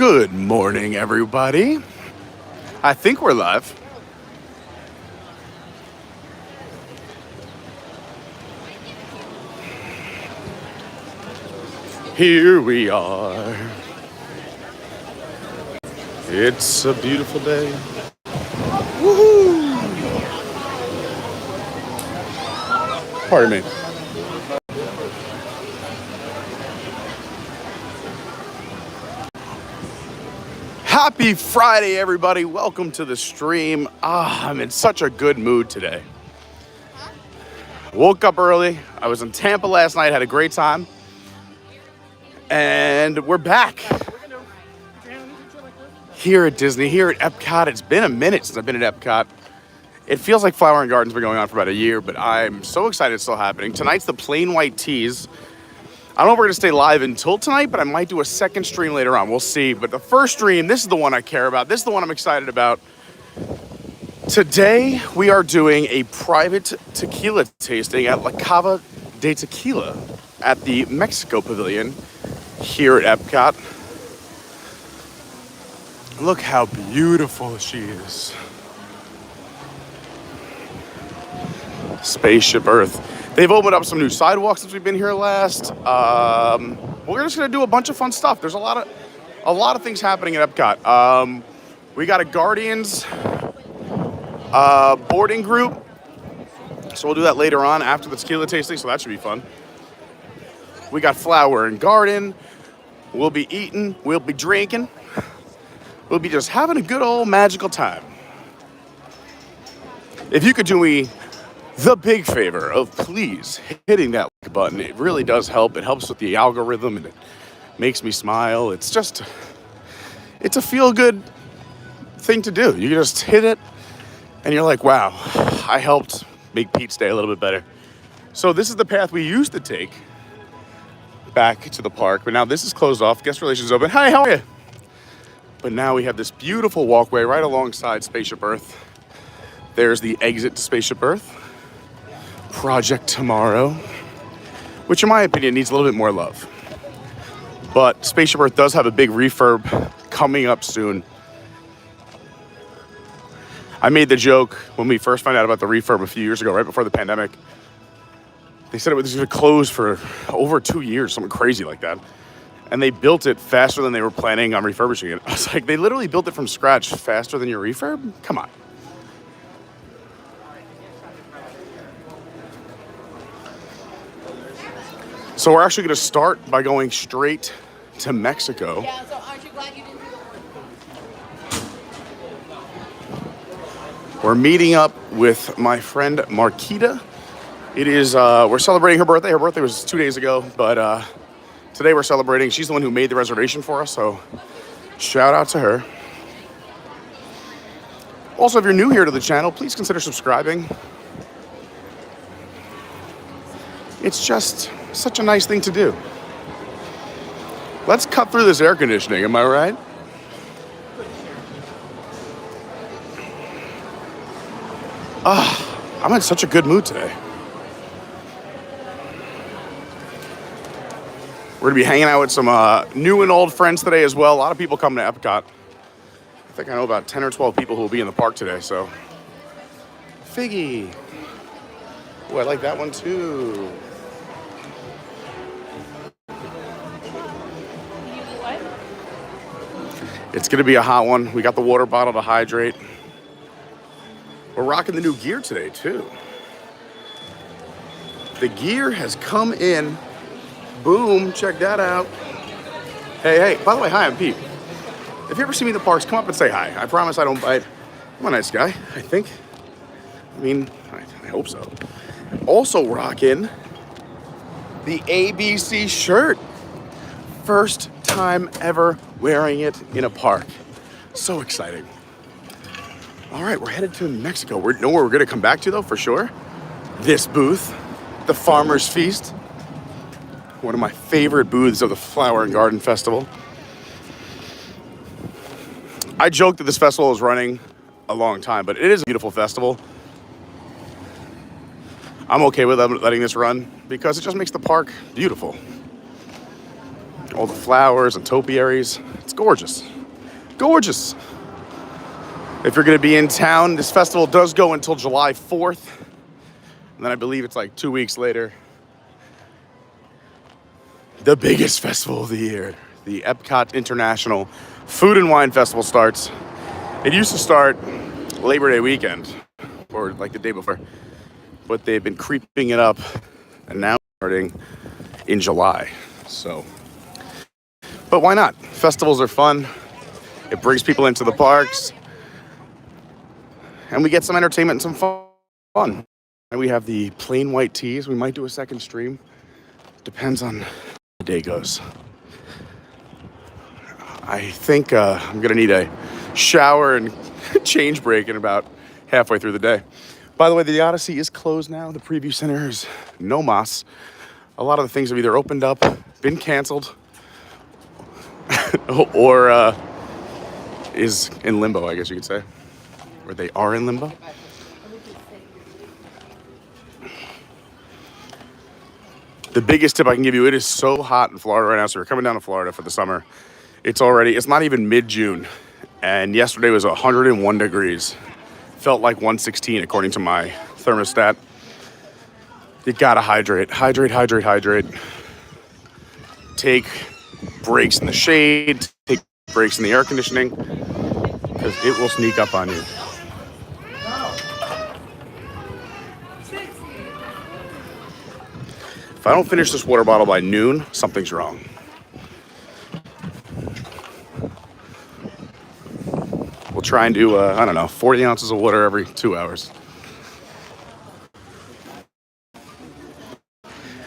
Good morning, everybody. I think we're live. Here we are. It's a beautiful day. Woohoo! Pardon me. Happy Friday, everybody. Welcome to the stream. I'm in such a good mood today. Woke up early. I was in Tampa last night, had a great time. And we're back here at Disney, here at Epcot. It's been a minute since I've been at Epcot. It feels like Flower and Garden's been going on for about a year, but I'm so excited it's still happening. Tonight's the plain white teas. I don't know if we're gonna stay live until tonight, but I might do a second stream later on. We'll see. But the first stream, this is the one I care about. This is the one I'm excited about. Today, we are doing a private tequila tasting at Cava de Tequila at the Mexico Pavilion here at Epcot. Look how beautiful she is. Spaceship Earth. They've opened up some new sidewalks since we've been here last. We're just gonna do a bunch of fun stuff. There's a lot of things happening at Epcot. We got a Guardians boarding group, so we'll do that later on after the tequila tasting. So that should be fun. We got Flower and Garden. We'll be eating. We'll be drinking. We'll be just having a good old magical time. If you could do me the big favor of please hitting that like button. It really does help. It helps with the algorithm and it makes me smile. It's a feel-good thing to do. You just hit it and you're like, wow, I helped make Pete's day a little bit better. So this is the path we used to take back to the park, but now this is closed off. Guest relations open. Hi, how are you? But now we have this beautiful walkway right alongside Spaceship Earth. There's the exit to Spaceship Earth. Project Tomorrow, which in my opinion needs a little bit more love. But Spaceship Earth does have a big refurb coming up soon. I made the joke when we first found out about the refurb a few years ago, right before the pandemic. They said it was going to close for over 2 years, something crazy like that. And they built it faster than they were planning on refurbishing it. I was like, they literally built it from scratch faster than your refurb? Come on. So we're actually going to start by going straight to Mexico. Yeah, so aren't you glad you didn't do the We're meeting up with my friend Marquita. It is, we're celebrating her birthday. Her birthday was 2 days ago, but today we're celebrating. She's the one who made the reservation for us, so shout out to her. Also, if you're new here to the channel, please consider subscribing. It's just such a nice thing to do. Let's cut through this air conditioning, am I right? I'm in such a good mood today. We're gonna be hanging out with some new and old friends today as well. A lot of people come to Epcot. I think I know about 10 or 12 people who will be in the park today, so. Figgy. Oh, I like that one too. It's gonna be a hot one. We got the water bottle to hydrate. We're rocking the new gear today too. The gear has come in. Boom, check that out. Hey, by the way, hi, I'm Pete. If you ever see me in the parks, come up and say hi. I promise I don't bite. I'm a nice guy, I think. I mean, I hope so. Also rocking the ABC shirt. First time ever wearing it in a park. So exciting. All right, we're headed to Mexico. We know where we're gonna come back to though, for sure. This booth, the Farmer's Feast. One of my favorite booths of the Flower and Garden Festival. I joke that this festival is running a long time, but it is a beautiful festival. I'm okay with letting this run because it just makes the park beautiful. All the flowers and topiaries, it's gorgeous. gorgeous. If you're going to be in town, this festival does go until July 4th. And then I believe it's like 2 weeks later. The biggest festival of the year, the Epcot International Food and Wine Festival starts. It used to start Labor Day weekend, or like the day before. But they've been creeping it up, and now starting in July. So, but why not? Festivals are fun. It brings people into the parks. And we get some entertainment and some fun. And we have the plain white teas. We might do a second stream. Depends on how the day goes. I think I'm going to need a shower and change break in about halfway through the day. By the way, the Odyssey is closed now. The preview center is no mas. A lot of the things have either opened up, been canceled, or is in limbo, I guess you could say. Or they are in limbo. The biggest tip I can give you, it is so hot in Florida right now, so we're coming down to Florida for the summer. It's not even mid-June, and yesterday was 101 degrees. Felt like 116 according to my thermostat. You gotta hydrate. Take breaks in the shade, take breaks in the air conditioning, because it will sneak up on you. If I don't finish this water bottle by noon, something's wrong. We'll try and do, 40 ounces of water every 2 hours.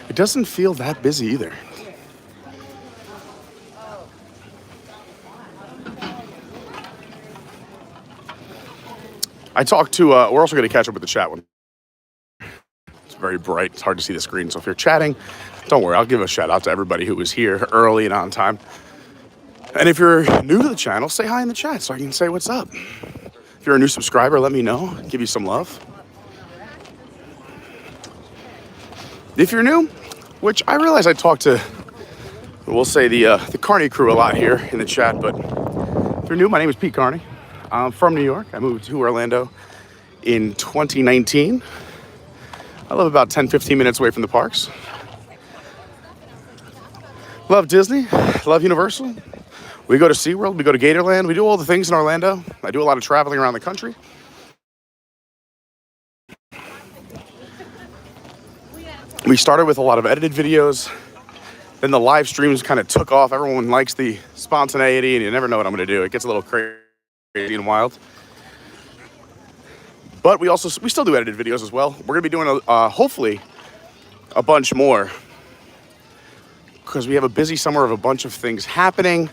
It doesn't feel that busy either. I talked to, we're also going to catch up with the chat one. It's very bright. It's hard to see the screen. So if you're chatting, don't worry. I'll give a shout out to everybody who was here early and on time. And if you're new to the channel, say hi in the chat so I can say what's up. If you're a new subscriber, let me know. Give you some love. If you're new, which I realize I talk to, we'll say the Carney crew a lot here in the chat, but if you're new, my name is Pete Carney. I'm from New York. I moved to Orlando in 2019. I live about 10-15 minutes away from the parks. Love Disney, love Universal. We go to SeaWorld, we go to Gatorland, we do all the things in Orlando. I do a lot of traveling around the country. We started with a lot of edited videos. Then the live streams kind of took off. Everyone likes the spontaneity, and you never know what I'm going to do. It gets a little crazy and wild. But we still do edited videos as well. We're going to be doing, hopefully, a bunch more. Because we have a busy summer of a bunch of things happening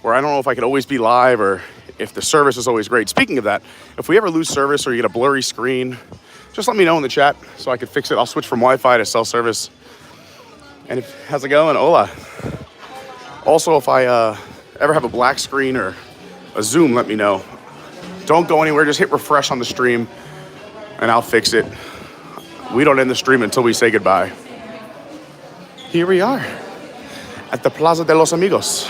where I don't know if I could always be live or if the service is always great. Speaking of that, if we ever lose service or you get a blurry screen, just let me know in the chat so I can fix it. I'll switch from Wi-Fi to cell service. And how's it going? Hola. Also, if I ever have a black screen or a Zoom, let me know. Don't go anywhere. Just hit refresh on the stream and I'll fix it. We don't end the stream until we say goodbye. Here we are at the Plaza de los Amigos.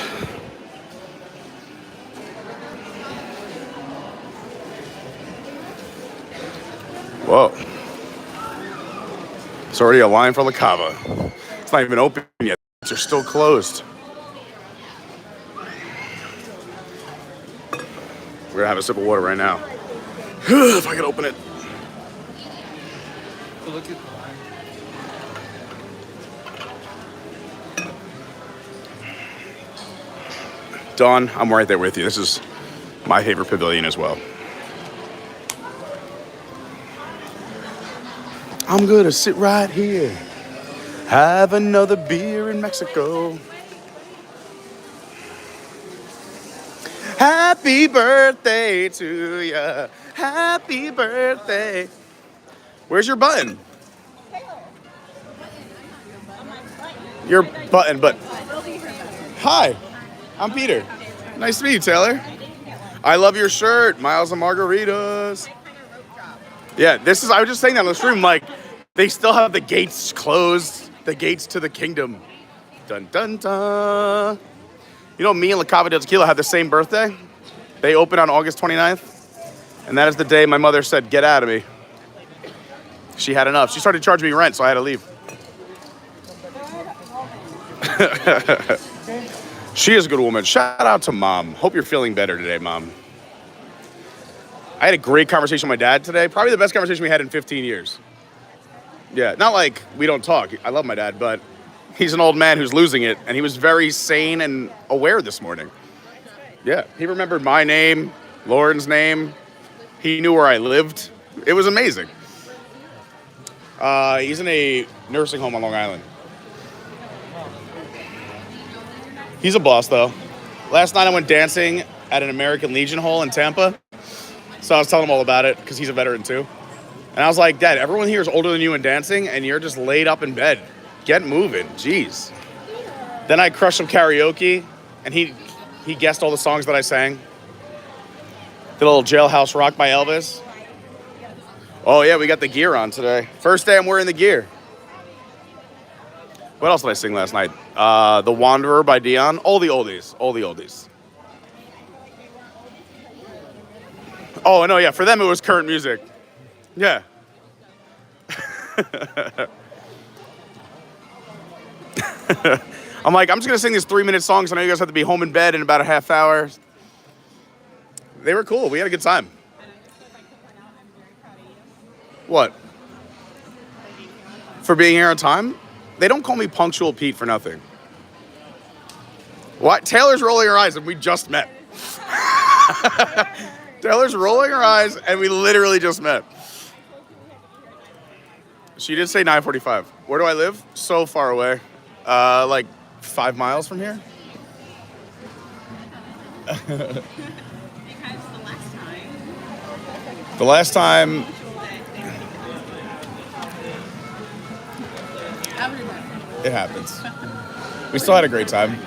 Whoa. It's already a line for the Cava. It's not even open yet. They're still closed. We're gonna have a sip of water right now. If I can open it. Dawn, I'm right there with you. This is my favorite pavilion as well. I'm gonna sit right here, have another beer in Mexico. Happy birthday to ya, happy birthday. Where's your button? Your button, but hi, I'm Peter. Nice to meet you, Taylor. I love your shirt, Miles and Margaritas. Yeah, I was just saying that on the stream, like, they still have the gates closed, the gates to the kingdom. Dun, dun, dun. You know, me and Cava Tequila had the same birthday. They open on August 29th. And that is the day my mother said, get out of me. She had enough. She started charging me rent, so I had to leave. She is a good woman. Shout out to Mom. Hope you're feeling better today, Mom. I had a great conversation with my dad today. Probably the best conversation we had in 15 years. Yeah, not like we don't talk. I love my dad, but he's an old man who's losing it, and he was very sane and aware this morning. Yeah, he remembered my name, Lauren's name. He knew where I lived. It was amazing. He's in a nursing home on Long Island. He's a boss, though. Last night I went dancing at an American Legion Hall in Tampa. So I was telling him all about it because he's a veteran, too. And I was like, Dad, everyone here is older than you in dancing, and you're just laid up in bed. Get moving. Jeez. Then I crushed some karaoke, and he guessed all the songs that I sang. The little Jailhouse Rock by Elvis. Oh, yeah, we got the gear on today. First day I'm wearing the gear. What else did I sing last night? The Wanderer by Dion. All the oldies. All the oldies. Oh, no, yeah. For them, it was current music. Yeah. I'm like, I'm just going to sing these 3-minute songs. I know you guys have to be home in bed in about a half hour. They were cool. We had a good time. What? For being here on time? They don't call me Punctual Pete for nothing. What? Taylor's rolling her eyes and we just met. Taylor's rolling her eyes and we literally just met. She did say 9:45. Where do I live? So far away. Like 5 miles from here. The last time. It happens. We still had a great time.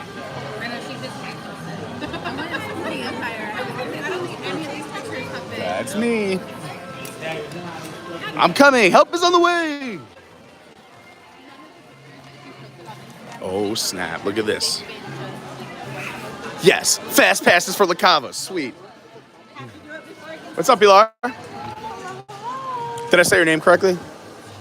That's me. I'm coming. Help is on the way. Oh, snap. Look at this. Yes. Fast passes for the Cava. Sweet. What's up, Pilar? Did I say your name correctly?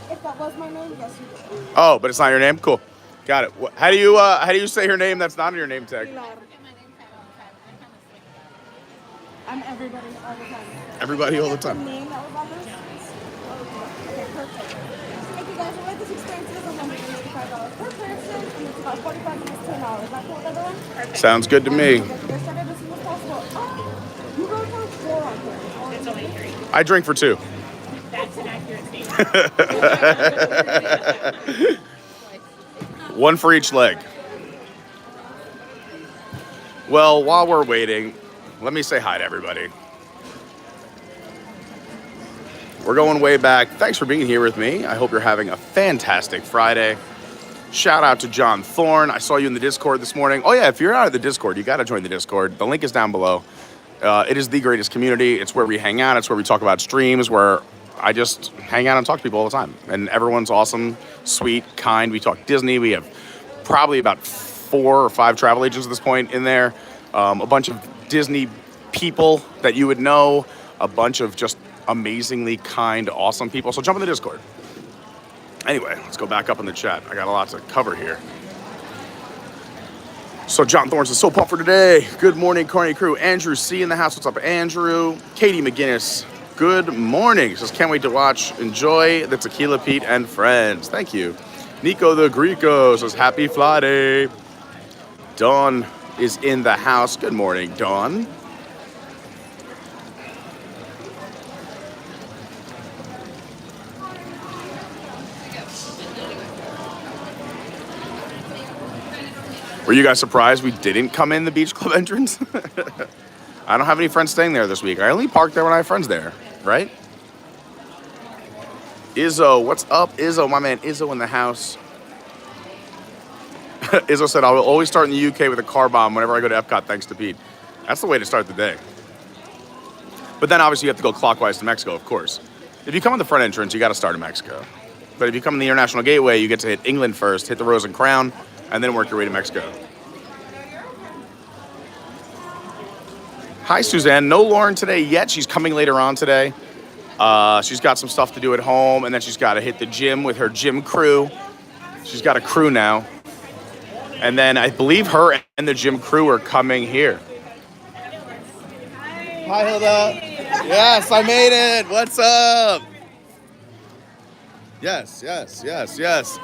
If that was my name, yes, you did. Oh, but it's not your name? Cool. Got it. How do you say her name that's not on your name tag? Pilar. I'm everybody all the time. Everybody all the time. Name that was on this? Okay, perfect. If you guys would like this experience, it is $185 per person, and it's about 45 minutes to an hour. Is that cool with everyone? Perfect. Sounds good to me. Get started as soon as possible. You go for 4 on here. It's only 3. I drink for 2. That's an accurate statement. 1 for each leg. Well, while we're waiting, let me say hi to everybody. We're going way back. Thanks for being here with me. I hope you're having a fantastic Friday. Shout out to John Thorne. I saw you in the Discord this morning. Oh yeah, if you're out of the Discord, you got to join the Discord. The link is down below. It is the greatest community. It's where we hang out. It's where we talk about streams, where I just hang out and talk to people all the time. And everyone's awesome, sweet, kind. We talk Disney. We have probably about 4 or 5 travel agents at this point in there. A bunch of Disney people that you would know. A bunch of just amazingly kind, awesome people. So jump in the Discord. Anyway, let's go back up in the chat. I got a lot to cover here. So John Thorne says, so pumped for today. Good morning, Carney crew. Andrew C. in the house. What's up, Andrew? Katie McGinnis. Good morning. Says, can't wait to watch. Enjoy the Tequila Pete and friends. Thank you. Nico the Greco says, happy Friday. Dawn is in the house. Good morning, Dawn. Were you guys surprised we didn't come in the beach club entrance? I don't have any friends staying there this week. I only park there when I have friends there, right? Izzo, what's up? Izzo, my man Izzo in the house. Izzo said, I will always start in the UK with a car bomb whenever I go to Epcot, thanks to Pete. That's the way to start the day. But then obviously you have to go clockwise to Mexico, of course. If you come in the front entrance, you got to start in Mexico. But if you come in the International Gateway, you get to hit England first, hit the Rose and Crown, and then work your way to Mexico. Hi, Suzanne. No Lauren today yet. She's coming later on today. She's got some stuff to do at home, and then she's got to hit the gym with her gym crew. She's got a crew now. And then I believe her and the gym crew are coming here. Hi, Hilda. Yes, I made it. What's up? Yes, yes, yes, yes.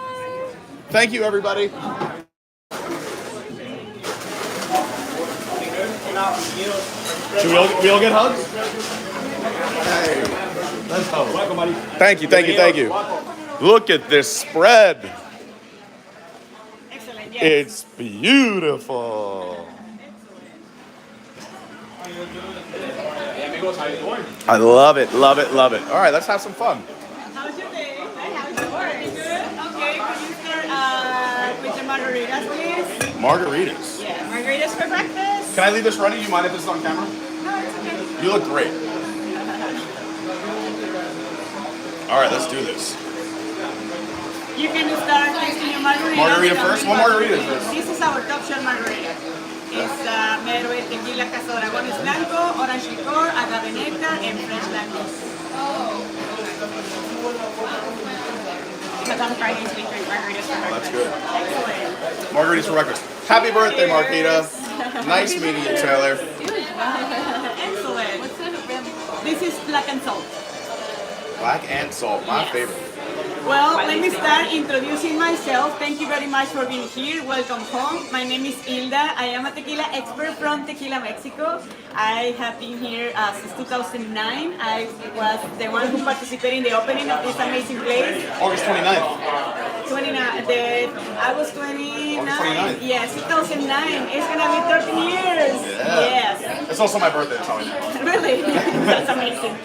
Thank you, everybody. Should we all get hugs? Hey, let's go. Thank you, thank you, thank you. Look at this spread. Excellent, yes. It's beautiful. I love it, love it, love it. All right, let's have some fun. How's your day? How's yours? Good. Okay, could you start with the margaritas, please? Margaritas. Yeah, margaritas for breakfast. Can I leave this running? Do you mind if this is on camera? No, it's okay. You look great. All right, let's do this. You can start tasting your margarita. Margarita first? What margarita is this? This is our top shelf margarita. It's made with tequila, Cossar, dragones blanco, orange licor, agave nectar, and fresh lemons. Because on Fridays we drink margaritas for breakfast. That's good. Excellent. Margaritas for breakfast. Happy birthday, Marquita. Nice meeting you, Taylor. Excellent. This is black and salt. Black and salt, my favorite. Well, let me start introducing myself. Thank you very much for being here. Welcome home. My name is Hilda. I am a tequila expert from Tequila, Mexico. I have been here since 2009. I was the one who participated in the opening of this amazing place. August 29th. 29. I was 29. August 29th. Yes, 2009. It's gonna be 13 years. Yeah. Yes. It's also my birthday, that's how I know. Really? That's amazing.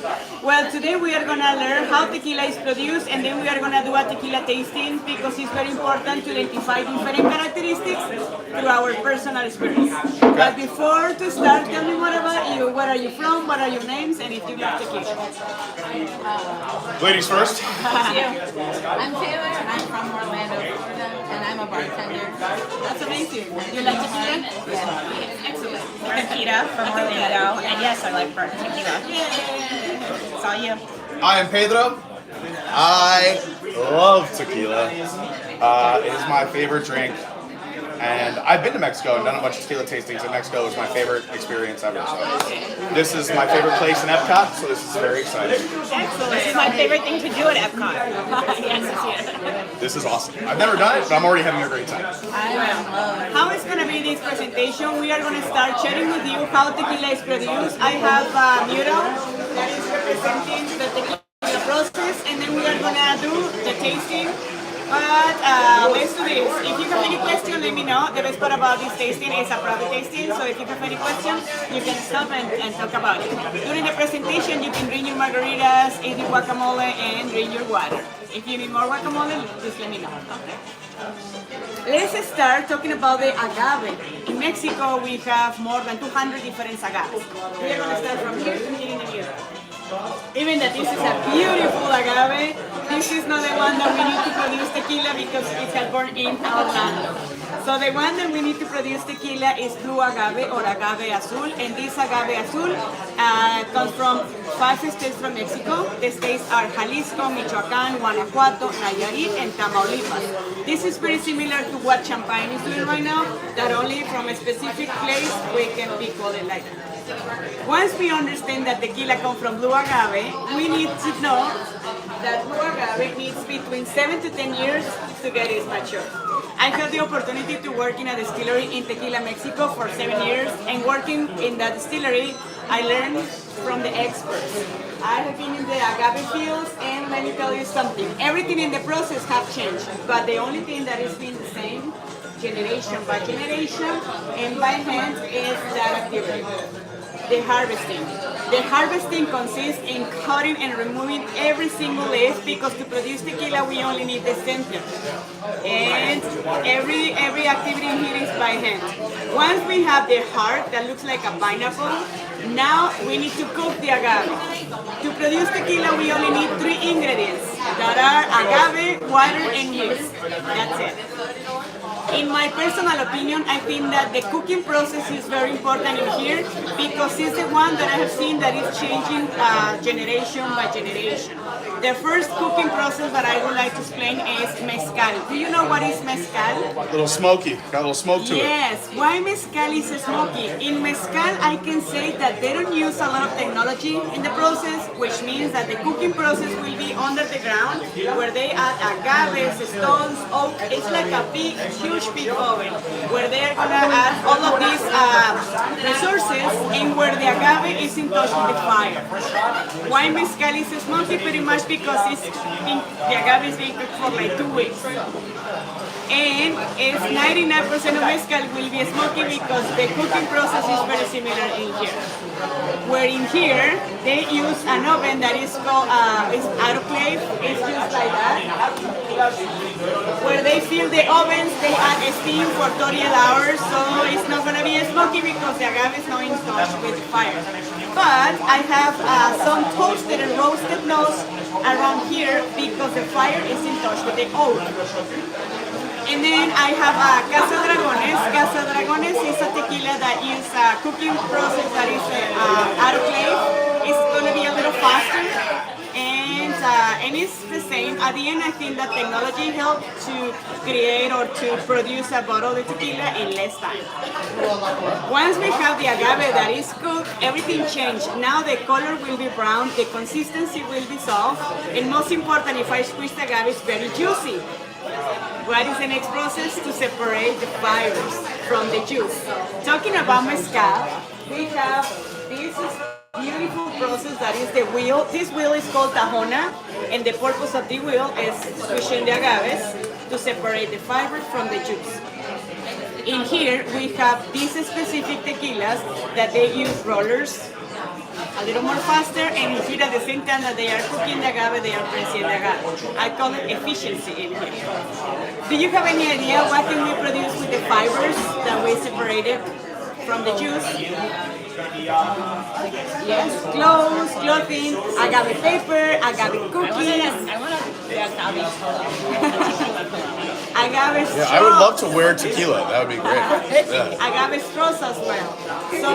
Well, today we are gonna learn how tequila is produced, and then we are gonna do a tequila tasting because it's very important to identify different characteristics through our personal experience. But before to start, tell me more about you. Where are you from? What are your names? And if you love tequila. Ladies first. I'm Taylor. I'm from Orlando, Florida, and I'm a bartender. That's amazing. You like tequila? Yeah. Excellent. Tequila from Orlando, and yes, I like tequila. It's all you. I am Pedro. I love tequila. It is my favorite drink. And I've been to Mexico and done a bunch of tequila tastings, and Mexico was my favorite experience ever. So this is my favorite place in Epcot, so this is very exciting. Excellent. This is my favorite thing to do at Epcot. Yes. This is awesome. I've never done it, but I'm already having a great time. How is going to be this presentation? We are going to start sharing with you how tequila is produced. I have a mural that is representing the tequila process, and then we are going to do the tasting. But let's do this. If you have any question, let me know. The best part about this tasting is a private tasting, so if you have any questions, you can stop and talk about it. During the presentation, you can drink your margaritas, eat your guacamole, and drink your water. If you need more guacamole, just let me know. Okay. Let's start talking about the agave. In Mexico, we have more than 200 different agaves. We are going to start from here to here in the middle. Even that this is a beautiful agave, this is not the one that we need to produce tequila because it has born in Orlando. So the one that we need to produce tequila is blue agave or agave azul, and this agave azul comes from 5 states from Mexico. The states are Jalisco, Michoacán, Guanajuato, Nayarit, and Tamaulipas. This is very similar to what Champagne is doing right now, that only from a specific place we can be called it like that. Once we understand that tequila comes from blue agave, we need to know that blue agave needs between 7 to 10 years to get it mature. I had the opportunity to work in a distillery in Tequila, Mexico for 7 years, and working in that distillery, I learned from the experts. I have been in the agave fields, and let me tell you something. Everything in the process has changed, but the only thing that has been the same, generation by generation, and by hand, is that activity. The harvesting. The harvesting consists in cutting and removing every single leaf, because to produce tequila we only need the center. And every activity in here is by hand. Once we have the heart that looks like a pineapple, now we need to cook the agave. To produce tequila we only need 3 ingredients that are agave, water, and yeast. That's it. In my personal opinion, I think that the cooking process is very important in here because it's the one that I have seen that is changing generation by generation. The first cooking process that I would like to explain is mezcal. Do you know what is mezcal? A little smoky. Got a little smoke to it. Yes. Why mezcal is smoky? In mezcal, I can say that they don't use a lot of technology in the process, which means that the cooking process will be under the ground, where they add agaves, stones, oak. It's like a big, huge big oven, where they are gonna add all of these resources, and where the agave is in touch with the fire. Why mezcal is smoky? Pretty much because the agave is being cooked for like 2 weeks. And it's 99% of mezcal will be smoky because the cooking process is very similar in here. Where in here, they use an oven that is called is autoclave. It's just like that. Where they fill the ovens, they add steam for 38 hours, so it's not going to be smoky because the agave is not in touch with the fire. But I have some toasted and roasted notes around here because the fire is in touch with the oak. And then I have Casa Dragones. Casa Dragones is a tequila that uses a cooking process that is autoclave. It's going to be a little faster, and it's the same. At the end, I think that technology helped to create or to produce a bottle of tequila in less time. Once we have the agave that is cooked, everything changed. Now the color will be brown, the consistency will be soft, and most important, if I squeeze the agave, it's very juicy. What is the next process? To separate the fibers from the juice. Talking about mezcal, we have this beautiful process that is the wheel. This wheel is called tajona, and the purpose of the wheel is swishing the agaves to separate the fibers from the juice. In here, we have these specific tequilas that they use rollers, a little more faster, and in here at the same time that they are cooking the agave, they are pressing the agave. I call it efficiency in here. Do you have any idea what can we produce with the fibers that we separated from the juice? Yes, clothes, clothing, agave paper, agave cookies. Agave straws. Yeah, I would love to wear tequila. That would be great. Yeah. Agave straws as well. So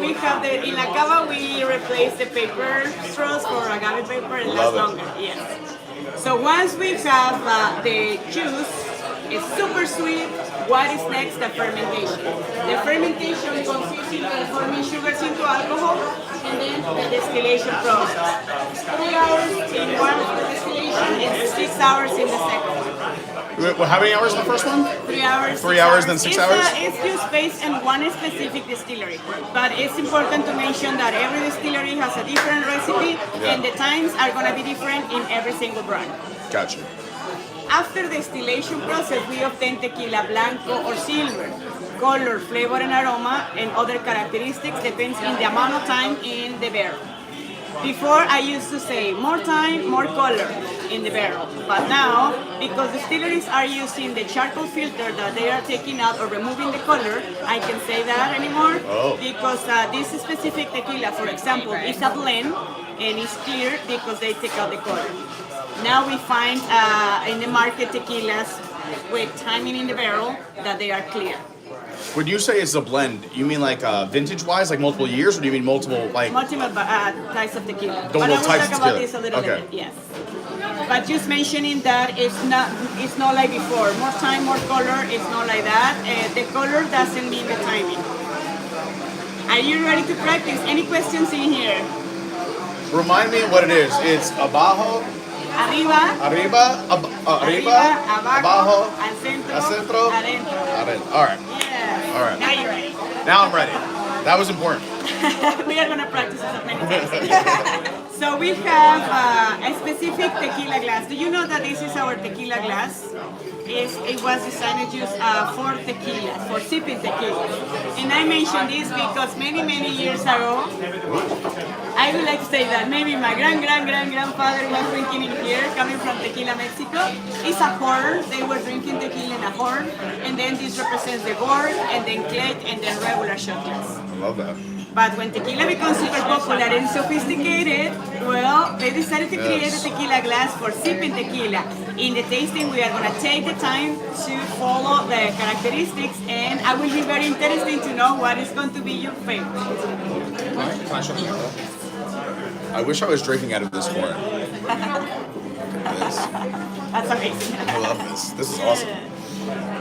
we have the in La Cava we replace the paper straws for agave paper and lasts longer. Yes. So once we have the juice, it's super sweet. What is next? The fermentation. The fermentation consists in transforming sugars into alcohol, and then the distillation process. 3 hours in one distillation and 6 hours in the second one. How many hours in the first one? 3 hours. 3 hours, then 6 hours? It's just based on one specific distillery. But it's important to mention that every distillery has a different recipe, and the times are going to be different in every single brand. Gotcha. After the distillation process, we obtain tequila blanco or silver. Color, flavor, and aroma, and other characteristics depends on the amount of time in the barrel. Before, I used to say more time, more color in the barrel. But now, because distilleries are using the charcoal filter that they are taking out or removing the color, I can say that anymore. Because this specific tequila, for example, is a blend and it's clear because they take out the color. Now we find in the market tequilas with timing in the barrel that they are clear. When you say it's a blend, you mean like vintage-wise, like multiple years, or do you mean multiple like? Multiple types of tequila. But I will talk about this a little bit. Yes. But just mentioning that it's not like before. More time, more color. It's not like that. The color doesn't mean the timing. Are you ready to practice? Any questions in here? Remind me what it is. It's abajo. Arriba, abajo, al centro, adentro. adentro. All right. Yeah. All right. Now you're ready. Now I'm ready. That was important. We are going to practice as many times. So we have a specific tequila glass. Do you know that this is our tequila glass? It was designed to use for tequila, for sipping tequila. And I mention this because many years ago, I would like to say that maybe my grandfather was drinking in here, coming from Tequila, Mexico. It's a horn. They were drinking tequila in a horn. And then this represents the gourd, and then clay, and then regular shot glass. I love that. But when tequila becomes super popular and sophisticated, well, they decided to create a tequila glass for sipping tequila. In the tasting, we are going to take the time to follow the characteristics, and I will be very interested to know what is going to be your favorite. Can I show you? I wish I was drinking out of this horn. This. That's amazing. I love this. This is awesome.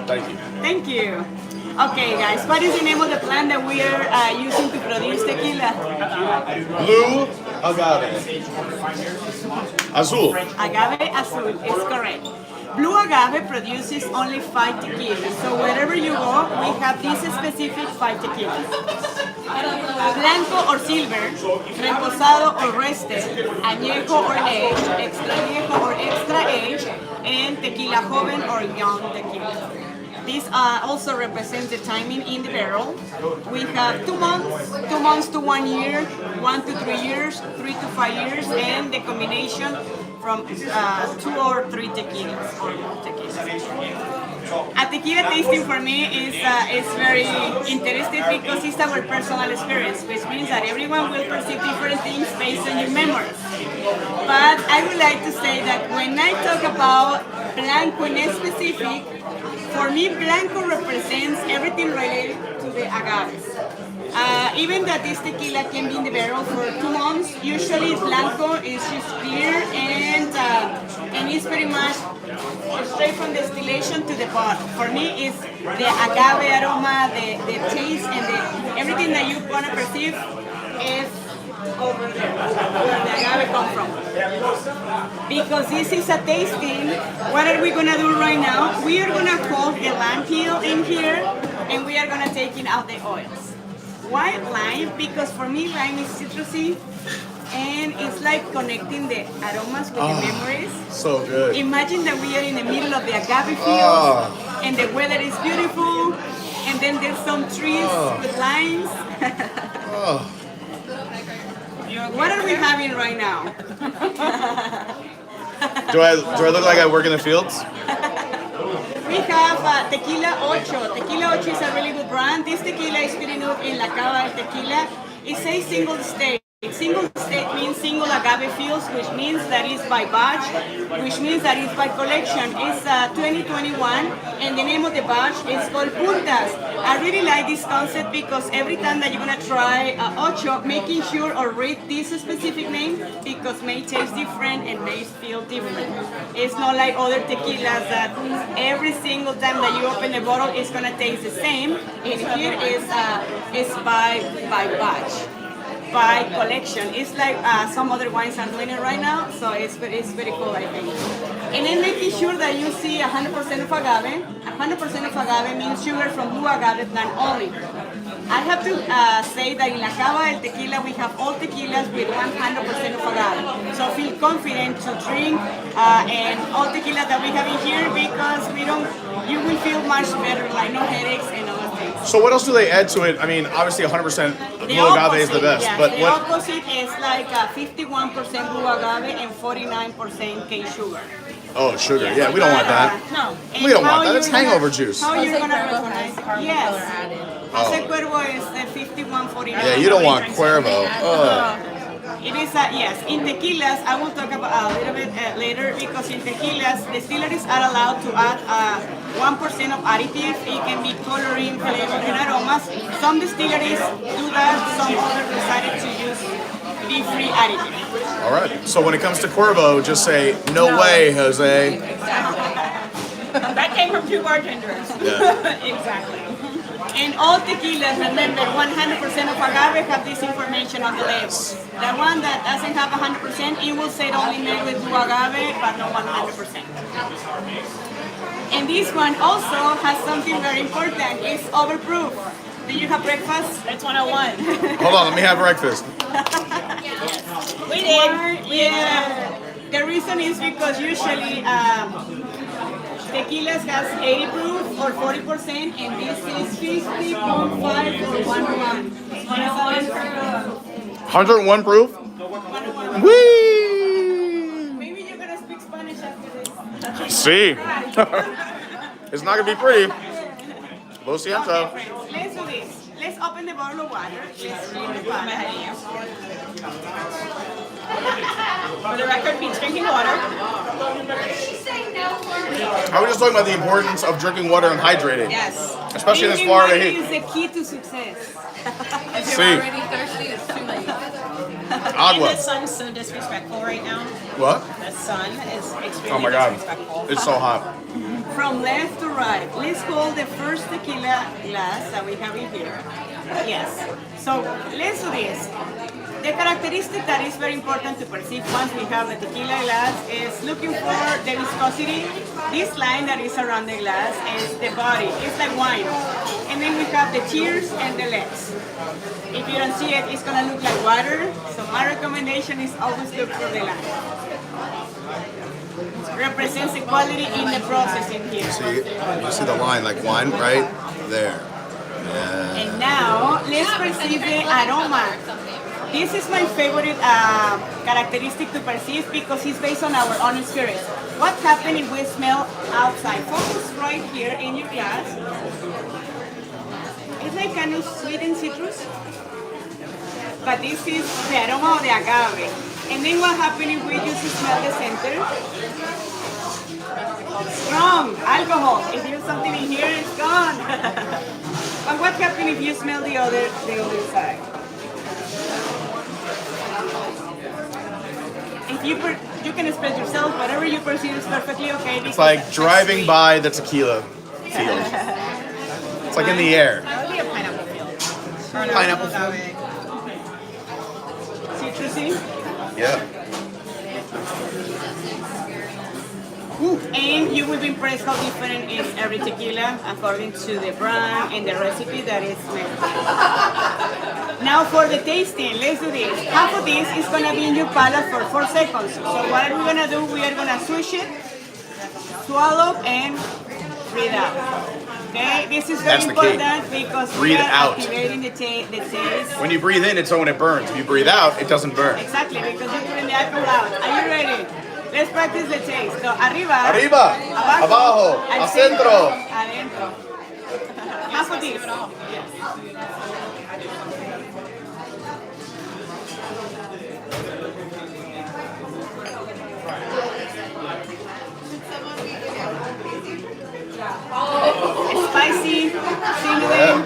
Thank you. Thank you. Okay, guys, what is the name of the plant that we are using to produce tequila? Blue agave. Azul. Agave azul is correct. Blue agave produces only 5 tequilas. So wherever you go, we have these specific 5 tequilas. Blanco or silver, reposado or rested, añejo or aged, extra añejo or extra aged, and tequila joven or young tequila. This also represents the timing in the barrel. We have 2 months to 1 year, 1 to 3 years, 3 to 5 years, and the combination from 2 or 3 tequilas or more tequilas. A tequila tasting for me is very interesting because it's our personal experience, which means that everyone will perceive different things based on your memories. But I would like to say that when I talk about Blanco in specific, for me, Blanco represents everything related to the agaves. Even that this tequila can be in the barrel for 2 months, usually Blanco is just clear and it's pretty much straight from distillation to the bottle. For me, it's the agave aroma, the taste, and everything that you want to perceive is over there, where the agave comes from. Because this is a tasting, what are we going to do right now? We are going to hold the lime peel in here, and we are going to take out the oils. Why lime? Because for me, lime is citrusy, and it's like connecting the aromas with the memories. So good. Imagine that we are in the middle of the agave field, and the weather is beautiful, and then there's some trees with limes. What are we having right now? Do I look like I work in the fields? We have Tequila Ocho. Tequila Ocho is a really good brand. This tequila is pretty new in La Cava Tequila. It's a single state. Single state means single agave fields, which means that it's by batch, which means that it's by collection. It's 2021, and the name of the batch is called Puntas. I really like this concept because every time that you're gonna try Ocho, making sure or read this specific name because may taste different and may feel different. It's not like other tequilas that every single time that you open the bottle, it's gonna taste the same. And here is by batch. By collection. It's like some other wines are doing it right now, so it's very cool, I think. And then making sure that you see 100% of agave. 100% of agave means sugar from blue agave plant only. I have to say that in La Cava, El Tequila, we have all tequilas with 100% of agave. So feel confident to drink and all tequila that we have in here because you will feel much better, like no headaches and other things. So what else do they add to it? I mean, obviously 100% blue agave is the best, yes, but the what? opposite is like 51% blue agave and 49% cane sugar. Oh, sugar. Yeah, we don't want that. No. We don't want that. It's hangover juice. How are you going to recognize? Yes. Jose Oh. Cuervo is 51-49. Yeah, you don't want Cuervo. It is, yes, in tequilas, I will talk about a little bit later because in tequilas, distilleries are allowed to add 1% of additive. It can be coloring, flavor, and aromas. Some distilleries do that, some others decided to use fee-free additive. All right. So when it comes to Cuervo, just say, no way, Jose. That came from 2 bartenders. Yeah. Exactly. And all tequilas, remember, 100% of agave have this information on the label. The one that doesn't have 100%, it will say only made with blue agave, but not 100%. And this one also has something very important. It's overproof. Did you have breakfast? It's 101. Hold on, let me have breakfast. We did. Yeah. The reason is because usually tequilas has 80 proof or 40%, and this is 50.5 or 101. 101 proof? 101. Whee! Maybe you're gonna speak Spanish after this. See? It's not gonna be pretty. Lo siento. Okay, friends, let's do this. Let's open the bottle of wine. water. Let's drink the water. For the record, Pete's drinking water. I was just talking about the importance of drinking water and hydrating. Yes. Especially in this Drinking Florida water heat. is the key to success. If See. you're already thirsty, it's too late. And Agua. the sun's so disrespectful right now. What? The sun is extremely Oh my God. disrespectful. It's so hot. From left to right, let's hold the first tequila glass that we have in here. Yes. So let's do this. The characteristic that is very important to perceive once we have the tequila glass is looking for the viscosity. This line that is around the glass is the body. It's like wine. And then we have the tears and the legs. If you don't see it, it's gonna look like water. So my recommendation is always look for the line. Represents the quality in the process in here. See, you see the line like wine right there. Yeah. And now let's perceive the aroma. This is my favorite characteristic to perceive because it's based on our own experience. What happens if we smell outside? Focus right here in your glass. It's like kind of sweet and citrus, but this is the aroma of the agave. And then what happens if we just smell the center? Strong alcohol. If there's something in here, it's gone. But what happens if you smell the other side? If you can express yourself, whatever you perceive is perfectly okay. It's like driving by the tequila field. It's like in the air. That would be a pineapple field. Or an Pineapple agave. citrusy. Yeah. And you will be impressed how different is every tequila according to the brand and the recipe that is made. Now for the tasting, let's do this. Half of this is going to be in your palate for 4 seconds. So what are we going to do? We are going to swish it, swallow, and breathe out. Okay, this is very That's the key. important because Breathe we are out. activating the taste. When you breathe in, it's when it burns. If you breathe out, it doesn't burn. Exactly, because you're putting the alcohol out. Are you ready? Let's practice the taste. So, arriba. Arriba, abajo, al al centro. Adentro. Half of this. Yes. Spicy, cinnamon.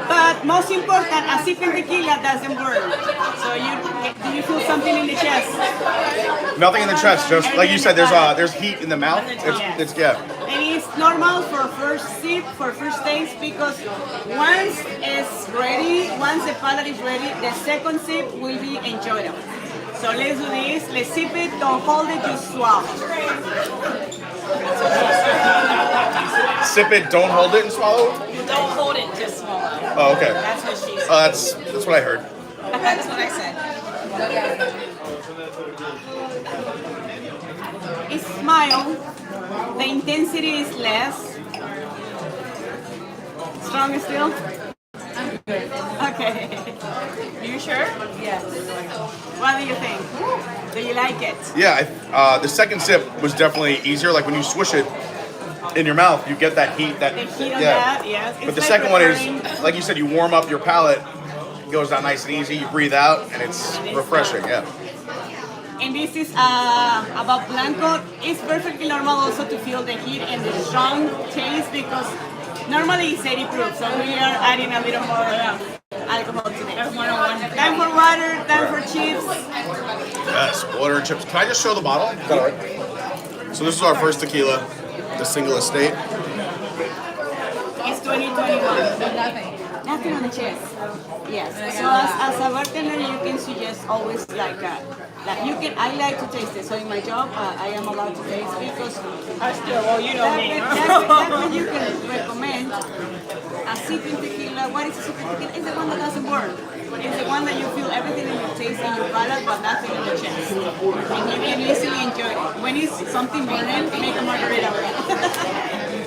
But most important, a sipping tequila doesn't burn. So do you feel something in the chest? Nothing in the chest. Just like you said, there's heat in the mouth. It's yeah. And it's normal for first sip, for first taste, because once it's ready, once the palate is ready, the second sip will be enjoyable. So let's do this. Let's sip it. Don't hold it. Just swallow. Sip it, don't hold it, and swallow. Don't hold it, just swallow. Oh, okay. That's what she said. That's what I heard. That's what I said. It's mild. The intensity is less. Strong still? Okay. You sure? Yes. What do you think? Do you like it? Yeah, the second sip was definitely easier. Like when you swish it in your mouth, you get that heat. The heat on that, yes. But It's the like second one is, preparing- like you said, you warm up your palate. It goes down nice and easy. You breathe out, and it's refreshing. Yeah. And this is about Blanco. It's perfectly normal also to feel the heat and the strong taste because normally it's 80 proof, so we are adding a little more alcohol today. Time for water, time for chips. Yes, water and chips. Can I just show the bottle? Is that all right? So this is our first tequila, the single estate. It's 2021. Nothing on the chest. Yes. So as a bartender, you can suggest always like you can. I like to taste it. So in my job, I am allowed to taste because Well, you know me. that's what you can recommend. A sipping tequila. What is a sipping tequila? It's the one that doesn't burn. It's the one that you feel everything in your taste in your palate, but nothing in the chest. And you can easily enjoy it. When it's something burning, make a margarita with it.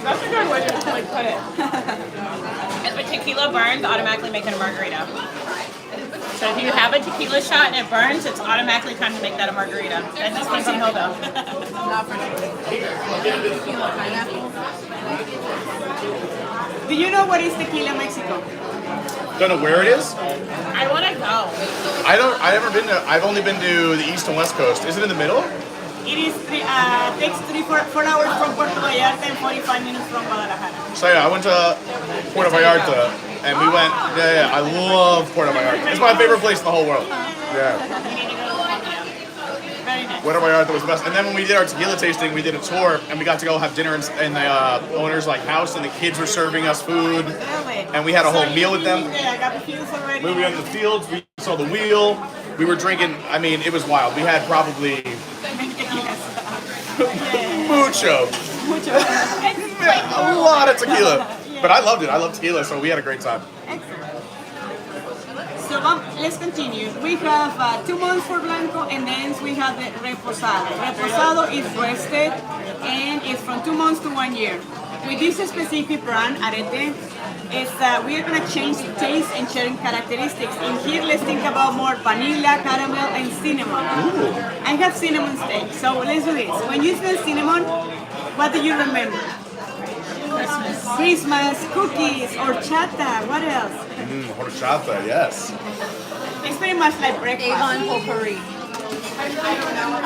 That's a good way to put it. If a tequila burns, automatically make it a margarita. So if you have a tequila shot and it burns, it's automatically time to make that a margarita. That just comes on Hilda. Not for sure. Tequila pineapple. Do you know what is Tequila Mexico? Don't know where it is. I want to go. I've only been to the East and West Coast. Is it in the middle? It is takes 4 hours from Puerto Vallarta and 45 minutes from Guadalajara. So yeah, I went to Puerto Vallarta and we went. Yeah, I love Puerto Vallarta. It's my favorite place in the whole world. Yeah. Very nice. Puerto Vallarta was the best. And then when we did our tequila tasting, we did a tour and we got to go have dinner in the owner's like house, and the kids were serving us food, and we had a whole meal with them. Yeah, I got the fields already. We were in the fields. We saw the wheel. We were drinking. I mean, it was wild. We had probably mucho. A lot of tequila. But I loved it. I love tequila, so we had a great time. Excellent. So let's continue. We have 2 months for Blanco, and then we have the Reposado. Reposado is rested, and it's from 2 months to 1 year. With this specific brand, Arete, we are going to change the taste and sharing characteristics. In here, let's think about more vanilla, caramel, and cinnamon. I have cinnamon steak, so let's do this. When you smell cinnamon, what do you remember? Christmas, cookies, horchata, what else? Horchata, yes. It's pretty much like breakfast. Avon potpourri.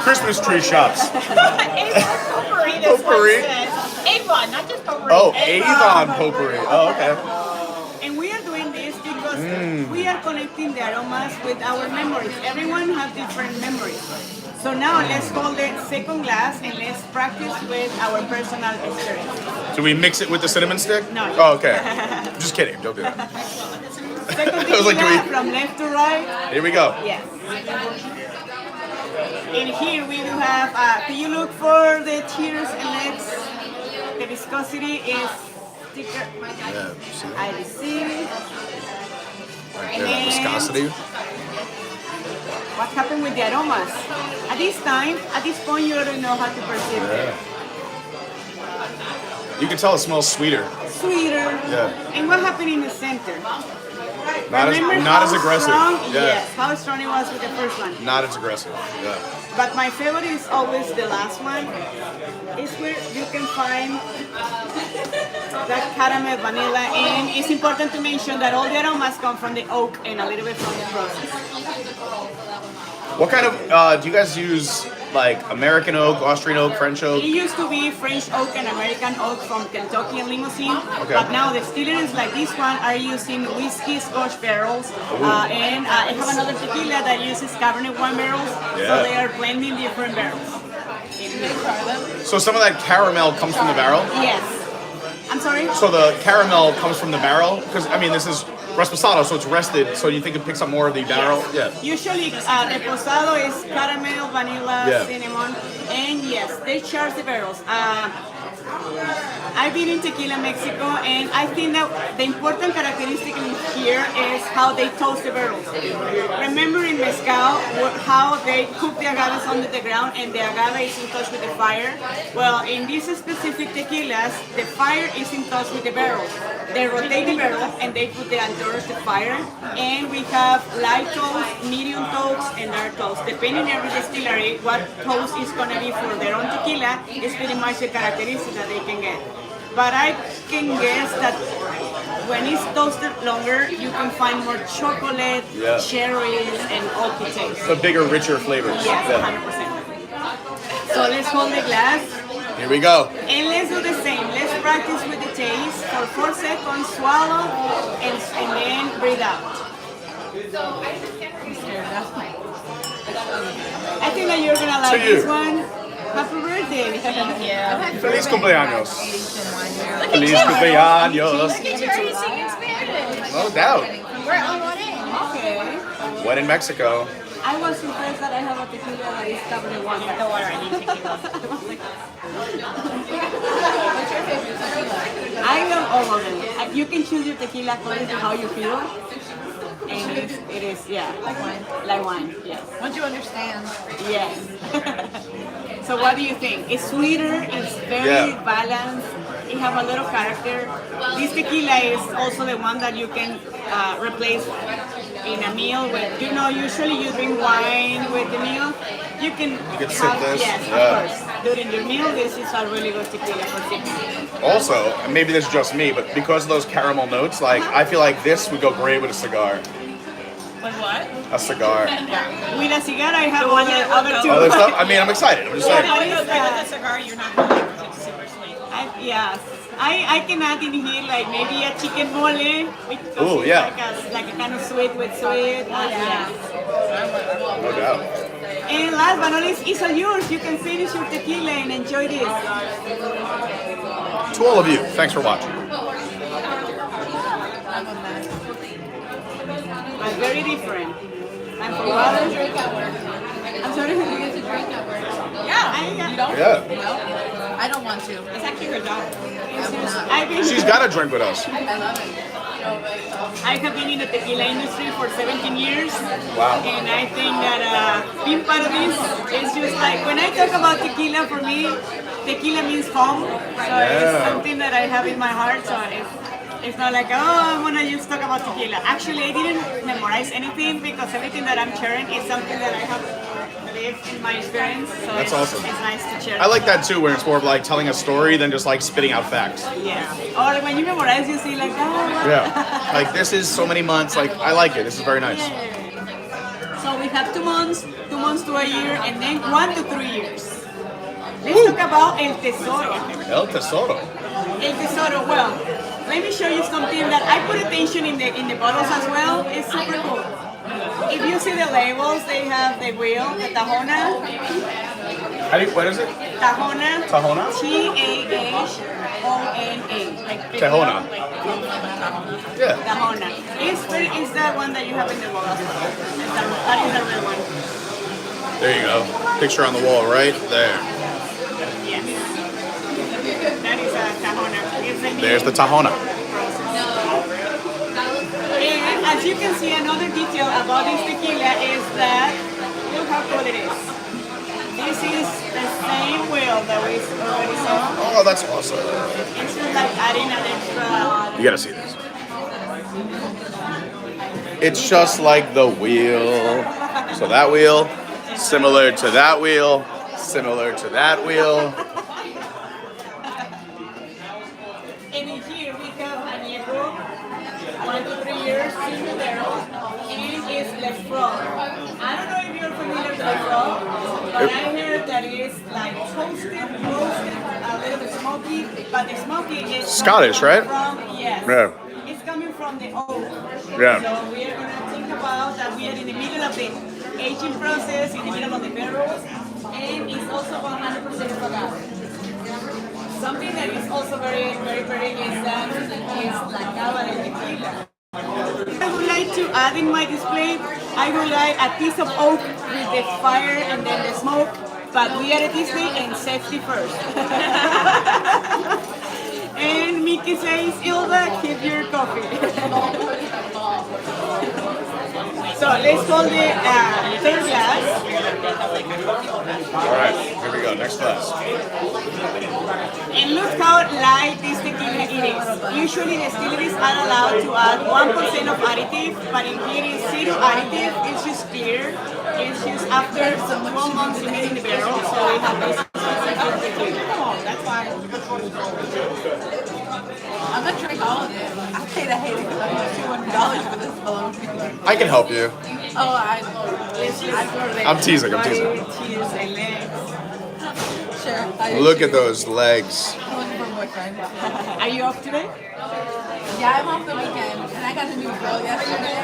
Christmas tree shops. Avon potpourri. Potpourri? Avon, not just potpourri. Oh, Avon potpourri. Oh, okay. And we are doing this because we are connecting the aromas with our memories. Everyone has different memories. So now let's hold the second glass and let's practice with our personal experience. Do we mix it with the cinnamon stick? No. Oh, okay. Just kidding. Don't do that. Second I was like, tequila from left to right. Here we go. Yes. And here we do have, can you look for the tears and legs? The viscosity is thicker. Yeah, see that? I receive. Right there, that viscosity. What happened with the aromas? At this point, you already know how to perceive it. Yeah. You can tell it smells sweeter. Sweeter. Yeah. And what happened in the center? Not as aggressive. Strong? Yeah. Yes, how strong it was with the first one. Not as aggressive. Yeah. But my favorite is always the last one. It's where you can find that caramel vanilla, and it's important to mention that all the aromas come from the oak and a little bit from the process. What kind of, do you guys use like American oak, Austrian oak, French oak? It used to be French oak and American oak from Kentucky and Limousin, Okay. but now the distilleries like this one are using whiskey Scotch barrels, and I have another tequila that uses Cabernet wine barrels, Yeah. so they are blending different barrels. So some of that caramel comes from the barrel? Yes. I'm sorry? So the caramel comes from the barrel? Because, I mean, this is Reposado, so it's rested, so you think it picks up more of the barrel? Yes. Yeah. Usually, reposado is caramel, vanilla, Yeah. cinnamon, and yes, they charge the barrels. I've been in Tequila, Mexico, and I think that the important characteristic in here is how they toast the barrels. Remember in Mezcal, how they cook the agaves under the ground and the agave is in touch with the fire? Well, in these specific tequilas, the fire is in touch with the barrels. They rotate the barrel and they put the andoros to fire, and we have light toast, medium toast, and dark toast. Depending on every distillery, what toast is going to be for their own tequila is pretty much the characteristic that they can get. But I can guess that when it's toasted longer, you can find more chocolate, Yeah. cherries, and oaky taste. The bigger, richer flavors. Yes, Yeah. 100%. So let's hold the glass. Here we go. And let's do the same. Let's practice with the taste for 4 seconds, swallow, and then breathe out. I think that you're gonna like To you. this one. Happy birthday. Feliz cumpleaños. Feliz cumpleaños. Look at you already singing Spanish. No doubt. We're on one end. Okay. When in Mexico. I was impressed that I have a tequila that is Cabernet one. The water, I need tequila. I love all of them. You can choose your tequila according to how you feel. And it is, yeah. Like wine. Like wine, yes. Once you understand. Yes. So what do you think? It's sweeter, it's very Yeah. balanced, it have a little character. This tequila is also the one that you can replace in a meal with, usually you drink wine with the meal. You can sip have, this? yes, Yeah. of course. during your meal, this is a really good tequila for sipping. Also, and maybe this is just me, but because of those caramel notes, like I feel like this would go great with a cigar. With what? A cigar. With a cigar, I have other two. Other stuff? I mean, I'm excited. I'm just Yeah, saying. no, it goes great with the cigar. You're not going to like it. It's super sweet. Yes. I can add in here like maybe a chicken mole. Because Ooh, it's yeah. like a kind of sweet with sweet. Yes. No doubt. And last but not least, it's all yours. You can finish your tequila and enjoy this. To all of you, thanks for watching. But very different. And for water, I'm sorry. You get to drink at work. You don't? Yeah. No, I don't want to. It's actually her job. I've been, She's got to drink with us. I love it. I have been in the tequila industry for 17 years. Wow. And I think that being part of this is just like, when I talk about tequila, for me, tequila means home. So it's something that I have in my heart. So it's not like, oh, I want to just talk about tequila. Actually, I didn't memorize anything because everything that I'm sharing is something that I have lived in my experience. So That's it's, awesome. It's nice to share. I like that too, where it's more of like telling a story than just like spitting out facts. Yeah. Or when you memorize, you see like, oh. Yeah. Like this is so many months. Like I like it. This is very nice. So we have 2 months to a year, and then 1 to 3 years. Let's talk about El Tesoro. El Tesoro. El Tesoro, well, let me show you something that I put attention in the bottles as well. It's super cool. If you see the labels, they have the wheel, the Tahona. What is it? Tahona. Tahona? Tahona. Like Tahona. Yeah. Tahona. It's that one that you have in the bottle. That is the real one. There you go. Picture on the wall right there. Yes. That is a Tahona. It's a There's the Tahona. And as you can see, another detail about this tequila is that, look how cool it is. This is the same wheel that we already saw. Oh, that's awesome. It's just like adding an extra. You gotta see this. It's just like the wheel. So that wheel, similar to that wheel, similar to that wheel. And in here we have añejo, 1 to 3 years, single barrel, and it's Lefroy. I don't know if you're familiar with Lefroy, but I heard that it's like toasted, roasted, a little bit smoky, but the smoky is Scottish, right? Yes. Yeah. It's coming from the oak. Yeah. So we are going to think about that we are in the middle of the aging process, in the middle of the barrels, and it's also 100% agave. Something that is also very, very pretty is that it's la Cava de Tequila. I would like to add in my display, I would like a piece of oak with the fire and then the smoke, but we are at Disney and safety first. And Mickey says, Ilda, keep your coffee. So let's call the third glass. All right, here we go. Next class. And look how light this tequila it is. Usually distilleries are allowed to add 1% of additive, but in here it's zero additive. It's just clear. It's just after 12 months you made in the barrel, so we have this tequila. That's why. I'm gonna drink all of it. I paid a hate $200 for this balloon. I can help you. Oh, I'm teasing, I'm teasing. Cheers and legs. sure. Look at those legs. I'm looking for a boyfriend. Are you off today? Yeah, I'm off the weekend, and I got a new grill yesterday,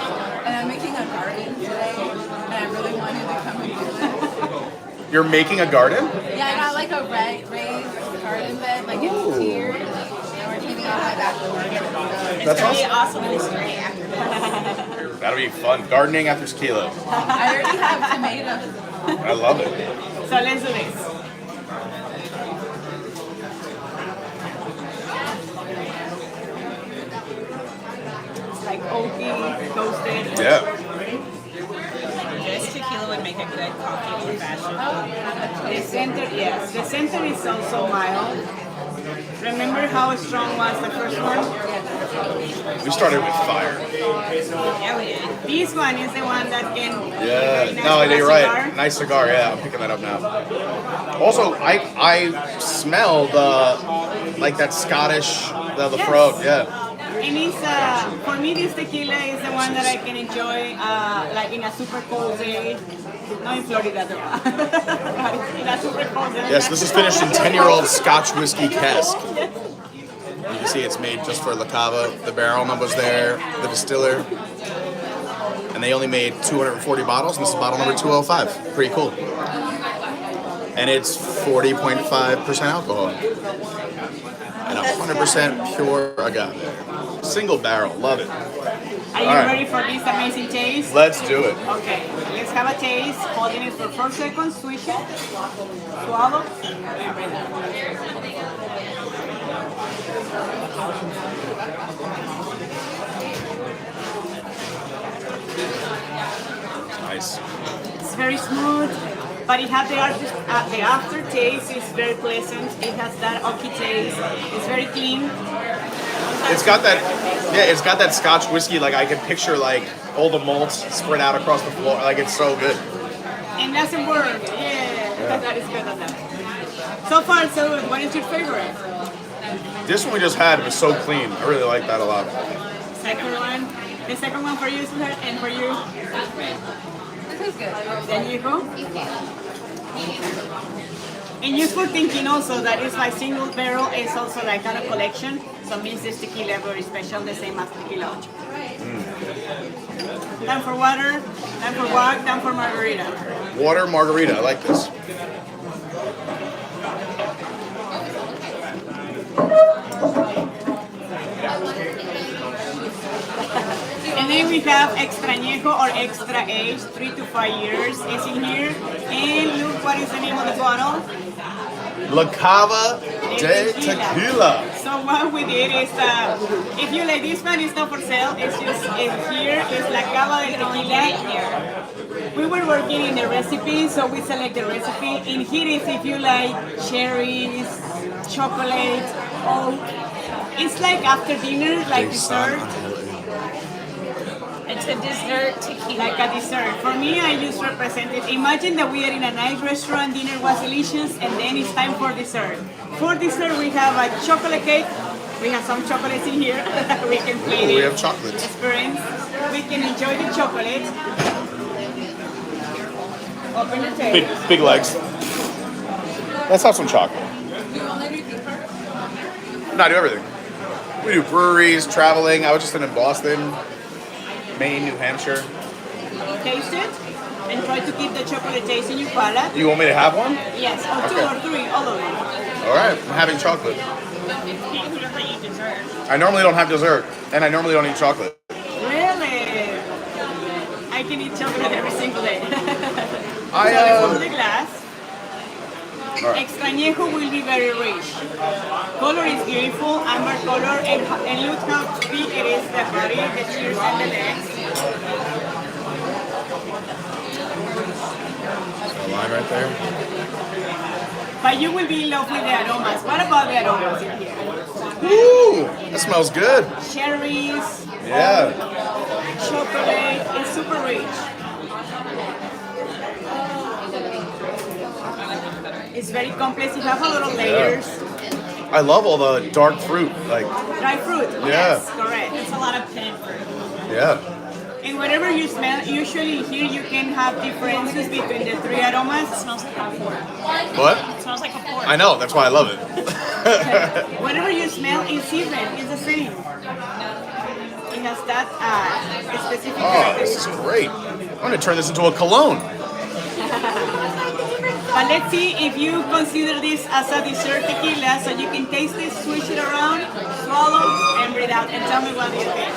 and I'm making a garden today, and I really want him to come and do this. You're making a garden? Yeah, I got like a raised garden bed, like in tiers, and we're cleaning out my backyard. That's It's awesome. awesome and straight after this. That'll be fun. Gardening after tequila. I already have tomatoes. I love it. So let's do this. It's like oaky, toasted. Yeah. This tequila would make a good coffee old fashioned. The center, yes, the center is also mild. Remember how strong was the first one? We started with fire. Yeah, we did. This one is the one that can. Yeah. No, you're right. Nice cigar. Yeah, I'm picking that up now. Also, I smell like that Scottish, the throat. Yeah. And it's, for me, this tequila is the one that I can enjoy like in a super cold day. Not in Florida though. In a super cold day. Yes, this is finished in 10-year-old Scotch whiskey cask. You can see it's made just for La Cava. The barrelman was there, the distiller. And they only made 240 bottles, and this is bottle number 205. Pretty cool. And it's 40.5% alcohol. And 100% pure agave. Single barrel, love it. Are you ready for this amazing taste? Let's do it. Okay, let's have a taste. Holding it for 4 seconds, swish it, swallow, and breathe out. Nice. It's very smooth, but it has the aftertaste is very pleasant. It has that oaky taste. It's very clean. It's got that, yeah, it's got that Scotch whiskey. Like I can picture like all the malts spread out across the floor. Like it's so good. And doesn't work. Yeah, that is good on that. So far, so good. What is your favorite? This one we just had was so clean. I really like that a lot. Second one. The second one for you, Susan, and for you. This is good. There you go. And useful thinking also that it's like single barrel is also like kind of collection. So it means this tequila very special, the same as tequila. Time for water, time for walk, time for margarita. Water margarita. I like this. And then we have extrañejo or extra age, 3 to 5 years is in here. And look, what is the name of the bottle? La Cava de Tequila. So what we did is, if you like this one, it's not for sale. It's just here is La Cava de Tequila. We were working in the recipe, so we select the recipe. In here is if you like cherries, chocolate, oak. It's like after dinner, like dessert. It's a dessert tequila. Like a dessert. For me, I just represent it. Imagine that we are in a nice restaurant, dinner was delicious, and then it's time for dessert. For dessert, we have a chocolate cake. We have some chocolates in here. We can play We the have chocolates. experience. We can enjoy the chocolate. Open the tape. Big legs. Let's have some chocolate. No, I do everything. We do breweries, traveling. I was just in Boston, Maine, New Hampshire. Taste it and try to keep the chocolate taste in your palate. You want me to have one? Yes, or Okay. 2 or 3, all of them. All right, I'm having chocolate. You never eat dessert. I normally don't have dessert, and I normally don't eat chocolate. Really? I can eat chocolate every single day. So I, let's open the glass. All right. Extrañejo will be very rich. Color is beautiful, amber color, and look how big it is, the body, the cheers, and the legs. Line right there. But you will be in love with the aromas. What about the aromas in here? Ooh, that smells good. Cherries, Yeah. chocolate, it's super rich. It's very complex. You have a lot of layers. I love all the dark fruit. Like, Dry fruit. Yeah. Yes, correct. It's a lot of pitted fruit. yeah. And whatever you smell, usually here you can have differences between the 3 aromas. It smells like a pork. What? It smells like a pork. I know, that's why I love it. Whatever you smell is even, it's the same. It has that specific Oh, this is great. I'm gonna turn this into a cologne. But let's see if you consider this as a dessert tequila, so you can taste it, swish it around, swallow, and breathe out, and tell me what you think.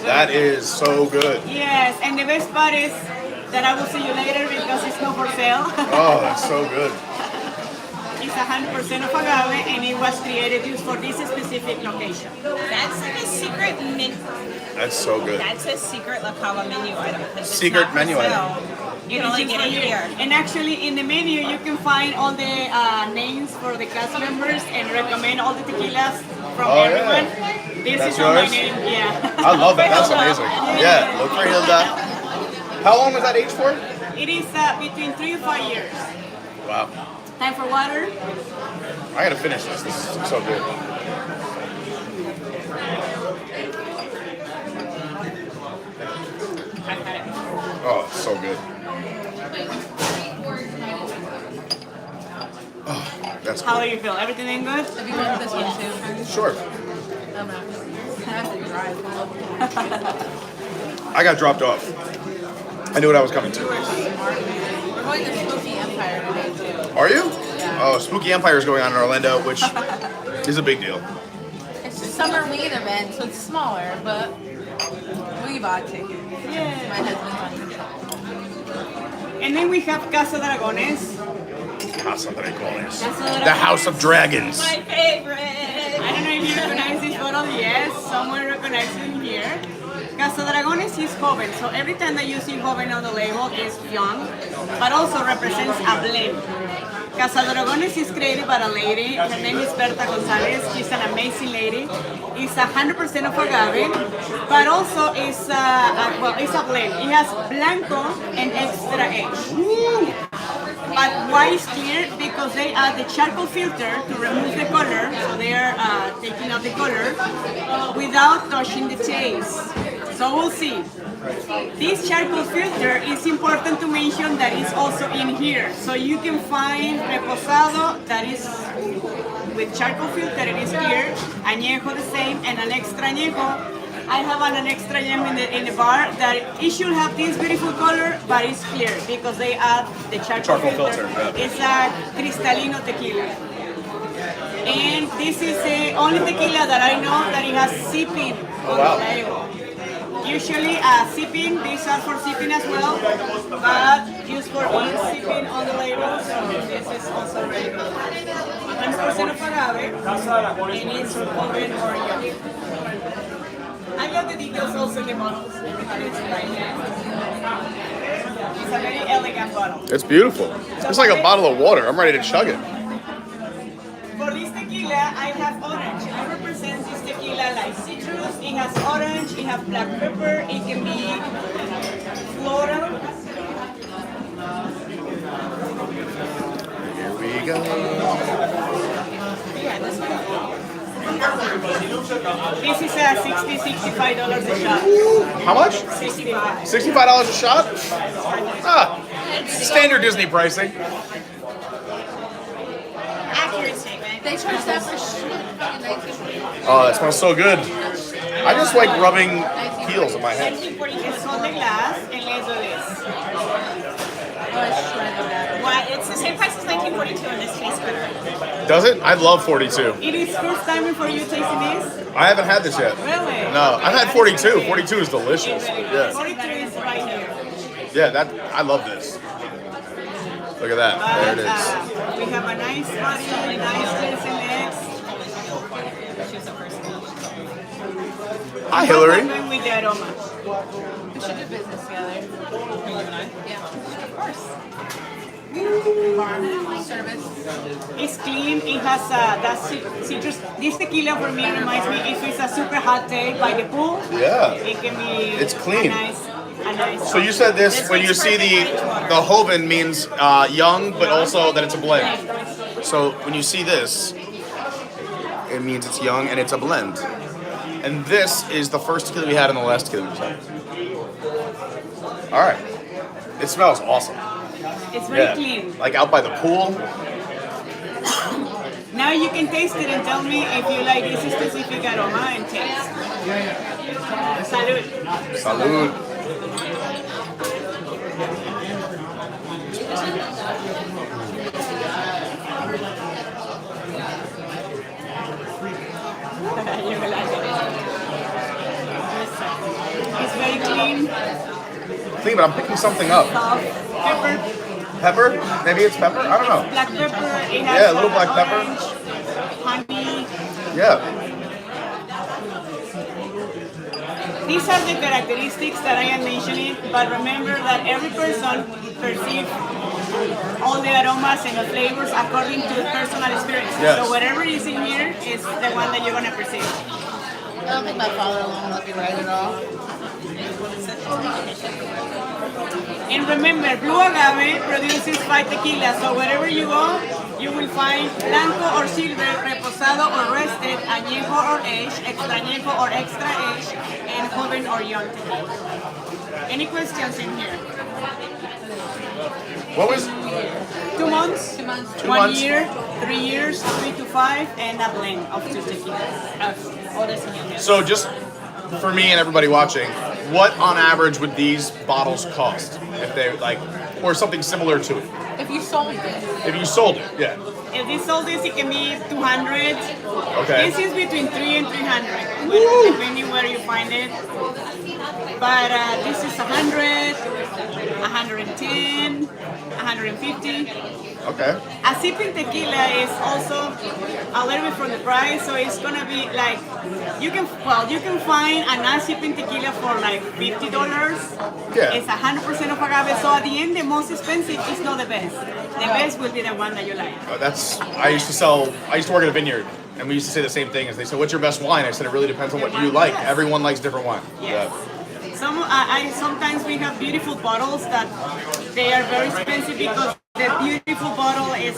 That is so good. Yes, and the best part is that I will see you later because it's not for sale. Oh, that's so good. It's 100% of agave, and it was created just for this specific location. That's like a secret menu. That's so good. That's a secret La Cava menu item. Secret menu item. You can only get it here. And actually, in the menu, you can find all the names for the cast members and recommend all the tequilas from everyone. Yeah. This That's is on my yours? name, yeah. I love that. That's amazing. Yeah, look for Hilda. How long was that aged for? It is between 3 to 5 years. Wow. Time for water. I gotta finish this. This is so good. I've had it. Oh, it's so good. Oh, that's How good. do you feel? Everything good? Have you want this one too? Sure. I'm not. I have to drive. I got dropped off. I knew what I was coming to. We're going to Spooky Empire today too. Are you? Oh, Spooky Empire is going on in Orlando, which is a big deal. It's a summer weed event, so it's smaller, but we bought tickets. Yeah. My husband's on it. And then we have Casa Dragones. Casa Dragones. Casa Dragones. The House of Dragons. My favorite. I don't know if you recognize this bottle. Yes, someone recognizes it here. Casa Dragones is joven, so every time that you see joven on the label is young, but also represents a blend. Casa Dragones is created by a lady. Her name is Berta Gonzalez. She's an amazing lady. It's 100% of agave, but also it's it's a blend. It has blanco and extra edge. But why is clear? Because they add the charcoal filter to remove the color, so they are taking out the color without touching the taste. So we'll see. This charcoal filter is important to mention that it's also in here. So you can find reposado that is with charcoal filter, it is here, añejo the same, and an extra añejo. I have an extra gem in the bar that it should have this beautiful color, but it's clear because they add the charcoal filter. Yeah. It's a cristalino tequila. And this is the only tequila that I know that it has sipping on the label. Usually sipping, these are for sipping as well, but used for sipping on the label, so this is also very good. 100% of agave, and it's open or young. I love the details also in the bottles. It's a very elegant bottle. It's beautiful. It's like a bottle of water. I'm ready to chug it. For this tequila, I have orange. I represent this tequila like citrus. It has orange, it has black pepper, it can be floral. Here we go. Yeah, this one. This is a $65 a shot. How much? 65. $65 a shot? Ah, standard Disney pricing. Accurate statement. They charge that for shit. Oh, that smells so good. I just like rubbing peels in my head. Es son de glass and les doy. Why? It's the same price as 1942 and this tastes better. Does it? I love 42. It is first time for you tasting this? I haven't had this yet. Really? No, I've had 42. 42 is delicious. Yeah, 42 is right here. yeah. I love this. Look at that. There it is. We have a nice body, nice taste and legs. Hi, Hillary. What's with the aroma? We should do business together. Yeah. Of course. Bar service. It's clean. It has that citrus. This tequila for me reminds me if it's a super hot day by the pool. Yeah. It can be. It's clean. A nice. So you said this when you see the Hoven means young, but also that it's a blend. So when you see this, it means it's young and it's a blend. And this is the first tequila we had and the last tequila we had. All right. It smells awesome. It's very clean. Like out by the pool. Now you can taste it and tell me if you like this specific aroma and taste. Salud. Salud. You will like it. It's very clean. Think about it, I'm picking something up. Salt, pepper. Pepper? Maybe it's pepper? I don't know. Black pepper. It has Yeah, a little black pepper. orange, honey. Yeah. These are the characteristics that I am mentioning, but remember that every person perceives all the aromas and the flavors according to personal experience. Yes. So whatever is in here is the one that you're gonna perceive. I don't think my father-in-law would be right at all. And remember, Blue Agave produces 5 tequilas, so wherever you go, you will find Blanco or Silver, Reposado or Rested, Añejo or Aged, Extra Añejo or Extra Aged, and Joven or Young tequila. Any questions in here? What was 2 months, 2 months. 1 year, 3 years, 3 to 5, and a blend of 2 tequilas. so? Just for me and everybody watching, what on average would these bottles cost if they like, or something similar to it? If you sold it. If you sold it, yeah. If this sold this, it can be 200. Okay. This is between 3 and 300, depending where you find it. But this is 100, 110, 150. Okay. A sipping tequila is also a little bit from the price, so it's gonna be like you can find a non-sipping tequila for like $50. Yeah. It's 100% of agave, so at the end the most expensive is not the best. The best will be the one that you like. I used to work at a vineyard, and we used to say the same thing. As they said, "What's your best wine?" I said, "It really depends on what you like. Everyone likes different wine." Yes. Sometimes we have beautiful bottles that they are very expensive because the beautiful bottle is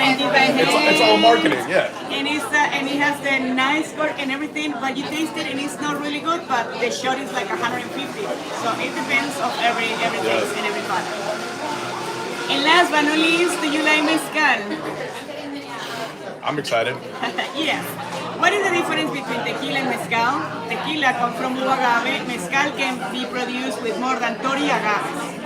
painted by hand. It's all marketing, yeah. And it has the nice cork and everything, but you taste it and it's not really good. But the shot is like 150. So it depends of every taste and every bottle. And last but not least, do you like mezcal? I'm excited. Yes. What is the difference between tequila and mezcal? Tequila comes from blue agave. Mezcal can be produced with more than 30 agaves.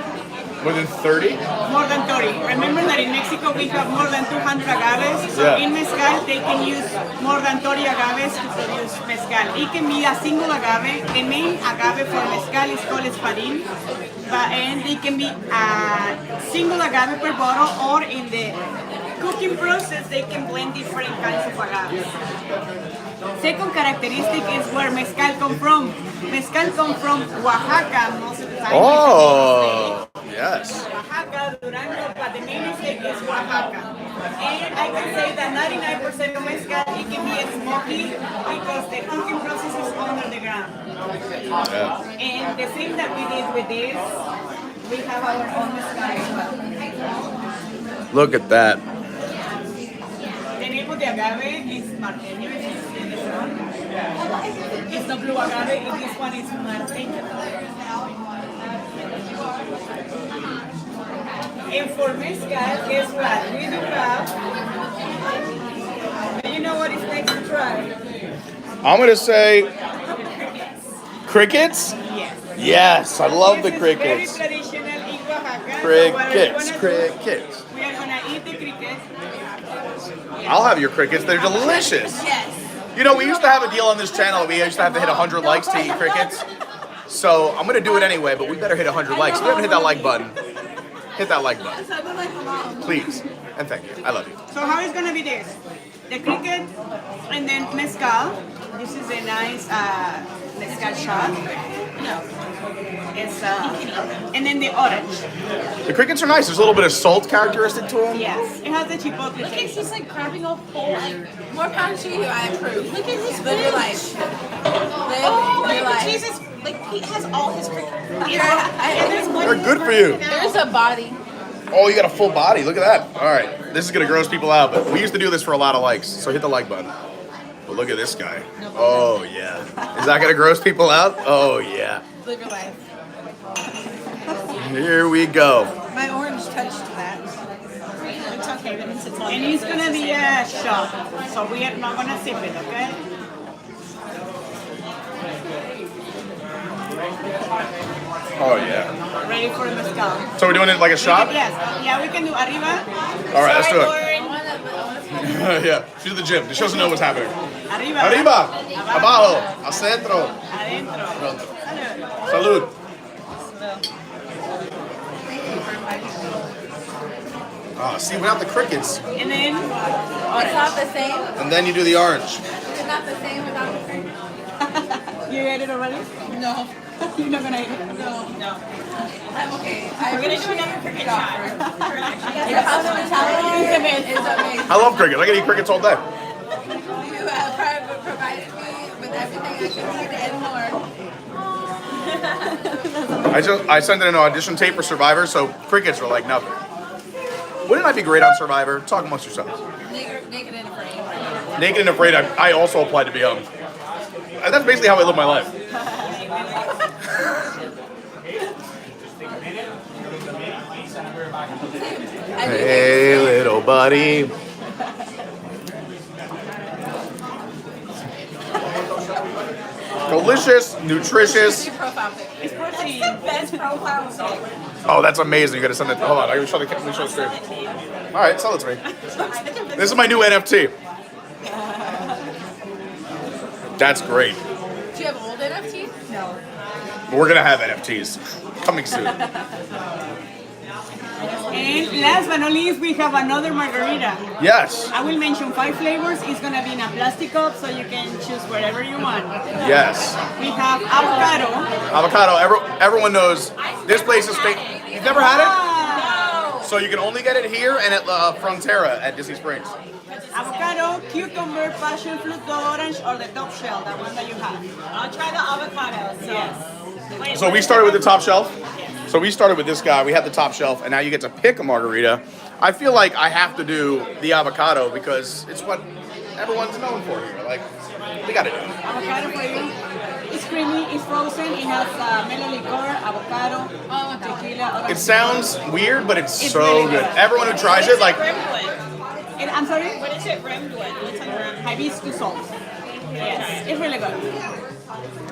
More than 30? More than 30. Remember that in Mexico we have more than 200 agaves. So in mezcal they can use more than 30 agaves to produce mezcal. It can be a single agave. The main agave for mezcal is called espadín. And it can be a single agave per bottle, or in the cooking process they can blend different kinds of agaves. Second characteristic is where mezcal come from. Mezcal come from Oaxaca most of the time. Oh, yes. Oaxaca, Durango, but the main state is Oaxaca. And I can say that 99% of mezcal it can be smoky because the cooking process is under the ground. Yeah. And the same that we did with this, we have our own mezcal as well. Look at that. The name of the agave is Marteño, if you see this one. It's the blue agave, and this one is Marteño. And for mezcal, guess what? We do have. Do you know what is next to try? I'm going to say crickets? Yes. Yes, I love the This is crickets. very traditional in Oaxaca. Crickets, So what we're gonna do, crickets. we are gonna eat the crickets. I'll have your crickets. They're delicious. Yes. You know, we used to have a deal on this channel. We used to have to hit 100 likes to eat crickets. So I'm going to do it anyway, but we better hit 100 likes. If you haven't hit that like button, hit that like button. Please. And thank you. I love you. So how is gonna be this? The cricket and then mezcal. This is a nice mezcal shot. It's and then the orange. The crickets are nice. There's a little bit of salt characteristic to them. Yes, it has the chipotle Look at taste. he's like grabbing a whole. More power to you, I approve. Look at his Live your face. life. Oh Live my your life. Jesus! Like he has all his cricket. They're good for you. There's a body. Oh, you got a full body. Look at that. All right. This is going to gross people out, but we used to do this for a lot of likes. So hit the like button. But look at this guy. Oh, yeah. Is that going to gross people out? Oh, yeah. Live your life. Here we go. My orange touched that. It's okay, but it's all. And it's gonna be a shot, so we are not gonna sip it, okay? Oh, yeah. Ready for the mezcal? So we're doing it like a shot? Yes. Yeah, we can do arriba. All right, let's do it. Lord. Yeah. She's at the gym. She doesn't know what's happening. Arriba. Arriba. Abajo. Al centro. Adentro. Salud. Salud. See, without the crickets. And then It's not the same. And then you do the orange. It's not the same without the cream. you ate it already? No. You're not gonna eat it. No. I'm okay. We're gonna do another cricket shot. Your hospitality is amazing. I love crickets. I can eat crickets all day. You have provided me with everything I could need and more. I sent in an audition tape for Survivor, so crickets are like nothing. Wouldn't I be great on Survivor? Talk amongst yourselves. Naked and afraid. Naked and Afraid, I also applied to be on. That's basically how I live my life. Hey, little buddy. Delicious, nutritious. It's protein. Best profile pic. Oh, that's amazing. You gotta send it. Hold on, I gotta show the screen. All right, sell it to me. This is my new NFT. That's great. Do you have old NFTs? No. We're gonna have NFTs coming soon. And last but not least, we have another margarita. Yes. I will mention 5 flavors. It's gonna be in a plastic cup, so you can choose whatever you want. Yes. We have avocado. Avocado. Everyone knows this place is fake. You've never had it? Ah, So you can only get it here and at Frontera at Disney Springs. avocado, cucumber, passion fruit, the orange, or the top shell, that one that you have. I'll try the avocado. So. Yes. Wait, So what we is started with it? the top shelf. So we started with this guy. We had the top shelf, and now you get to pick a margarita. I feel like I have to do the avocado because it's what everyone's known for here. Like, we gotta do it. Avocado for you. It's creamy, it's frozen, it has melon liqueur, avocado, tequila. orange. It sounds weird, but it's It's so really good. good. Everyone who tries it, like, Rimmed with? I'm sorry? What is it rimmed with? What's on the rim? Hibiscus salt. Yes, it's really good.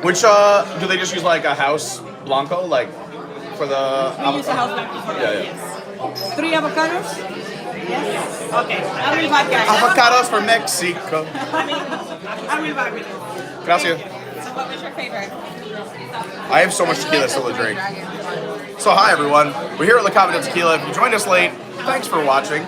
which do they just use like a house blanco, like for the? We use a house blanco for that, Yeah. yes. 3 avocados? Yes. Okay, I will back guys. Avocados for Mexico. I will back with you. Gracias. So what was your favorite? I have so much tequila still to drink. So hi everyone, we're here at Cava Tequila. If you joined us late, thanks for watching.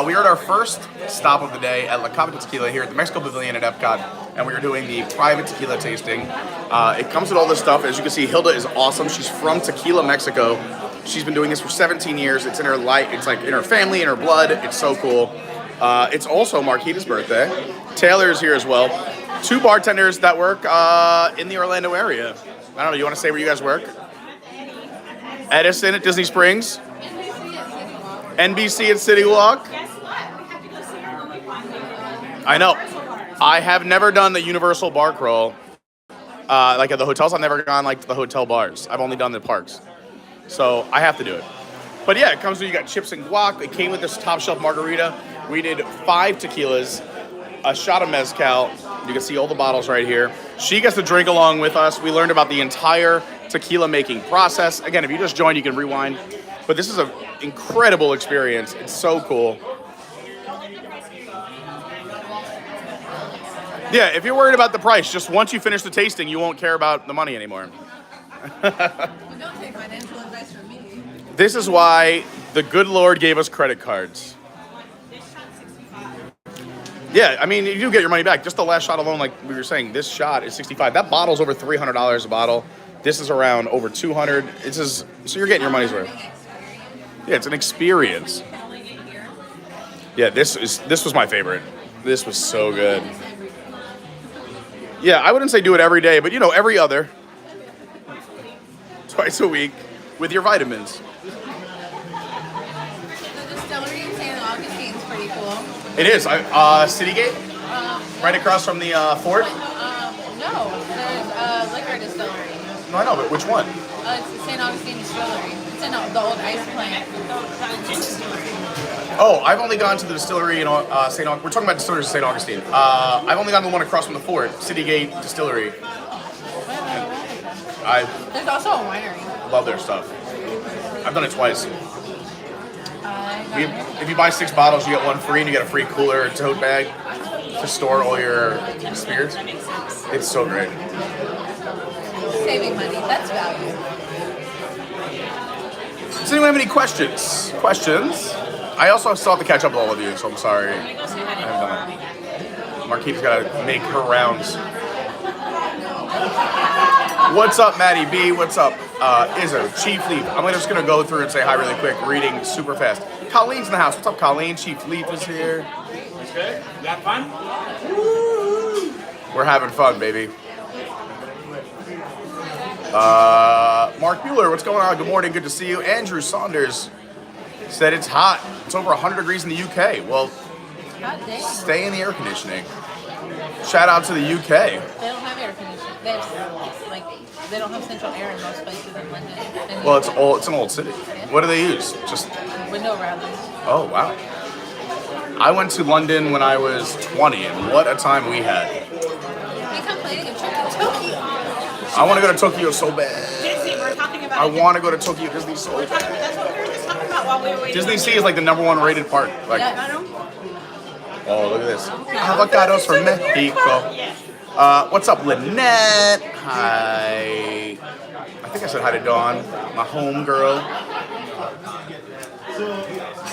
We are at our first stop of the day at La Cava Tequila here at the Mexico Pavilion at Epcot, and we are doing the private tequila tasting. It comes with all this stuff. As you can see, Hilda is awesome. She's from Tequila, Mexico. She's been doing this for 17 years. It's in her life. It's like in her family, in her blood. It's so cool. It's also Marquita's birthday. Taylor's here as well. 2 bartenders that work in the Orlando area. I don't know. You want to say where you guys work? Edison at Disney Springs. NBC at City Walk. Guess what? We have to go see her when we find I know. I have never done the Universal bar crawl. Like at the hotels, I've never gone like to the hotel bars. I've only done the parks. So I have to do it. But yeah, it comes with, you got chips and guac. It came with this top shelf margarita. We did 5 tequilas, a shot of mezcal. You can see all the bottles right here. She gets to drink along with us. We learned about the entire tequila making process. Again, if you just joined, you can rewind. But this is an incredible experience. It's so cool. Yeah, if you're worried about the price, just once you finish the tasting, you won't care about the money anymore. Well, don't take financial advice from me. This is why the good Lord gave us credit cards. Yeah, I mean, you do get your money back. Just the last shot alone, like we were saying, this shot is $65. That bottle's over $300 a bottle. This is around over $200. So you're getting your money's worth. Yeah, it's an experience. Yeah, this was my favorite. This was so good. Yeah, I wouldn't say do it every day, but every other. Twice a week with your vitamins. The distillery in St. Augustine is pretty cool. It is. Citygate? Right across from the fort? No, there's a liquor distillery. No, I know, but which one? It's the St. Augustine Distillery. It's in the old ice plant. Oh, I've only gone to the distillery in St. Augustine. We're talking about distilleries in St. Augustine. I've only gone to the one across from the fort, Citygate Distillery. I There's also a winery. love their stuff. I've done it twice. If you buy 6 bottles, you get 1 free, and you get a free cooler or tote bag to store all your spirits. It's so great. Saving money, that's value. Does anyone have any questions? I also still have to catch up with all of you, so I'm sorry. I'm gonna go say hi to I haven't done Tomorrow. it. Marquita's got to make her rounds. What's up, Maddie B? What's up, Izzo, Chief Leaf? I'm just gonna go through and say hi really quick, reading super fast. Colleen's in the house. What's up, Colleen? Chief Leaf is here. That's good. You got fun? We're having fun, baby. Mark Mueller, what's going on? Good morning, good to see you. Andrew Saunders said it's hot. It's over 100 degrees in the UK. Well, Hot day. stay in the air conditioning. Shout out to the UK. They don't have air conditioning. They have, like, they don't have central air in most places in London. And Well, it's an old city. What do they use? Just, window rounders. oh, wow. I went to London when I was 20, and what a time we had. We come planning a trip to Tokyo. I want to go to Tokyo so bad. Disney, we're talking about I it. want to go to Tokyo Disney so We're talking, bad. that's what we were just talking about while we were waiting. Disney on Sea you. is like the #1 rated park. Like, Yes. oh, look at this. Avocados from Mexico. Yes. What's up, Lynette? Hi. I think I said hi to Dawn, my home girl.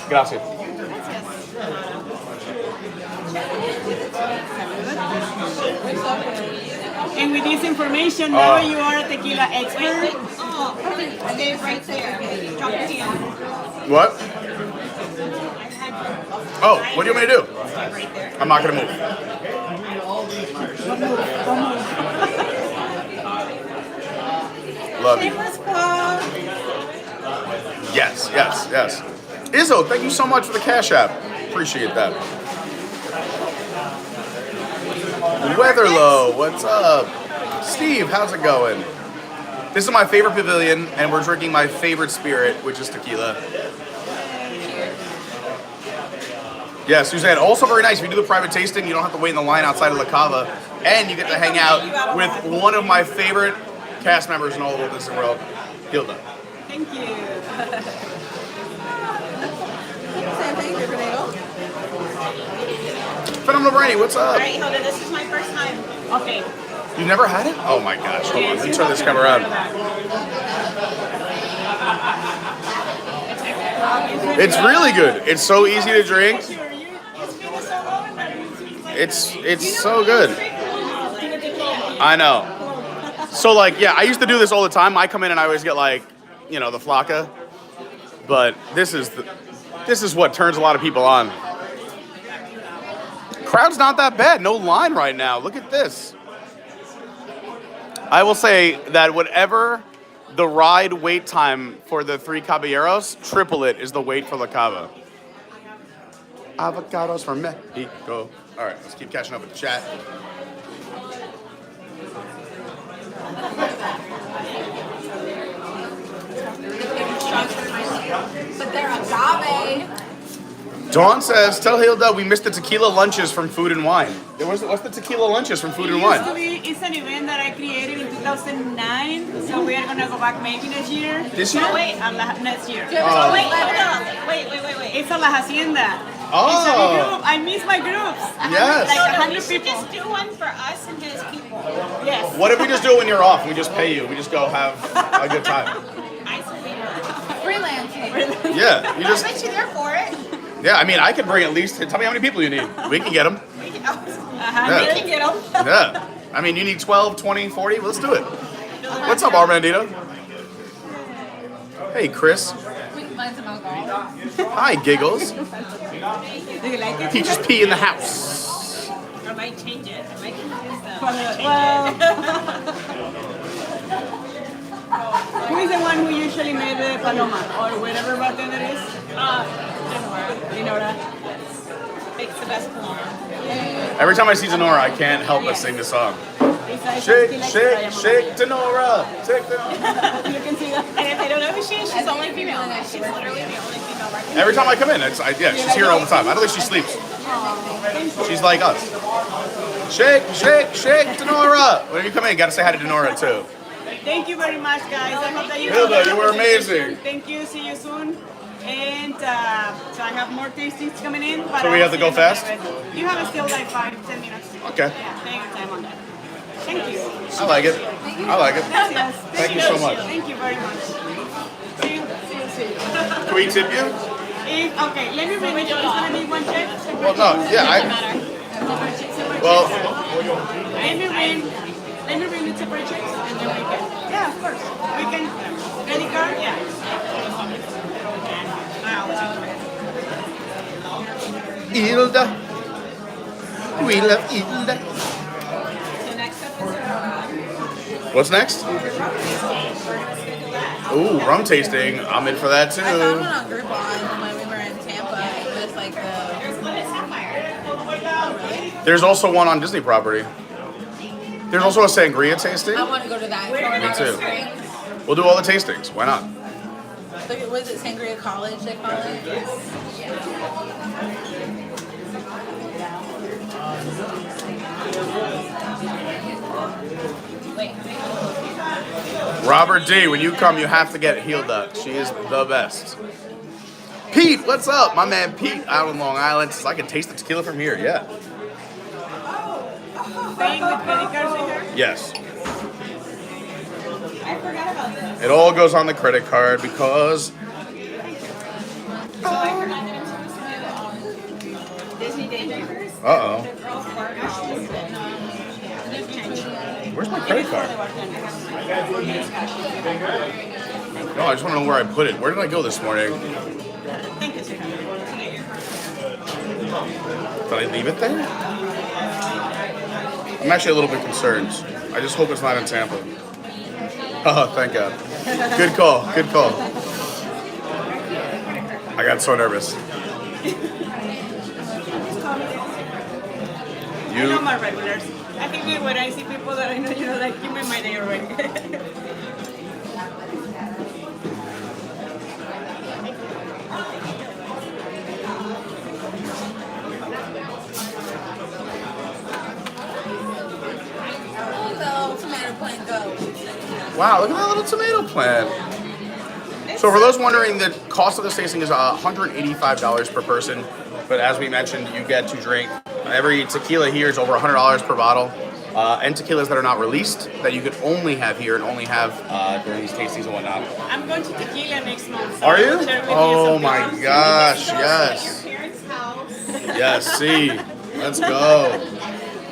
Gracias. And with this information, now you are a tequila expert. Oh, stay right there. Drop your hand. What? Oh, what do you want me to do? Stay right there. I'm not gonna move. Love you. Shameless plug. Yes, yes, yes. Izzo, thank you so much for the Cash App. Appreciate that. Weatherlow, what's up? Steve, how's it going? This is my favorite pavilion, and we're drinking my favorite spirit, which is tequila. Yeah, Suzanne, also very nice. If you do the private tasting, you don't have to wait in the line outside of La Cava, and you get to hang out with one of my favorite cast members in all of Walt Disney World, Hilda. Thank you. Same thing, different angle. Phenomenal Brandy, what's up? All right, Hilda, this is my first time. Okay. You've never had it? Oh my gosh, hold on, let me turn this camera around. It's really good. It's so easy to drink. It's so good. I know. So like, yeah, I used to do this all the time. I come in and I always get like, you know, the flaca. But this is what turns a lot of people on. Crowd's not that bad. No line right now. Look at this. I will say that whatever the ride wait time for the Three Caballeros, triple it is the wait for La Cava. Avocados from Mexico. All right, let's keep catching up with the chat. But they're agave. Dawn says, tell Hilda we missed the tequila lunches from Food and Wine. What's the tequila lunches from Food and Wine? It's an event that I created in 2009, so we are gonna go back maybe next year. This year? No, wait, next year. Oh, wait, hold on. Wait. It's a La Hacienda. Oh. It's a big group. I miss my groups. Yes. Like No, 100 we should people. just do one for us and his people. Yes. What if we just do it when you're off? We just pay you. We just go have a good time. I believe Freelancing. Yeah, you I just. bet you there for it. Yeah, I mean, I could bring at least. Tell me how many people you need. We can get them. We can, Yeah. we can get them. Yeah. I mean, you need 12, 20, 40. Let's do it. What's up, Armbandido? Hey, Chris. We can find some alcohol. Hi, Giggles. Do you like it? Peaches Pea in the house. I might change it. I might confuse them. Well, who is the one who usually made the paloma or whatever bartender is? Dinora. Makes the best paloma. Every time I see Denora, I can't help but sing the song. Shake, shake, shake, Denora. Shake, Denora. You can see that. And if they don't know who she is, she's only female. She's literally the only female bartender. Every time I come in, yeah, she's here all the time. I don't think she sleeps. She's like us. Shake, shake, shake, Denora. When you come in, you gotta say hi to Denora too. Thank you very much, guys. I hope that you Hilda, have you were amazing. Thank you. See you soon. And so I have more tastings coming in. But So we have to go fast? You have still like 5-10 minutes. Okay. Yeah, take your time on that. Thank you. I like it. I like it. Gracias. Thank you so much. Thank you very much. See you. Can we tip you? Okay, let me read it. It's gonna be one check. Well, no, yeah, well, Let me read the separate checks and then we can. Yeah, of course. We can. Credit card? Yeah. Hilda. We love Hilda. What's next? Ooh, rum tasting. I'm in for that too. I found one on Groupon when we were in Tampa. With like the. There's also one on Disney property. There's also a sangria tasting. I want to go to that. Me too. We'll do all the tastings. Why not? Was it Sangria College they call it? Robert D, when you come, you have to get Hilda. She is the best. Pete, what's up? My man Pete out in Long Island says I can taste the tequila from here. Yeah. Paying with credit cards in here? Yes. I forgot about this. It all goes on the credit card because. Disney Day Drinkers. Uh-oh. Where's my credit card? No, I just want to know where I put it. Where did I go this morning? Thank you, sir. Did I leave it there? I'm actually a little bit concerned. I just hope it's not in Tampa. Oh, thank God. Good call. Good call. I got so nervous. I know my regulars. I think that when I see people that I know, like, you made my day already. Tomato plant go. Wow, look at that little tomato plant. So for those wondering, the cost of this tasting is $185 per person. But as we mentioned, you get to drink. Every tequila here is over $100 per bottle. And tequilas that are not released, that you could only have here and only have during these tastings and whatnot. I'm going to Tequila next month. So Are you? I'll share with Oh some my pictures. gosh, yes. Parents' house. Yes, see. Let's go.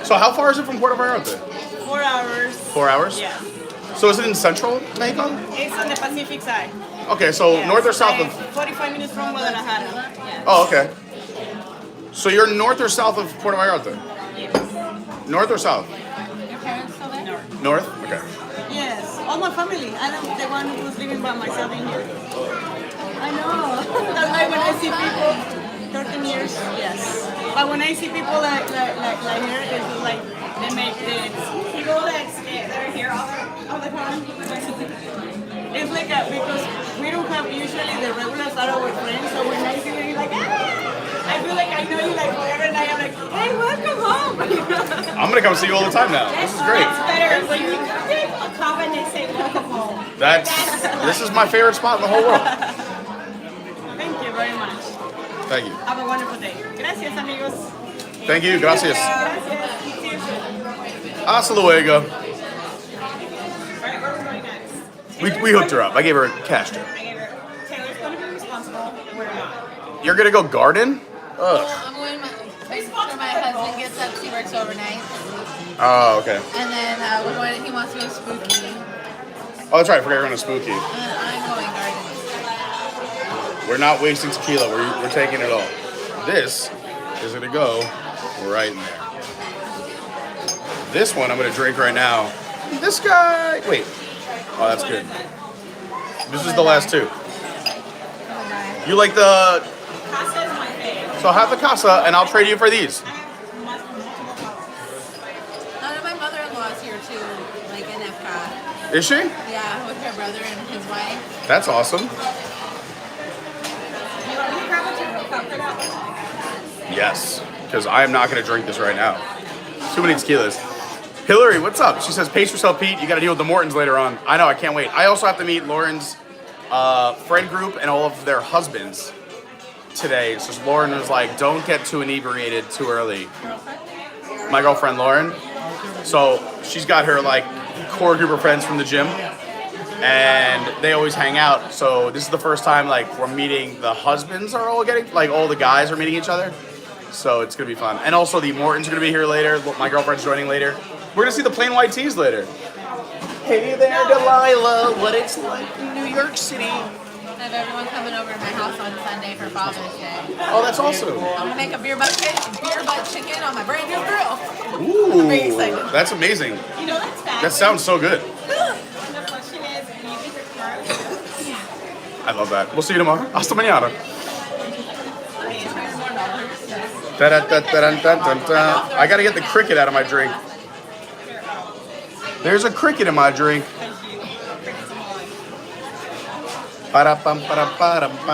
So how far is it from Puerto Vallarta? 4 hours. 4 hours? Yeah. So is it in central Mexico? It's on the Pacific side. Okay, so Yes, north or south like of... 45 minutes from Guadalajara. Yeah. Oh, okay. So you're north or south of Puerto Vallarta? Yes. North or south? Your parents still there? North? Okay. Yes. All my family. I'm the one who's living by myself in here. I know. That's why when I see people, 13 years, yes. But when I see people like here, it's like they make this. People that they're here all the time. It's like because we don't have usually the regulars are our friends, so when I see them, you're like, I feel like I know you like forever, and I'm like, hey, welcome home. I'm gonna come see you all the time now. This is great. It's better when you take a Cava and they say welcome home. This is my favorite spot in the whole world. Thank you very much. Thank you. Have a wonderful day. Gracias, amigos. Thank you. Gracias. Gracias. Hasta luego. Alright, where are we going next? We hooked her up. I gave her a cash tip. I gave her. Taylor's going to be responsible. We're not. You're gonna go garden? Ugh. I'm going to my husband gets up, he works overnight. Oh, okay. And then we're going, he wants to go spooky. Oh, that's right. I forgot you're going to Spooky. And I'm going gardening. We're not wasting tequila. We're taking it all. This is gonna go right in there. This one I'm gonna drink right now. This guy. Wait. Oh, that's good. This is the last two. You like the? Casa is my favorite. So have the Casa, and I'll trade you for these. My mother-in-law's here too, like in Epcot. Is she? Yeah, with her brother and his wife. That's awesome. You want me to grab a comfort out? Yes, because I am not gonna drink this right now. Too many tequilas. Hillary, what's up? She says, pace yourself, Pete. You got to deal with the Mortons later on. I know, I can't wait. I also have to meet Lauren's friend group and all of their husbands today. So Lauren was like, don't get too inebriated too early. My girlfriend, Lauren. So she's got her like core group of friends from the gym. and they always hang out. So this is the first time like we're meeting. The husbands are all getting like all the guys are meeting each other. So it's gonna be fun. And also the Mortons are gonna be here later. My girlfriend's joining later. We're gonna see the plain white tees later. Hey there, Delilah. What it's like in New York City. I have everyone coming over to my house on Sunday for Father's Day. Oh, that's awesome. I'm gonna make a beer butt chicken on my brand new grill. Ooh, I'm very excited. that's amazing. You know that's bad. That sounds so good. And the question is, will you be here tomorrow? I love that. We'll see you tomorrow. Hasta mañana. Da-da-da-da-da-da-da. I gotta get the cricket out of my drink. There's a cricket in my drink. Ba-da-bum, ba-da-ba-dum-bum. I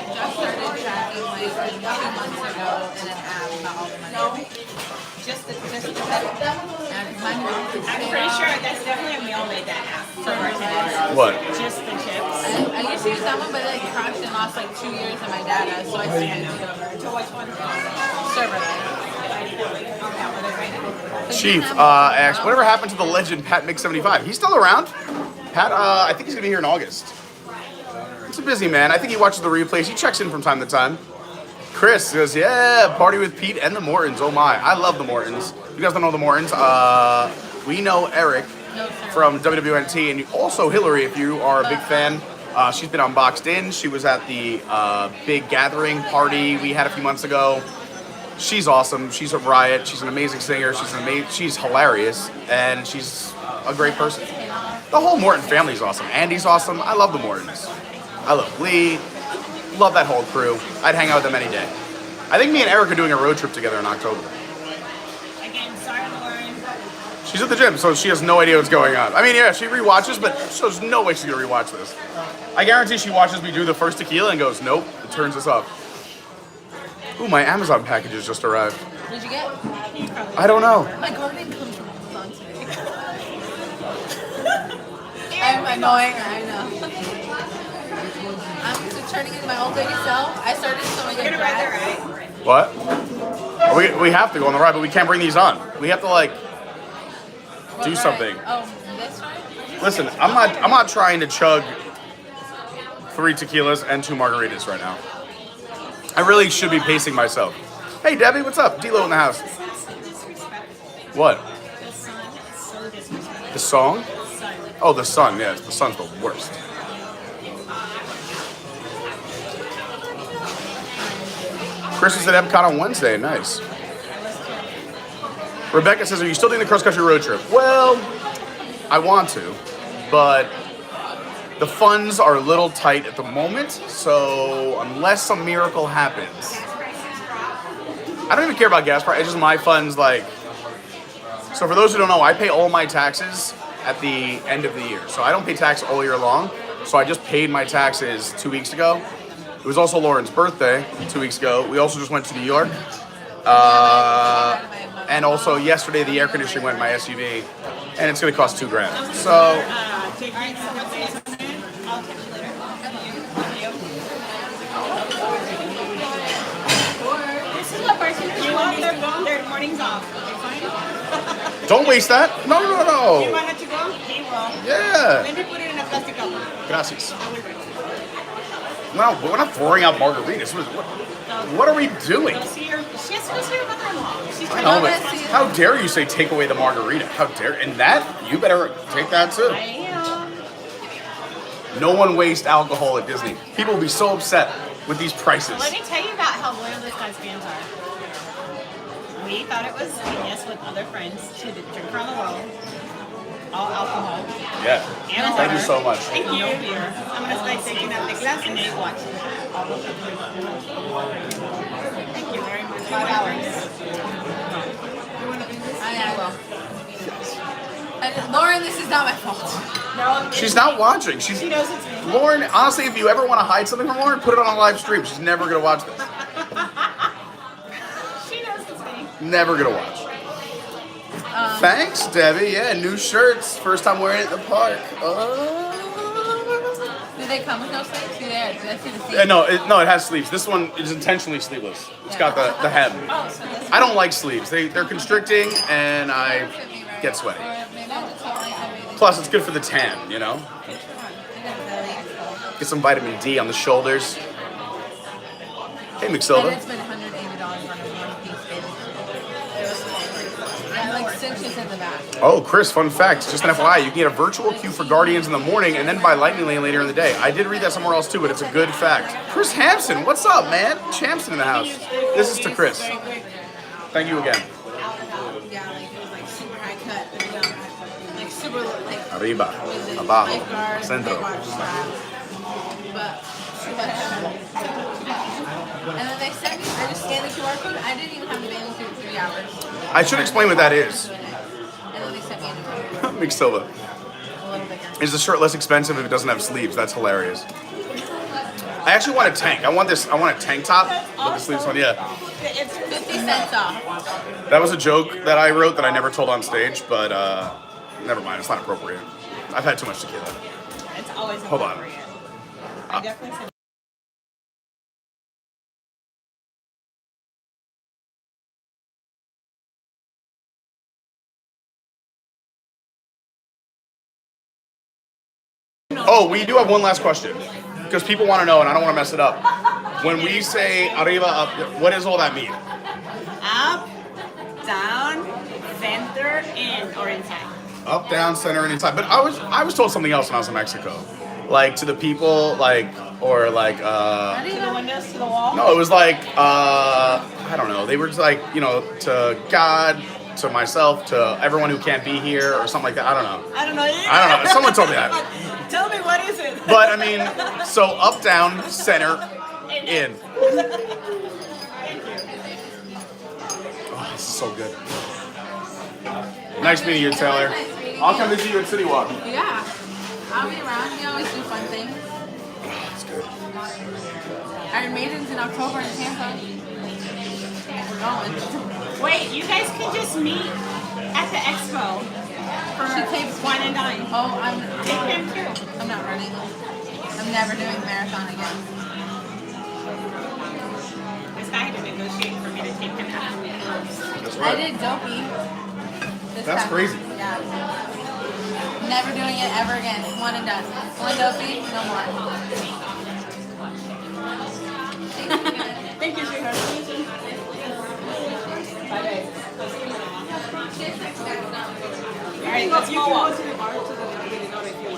just started tracking like a few months ago in an app about all the money. Just the And my new I'm pretty sure that's definitely a meal made that app for bartenders. What? Just the chips. I used to use that one, but it like crashed and lost like 2 years of my data, so I switched it over to Which one? serverless. Chief asked, whatever happened to the legend Pat Mix75? He's still around. Pat, I think he's gonna be here in August. He's a busy man. I think he watches the replays. He checks in from time to time. Chris says, yeah, party with Pete and the Mortons. Oh my, I love the Mortons. You guys don't know the Mortons. We know Eric from WWNT, and also Hillary, if you are a big fan. She's been on Boxed In. She was at the big gathering party we had a few months ago. She's awesome. She's a riot. She's an amazing singer. She's hilarious, and she's a great person. The whole Morton family is awesome. Andy's awesome. I love the Mortons. I love Lee. Love that whole crew. I'd hang out with them any day. I think me and Eric are doing a road trip together in October. Again, sorry, Lauren. She's at the gym, so she has no idea what's going on. I mean, yeah, she rewatches, but there's no way she's gonna rewatch this. I guarantee she watches me do the first tequila and goes, nope, it turns us off. Ooh, my Amazon packages just arrived. What did you get? I don't know. My garden comes from Amazon today. I'm annoying, I know. I'm just turning into my old lady self. I started sewing You're a gonna ride there, dress. right? What? We have to go on the ride, but we can't bring these on. We have to like What do ride? something. Oh, this one? Listen, I'm not trying to chug 3 tequilas and 2 margaritas right now. I really should be pacing myself. Hey Debbie, what's up? D-Lo in the house. What? The song? Oh, the sun. Yes, the sun's the worst. Chris is at Epcot on Wednesday. Nice. Rebecca says, are you still doing the cross-country road trip? Well, I want to, but the funds are a little tight at the moment, so unless some miracle happens. I don't even care about gas price, it's just my funds, like... So for those who don't know, I pay all my taxes at the end of the year. So I don't pay tax all year long, so I just paid my taxes 2 weeks ago. It was also Lauren's birthday 2 weeks ago. We also just went to New York. And also yesterday the air conditioning went in my SUV, and it's gonna cost $2,000. So... This is what bartenders want their mornings off. Don't waste that. No. You want it to go? He will. Yeah. Let me put it in a plastic cup. Gracias. No, we're not throwing out margaritas. What are we doing? She has to go see her mother-in-law. She's I know, but how dare you say take away the margarita? How dare? And that, you better take that too. I am. No one waste alcohol at Disney. People will be so upset with these prices. Let me tell you about how loyal this guy's fans are. We thought it was genius with other friends to drink around the world. All alcohol. Yeah. And Thank you so much. Thank you. No beer. I'm gonna start taking out the glasses. And they watch all of them. Thank you very much. 5 hours. I will. Lauren, this is not my fault. No, She's not watching. she knows it's me. Lauren, honestly, if you ever want to hide something from Lauren, put it on a live stream. She's never going to watch this. She knows it's me. Never going to watch. Thanks, Debbie. Yeah, new shirts. First time wearing it at the park. Do they come with no sleeves? Do they? Do I see the sleeves? No, it has sleeves. This one is intentionally sleeveless. It's got the hem. Oh, so this I don't like sleeves. They're constricting, and I get sweaty. Or maybe I just don't like the way Plus, it's good for the tan, you know? Get some vitamin D on the shoulders. Hey, And McSilva. it's been $180 on a one-piece baby. Yeah, like cinches in the back. Oh, Chris, fun fact. Just an FYI, you can get a virtual queue for Guardians in the morning and then buy Lightning Lane later in the day. I did read that somewhere else too, but it's a good fact. Chris Hampson, what's up, man? Champson in the house. This is to Chris. Thank you again. Yeah, like it was like super high cut. Like super like Arriba, with the abajo, lifeguard, centro. lifeguard strap. But and then they sent me, I just scanned the QR code. I didn't even have to bathing suit for 3 hours. I should explain what that is. And then they sent me a new one, McSilva. a little bigger. Is the shirt less expensive if it doesn't have sleeves? That's hilarious. I actually want a tank. I want a tank top with the sleeves on. Yeah. It's 50 cents off. That was a joke that I wrote that I never told on stage, but never mind. It's not appropriate. I've had too much tequila. It's always Hold on. appropriate. I definitely said Oh, we do have one last question because people want to know, and I don't want to mess it up. When we say arriba, up, what does all that mean? Up, down, center, and or inside. Up, down, center, and inside. But I was told something else when I was in Mexico, like to the people, like or like. to the windows, to the wall. No, it was like I don't know. They were just like to God, to myself, to everyone who can't be here, or something like that. I don't know. I don't know. I don't know. Someone told me that. Tell me what is it? But I mean, so up, down, center, in. Oh, this is so good. Nice meeting you, Taylor. I'll come visit you at City Walk. Yeah. I'll be around. We always do fun things. That's good. Iron Maiden's in October in Tampa. We're going. Wait, you guys can just meet at the expo for She takes wine and dine. Oh, Take them too. I'm not running. I'm never doing marathon again. This guy had to negotiate for me to take him out. That's I right. did dopey. That's crazy. Yeah. Never doing it ever again. One and done. One dopey, no more. Thank you, sweetheart. Bye, Alright, you let's can go go walk. to the bar to the Venmo if you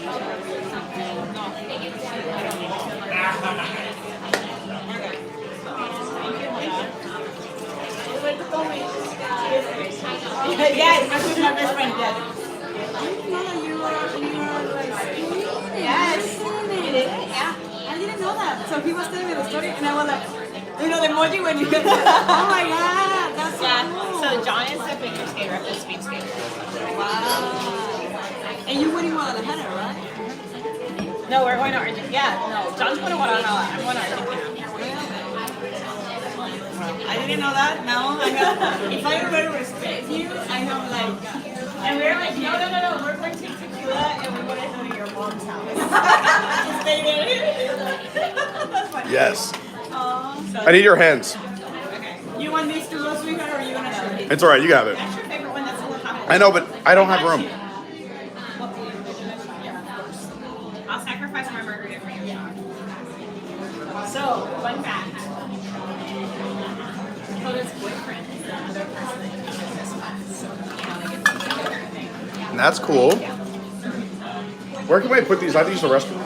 Yes, that's my best friend, yes. Yes. Yeah. I didn't know that. So he was telling me the story and I was like, the emoji when you get oh my god, that's so cool. So John is the figure skater, the speed skater. Wow. And you went in Guadalajara, right? No, we're going to Argentina. Yeah, no, John's going to Guadalajara. I'm going to Argentina. I didn't know that. Now I have, if I ever respect you, I have like, And we were like, no, we're going to Tequila and we're going to go to your mom's house. stay there. That's funny. Yes. So, I need your hands. okay. You want these to go, sweetheart, or you want another? It's all right. You have it. That's your favorite one that's in the top. I know, but I don't have room. I'll sacrifice my margarita for you. So, fun fact. Coda's boyfriend is another person that teaches this class. So, everything. That's cool. Where can we put these? I have to use the restroom.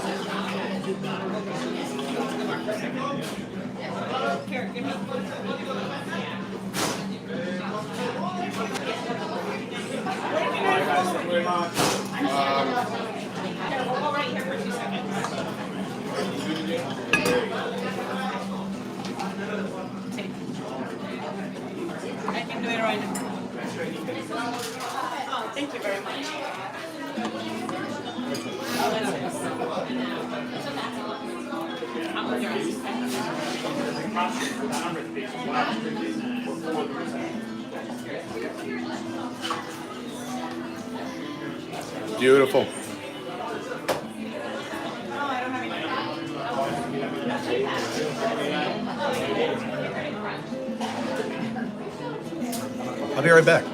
Here, give me. Here, we'll go right here for 2 seconds. I can do it right now. Oh, thank you very much. Oh, that's nice. How was yours? Beautiful. No, I don't have I'll be right back.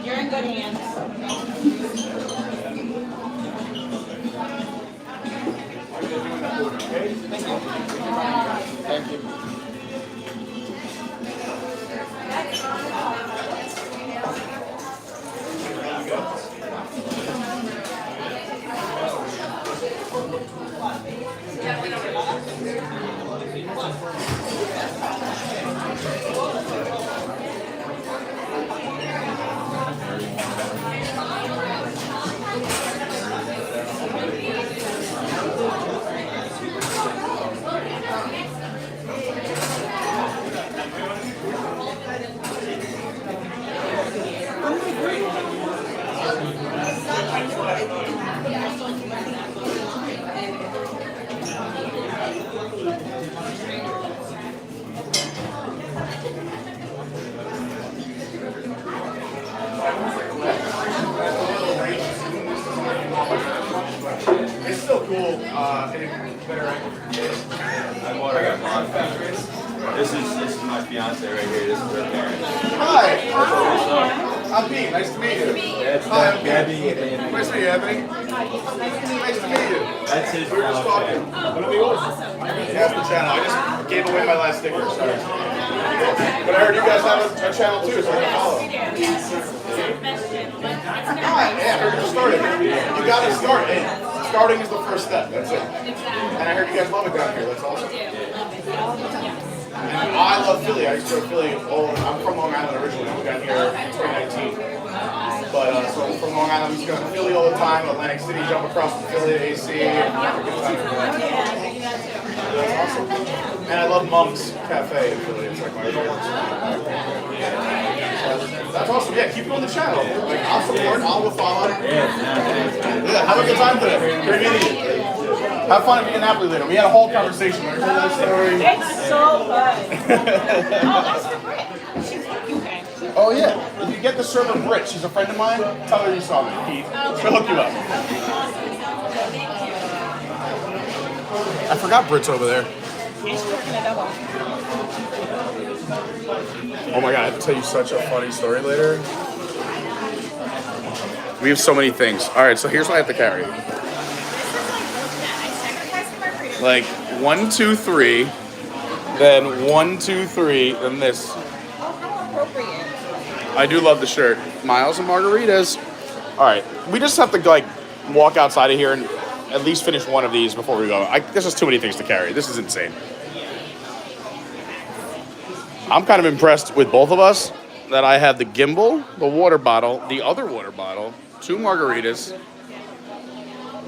You're in good hands. Thank you. It's still cool. I'm ordering a blonde factories. This is my fiance right here. This is her parents. Hi. I'm Pete. Nice to meet you. That's Hi, I'm Gabby Pete. and Nice to meet you, Anthony. Nice to meet you. that's his We were just talking. That's the channel. I just gave away my last sticker. Sorry. But I heard you guys have a channel too, so I can follow. Hi. Yeah, I heard you just started. You got to start. Hey, starting is the first step. That's it. And I heard you guys love it down here. That's awesome. And I love Philly. I used to go to Philly. I'm from Long Island originally. I moved down here in 2019. But so from Long Island, we used to go to Philly all the time. Atlantic City, jump across from Philly to AC. And have a good time. That's awesome. And I love Monk's Cafe in Philly. It's like my favorite. That's awesome. Yeah, keep doing the channel. Like, I'll support. I'll follow. Yeah, have a good time today. Great meeting you. Have fun at Indianapolis later. We had a whole conversation. Remember that story? It's so good. Oh, that's her Brit. She's okay. Oh yeah. If you get the server Brit, she's a friend of mine. Tell her you saw me, Pete. She'll hook you up. I forgot Brit's over there. And she's working a double. Oh my god, I have to tell you such a funny story later. We have so many things. Alright, so here's what I have to carry. Like 1, 2, 3, then 1, 2, 3, then this. Oh, how appropriate. I do love the shirt. Miles and margaritas. Alright, we just have to like walk outside of here and at least finish one of these before we go. This is too many things to carry. This is insane. I'm kind of impressed with both of us that I have the gimbal, the water bottle, the other water bottle, 2 margaritas.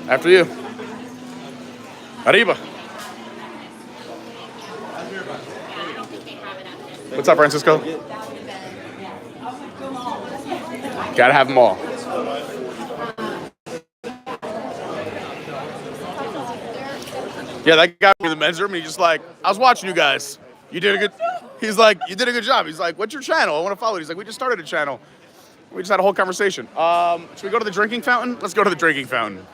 After you. Arriba. What's up, Francisco? Gotta have them all. Yeah, that guy in the men's room, and he's just like, I was watching you guys. You did a good, he's like, you did a good job. He's like, what's your channel? I want to follow it. He's like, we just started a channel. We just had a whole conversation. Should we go to the drinking fountain? Let's go to the drinking fountain.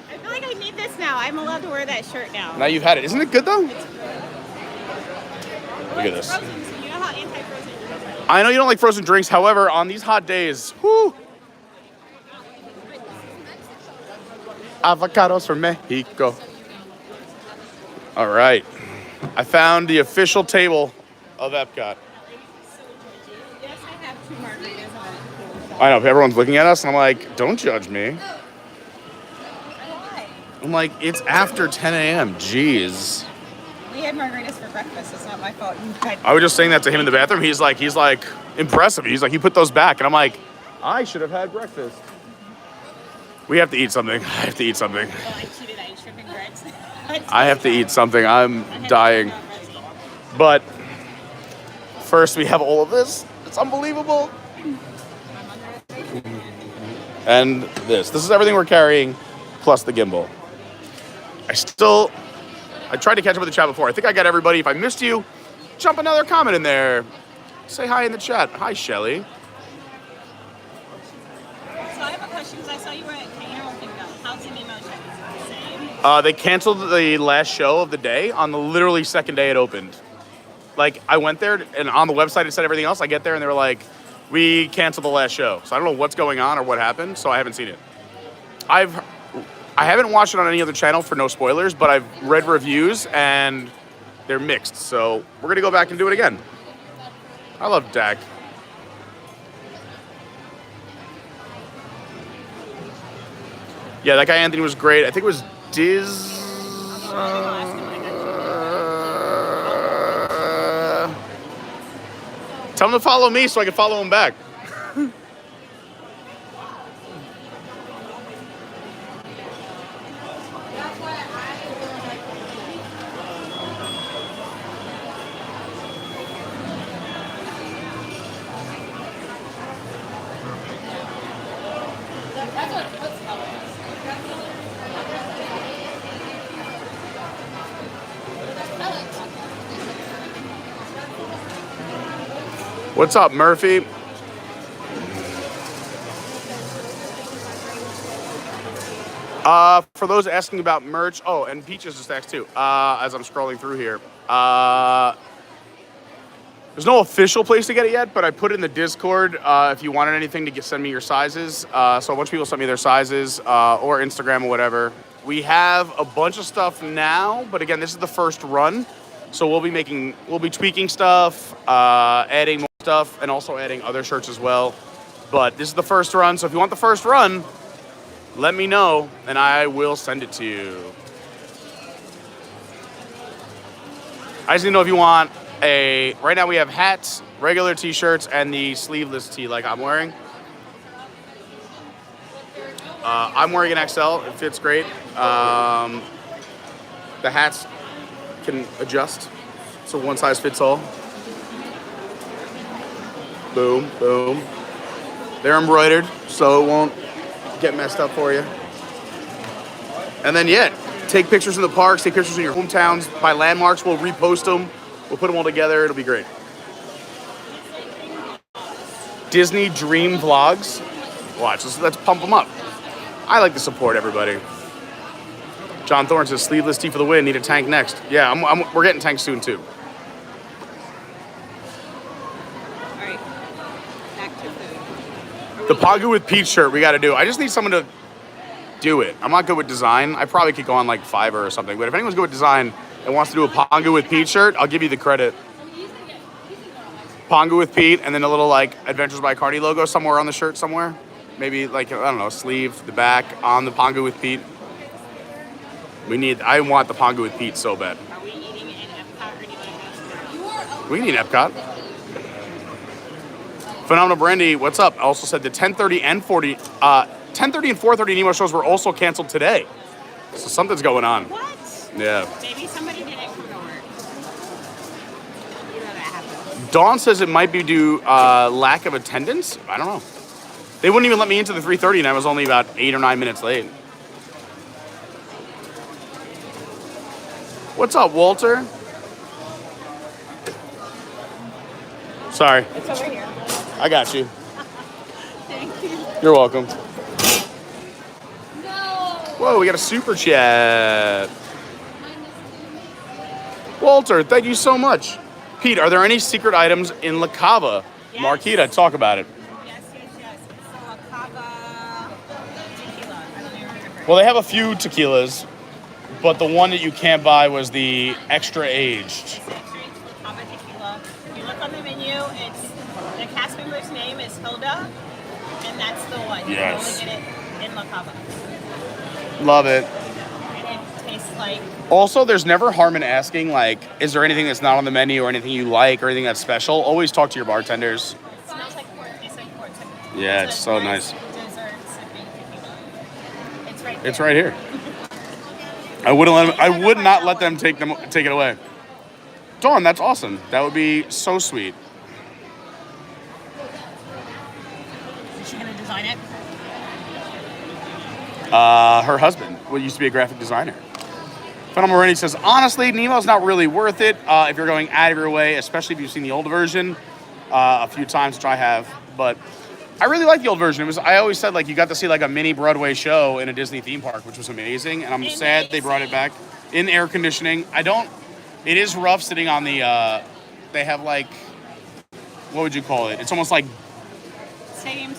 I feel like I need this now. I'm allowed to wear that shirt now. Now you've had it. Isn't it good though? Look at this. Frozen, so you know how anti-frozen drinks are. I know you don't like frozen drinks. However, on these hot days, whoo. Avocados from Mexico. All right. I found the official table of Epcot. Yes, I have 2 margaritas on it. I know, everyone's looking at us, and I'm like, don't judge me. Why? I'm like, it's after 10 a.m. Jeez. We had margaritas for breakfast. It's not my fault. I was just saying that to him in the bathroom. He's like, impressive. He's like, he put those back. And I'm like, I should have had breakfast. We have to eat something. I have to eat something. Well, I cheated. I ate shrimp and grits. I have to eat something. I'm dying. But first, we have all of this. It's unbelievable. And this. This is everything we're carrying, plus the gimbal. I tried to catch up with the chat before. I think I got everybody. If I missed you, jump another comment in there. Say hi in the chat. Hi, Shelly. So I have a question because I saw you were at Hannon Kingdom. How's the Nemo check? They canceled the last show of the day on the literally second day it opened. Like, I went there, and on the website it said everything else. I get there, and they were like, we canceled the last show. So I don't know what's going on or what happened, so I haven't seen it. I haven't watched it on any other channel for no spoilers, but I've read reviews, and they're mixed. So we're going to go back and do it again. I love Dak. Yeah, that guy Anthony was great. I think it was Diz. Tell him to follow me so I can follow him back. What's up, Murphy? For those asking about merch, oh, and Peaches just asked too, as I'm scrolling through here. There's no official place to get it yet, but I put it in the Discord if you wanted anything to send me your sizes. So a bunch of people sent me their sizes, or Instagram or whatever. We have a bunch of stuff now, but again, this is the first run. So we'll be tweaking stuff, adding more stuff, and also adding other shirts as well. But this is the first run, so if you want the first run, let me know, and I will send it to you. I just need to know if you want right now we have hats, regular t-shirts, and the sleeveless tee like I'm wearing. I'm wearing an XL, it fits great. The hats can adjust, so one size fits all. Boom, boom. They're embroidered, so it won't get messed up for you. And then, yeah, take pictures in the parks, take pictures in your hometowns, by landmarks, we'll repost them, we'll put them all together, it'll be great. Disney Dream Vlogs. Watch, let's pump them up. I like to support everybody. John Thorne says, sleeveless tee for the win, need a tank next. Yeah, we're getting tanks soon too. The Pagu with Peach shirt we got to do. I just need someone to do it. I'm not good with design. I probably could go on like Fiverr or something. But if anyone's good with design and wants to do a Pagu with Pete shirt, I'll give you the credit. Pagu with Pete and then a little like Adventures by Carney logo somewhere on the shirt somewhere. Maybe like, I don't know, sleeve, the back on the Pagu with Pete. I want the Pagu with Pete so bad. Are we eating in Epcot or do you want to go? We can eat Epcot. Phenomenal Brandy, what's up? I also said the 10:30 and 10:30 and 4:30 Nemo shows were also canceled today. So something's going on. What? Yeah. Maybe somebody didn't come to work. You know that happens. Dawn says it might be due lack of attendance. I don't know. They wouldn't even let me into the 3:30 and I was only about 8 or 9 minutes late. What's up, Walter? Sorry. It's over here. I got you. Thank you. You're welcome. Whoa, we got a super chat. Walter, thank you so much. Pete, are there any secret items in La Cava? Yes. Marquita, talk about it. Yes. So a Cava tequila. I don't even remember. Well, they have a few tequilas, but the one that you can't buy was the extra aged. Cava tequila. If you look on the menu, it's the cast member's name is Hilda, and that's the one. You Yes. can only get it in La Cava. Love it. And it tastes like Also, there's never harm in asking, like, is there anything that's not on the menu or anything you like or anything that's special? Always talk to your bartenders. it smells like port, tastes like port. Yeah, it's so nice. Dessert sipping tequila. It's right there. It's right here. I wouldn't let them, I would not let them take it away. Dawn, that's awesome. That would be so sweet. Is she gonna design it? Her husband, used to be a graphic designer. Phenomenal Rennie says, honestly, Nemo's not really worth it if you're going out of your way, especially if you've seen the old version a few times, which I have. But I really like the old version. I always said, like, you got to see like a mini Broadway show in a Disney theme park, which was amazing. And I'm sad they brought it back in air conditioning. It is rough sitting on the, they have like, what would you call it? It's almost like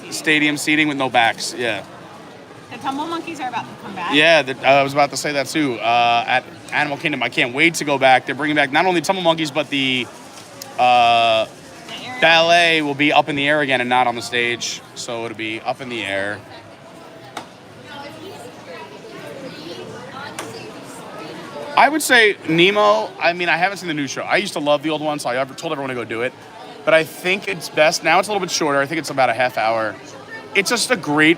stadium seating with no backs. Yeah. The tumble monkeys are about to come back. Yeah, I was about to say that too. At Animal Kingdom, I can't wait to go back. They're bringing back not only tumble monkeys, but the ballet will be up in the air again and not on the stage. So it'll be up in the air. I would say Nemo, I mean, I haven't seen the new show. I used to love the old one, so I told everyone to go do it. But I think it's best, now it's a little bit shorter. I think it's about a half hour. It's just a great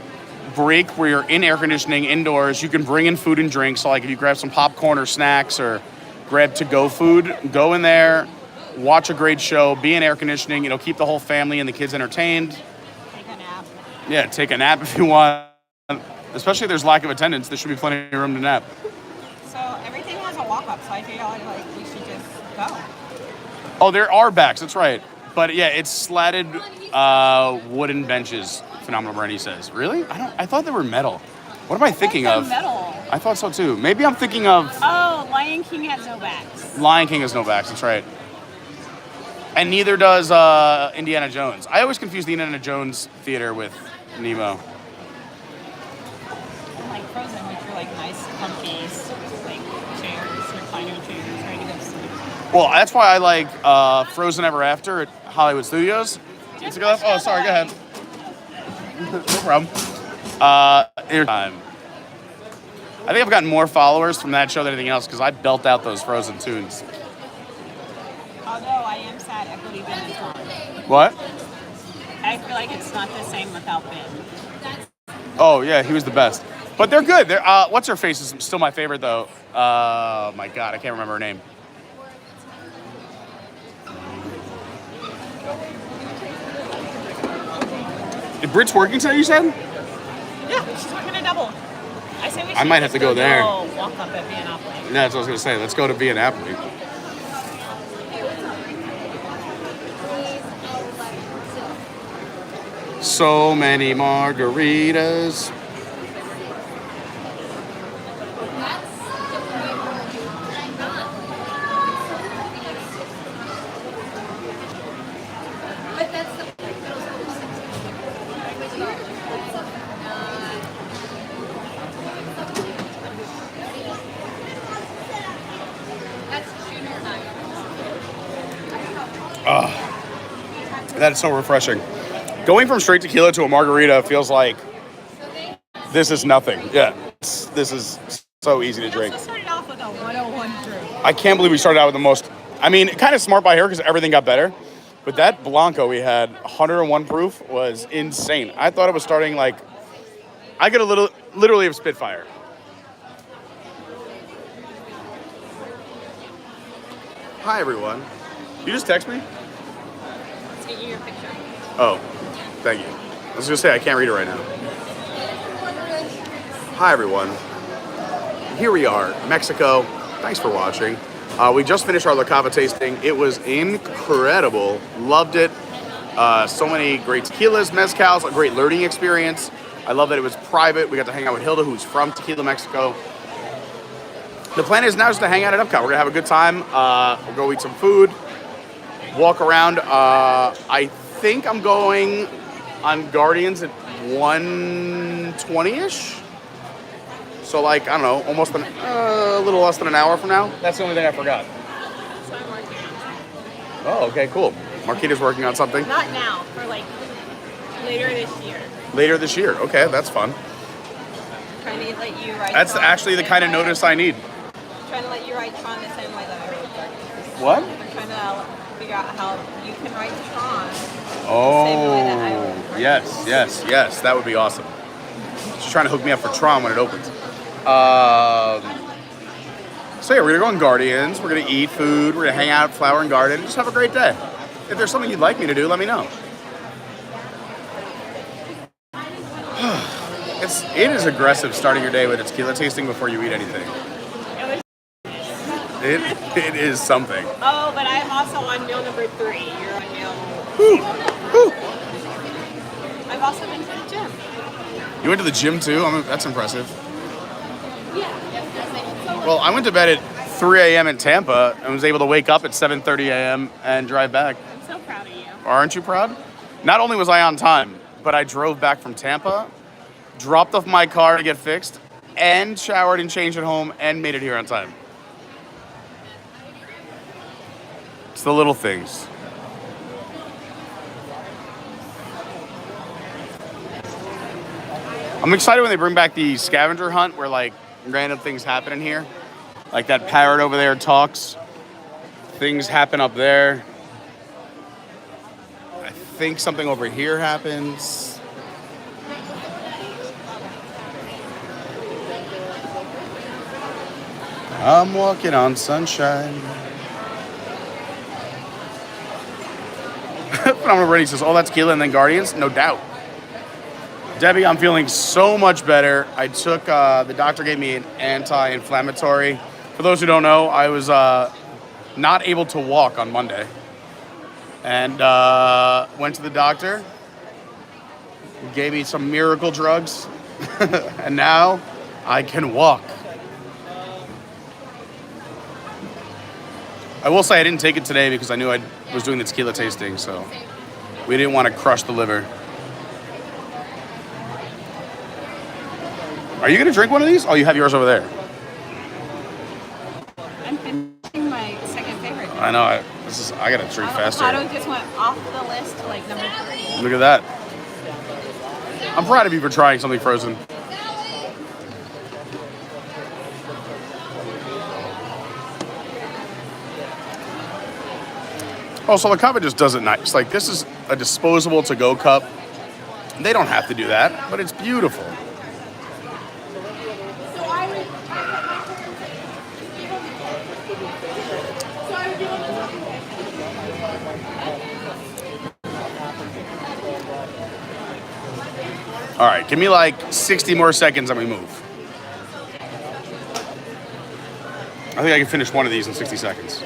break where you're in air conditioning indoors. You can bring in food and drinks. So like if you grab some popcorn or snacks or grab to-go food, go in there, watch a great show, be in air conditioning, keep the whole family and the kids entertained. Take a nap. Yeah, take a nap if you want. Especially if there's lack of attendance, there should be plenty of room to nap. So everything has a walk-up, so I feel like we should just go. Oh, there are backs, that's right. But yeah, it's slatted wooden benches. Phenomenal Bernie says. Really? I thought they were metal. What am I thinking of? Metal. I thought so too. Maybe I'm thinking of Oh, Lion King has no backs. Lion King has no backs. That's right. And neither does Indiana Jones. I always confuse the Indiana Jones theater with Nemo. And like Frozen, which are like nice, comfy, like chairs, recliner chairs, ready to go to sleep. Well, that's why I like Frozen Ever After at Hollywood Studios. Just Oh, sorry. Go ahead. No problem. Airtime. I think I've gotten more followers from that show than anything else because I belt out those Frozen tunes. Although I am sad Equity Ben is gone. What? I feel like it's not the same without Ben. Oh, yeah, he was the best. But they're good. What's her face is still my favorite, though. My God, I can't remember her name. Is Brit's working today, you said? Yeah, she's working a double. I say we should I might have to go there. Walk up at Viennapoli. No, that's what I was going to say. Let's go to Viennapoli. So many margaritas. That's so refreshing. Going from straight tequila to a margarita feels like this is nothing. Yeah, this is so easy to drink. We also started off with a 101 drink. I can't believe we started out with the most. I mean, kind of smart by her because everything got better. But that Blanco we had, 101 proof, was insane. I thought it was starting like, I could literally have Spitfire. Hi, everyone. You just text me? Let's get you your picture. Oh, thank you. I was going to say, I can't read it right now. Hi, everyone. Here we are, Mexico. Thanks for watching. We just finished our La Cava tasting. It was incredible. Loved it. So many great tequilas, mezcals, a great learning experience. I love that it was private. We got to hang out with Hilda, who's from Tequila, Mexico. The plan is now just to hang out at Epcot. We're gonna have a good time. We'll go eat some food, walk around. I think I'm going on Guardians at 1:20ish. So like, I don't know, almost a little less than an hour from now. That's the only thing I forgot. So I'm working on. Oh, okay, cool. Marquita's working on something. Not now, for like later this year. Later this year. Okay, that's fun. Trying to let you ride. That's Tron actually the kind of notice I need. Trying to let you ride Tron the same way that I rode Guardians. What? I'm trying to figure out how you can ride Tron. Oh, Same way that I would. yes. That would be awesome. She's trying to hook me up for Tron when it opens. So yeah, we're gonna go on Guardians. We're gonna eat food. We're gonna hang out at Flower and Garden. Just have a great day. If there's something you'd like me to do, let me know. It is aggressive starting your day with a tequila tasting before you eat anything. It is something. Oh, but I'm also on meal number 3. You're on meal. Whew. I've also been to the gym. You went to the gym too? That's impressive. Well, I went to bed at 3 a.m. in Tampa and was able to wake up at 7:30 a.m. and drive back. I'm so proud of you. Aren't you proud? Not only was I on time, but I drove back from Tampa, dropped off my car to get fixed, and showered and changed at home and made it here on time. It's the little things. I'm excited when they bring back the scavenger hunt where like random things happen in here. Like that parrot over there talks. Things happen up there. I think something over here happens. I'm walking on sunshine. Phenomenal Brady says, oh, that's Tequila and then Guardians? No doubt. Debbie, I'm feeling so much better. I took, the doctor gave me an anti-inflammatory. For those who don't know, I was not able to walk on Monday. And went to the doctor, gave me some miracle drugs, and now I can walk. I will say I didn't take it today because I knew I was doing the tequila tasting, so we didn't want to crush the liver. Are you going to drink one of these? Oh, you have yours over there. I'm finishing my second favorite. I know. I got to drink faster. Avocado just went off the list to like number 3. Look at that. I'm proud of you for trying something frozen. Oh, so the Cava just does it nice. Like, this is a disposable to-go cup. They don't have to do that, but it's beautiful. All right, give me like 60 more seconds and we move. I think I can finish one of these in 60 seconds.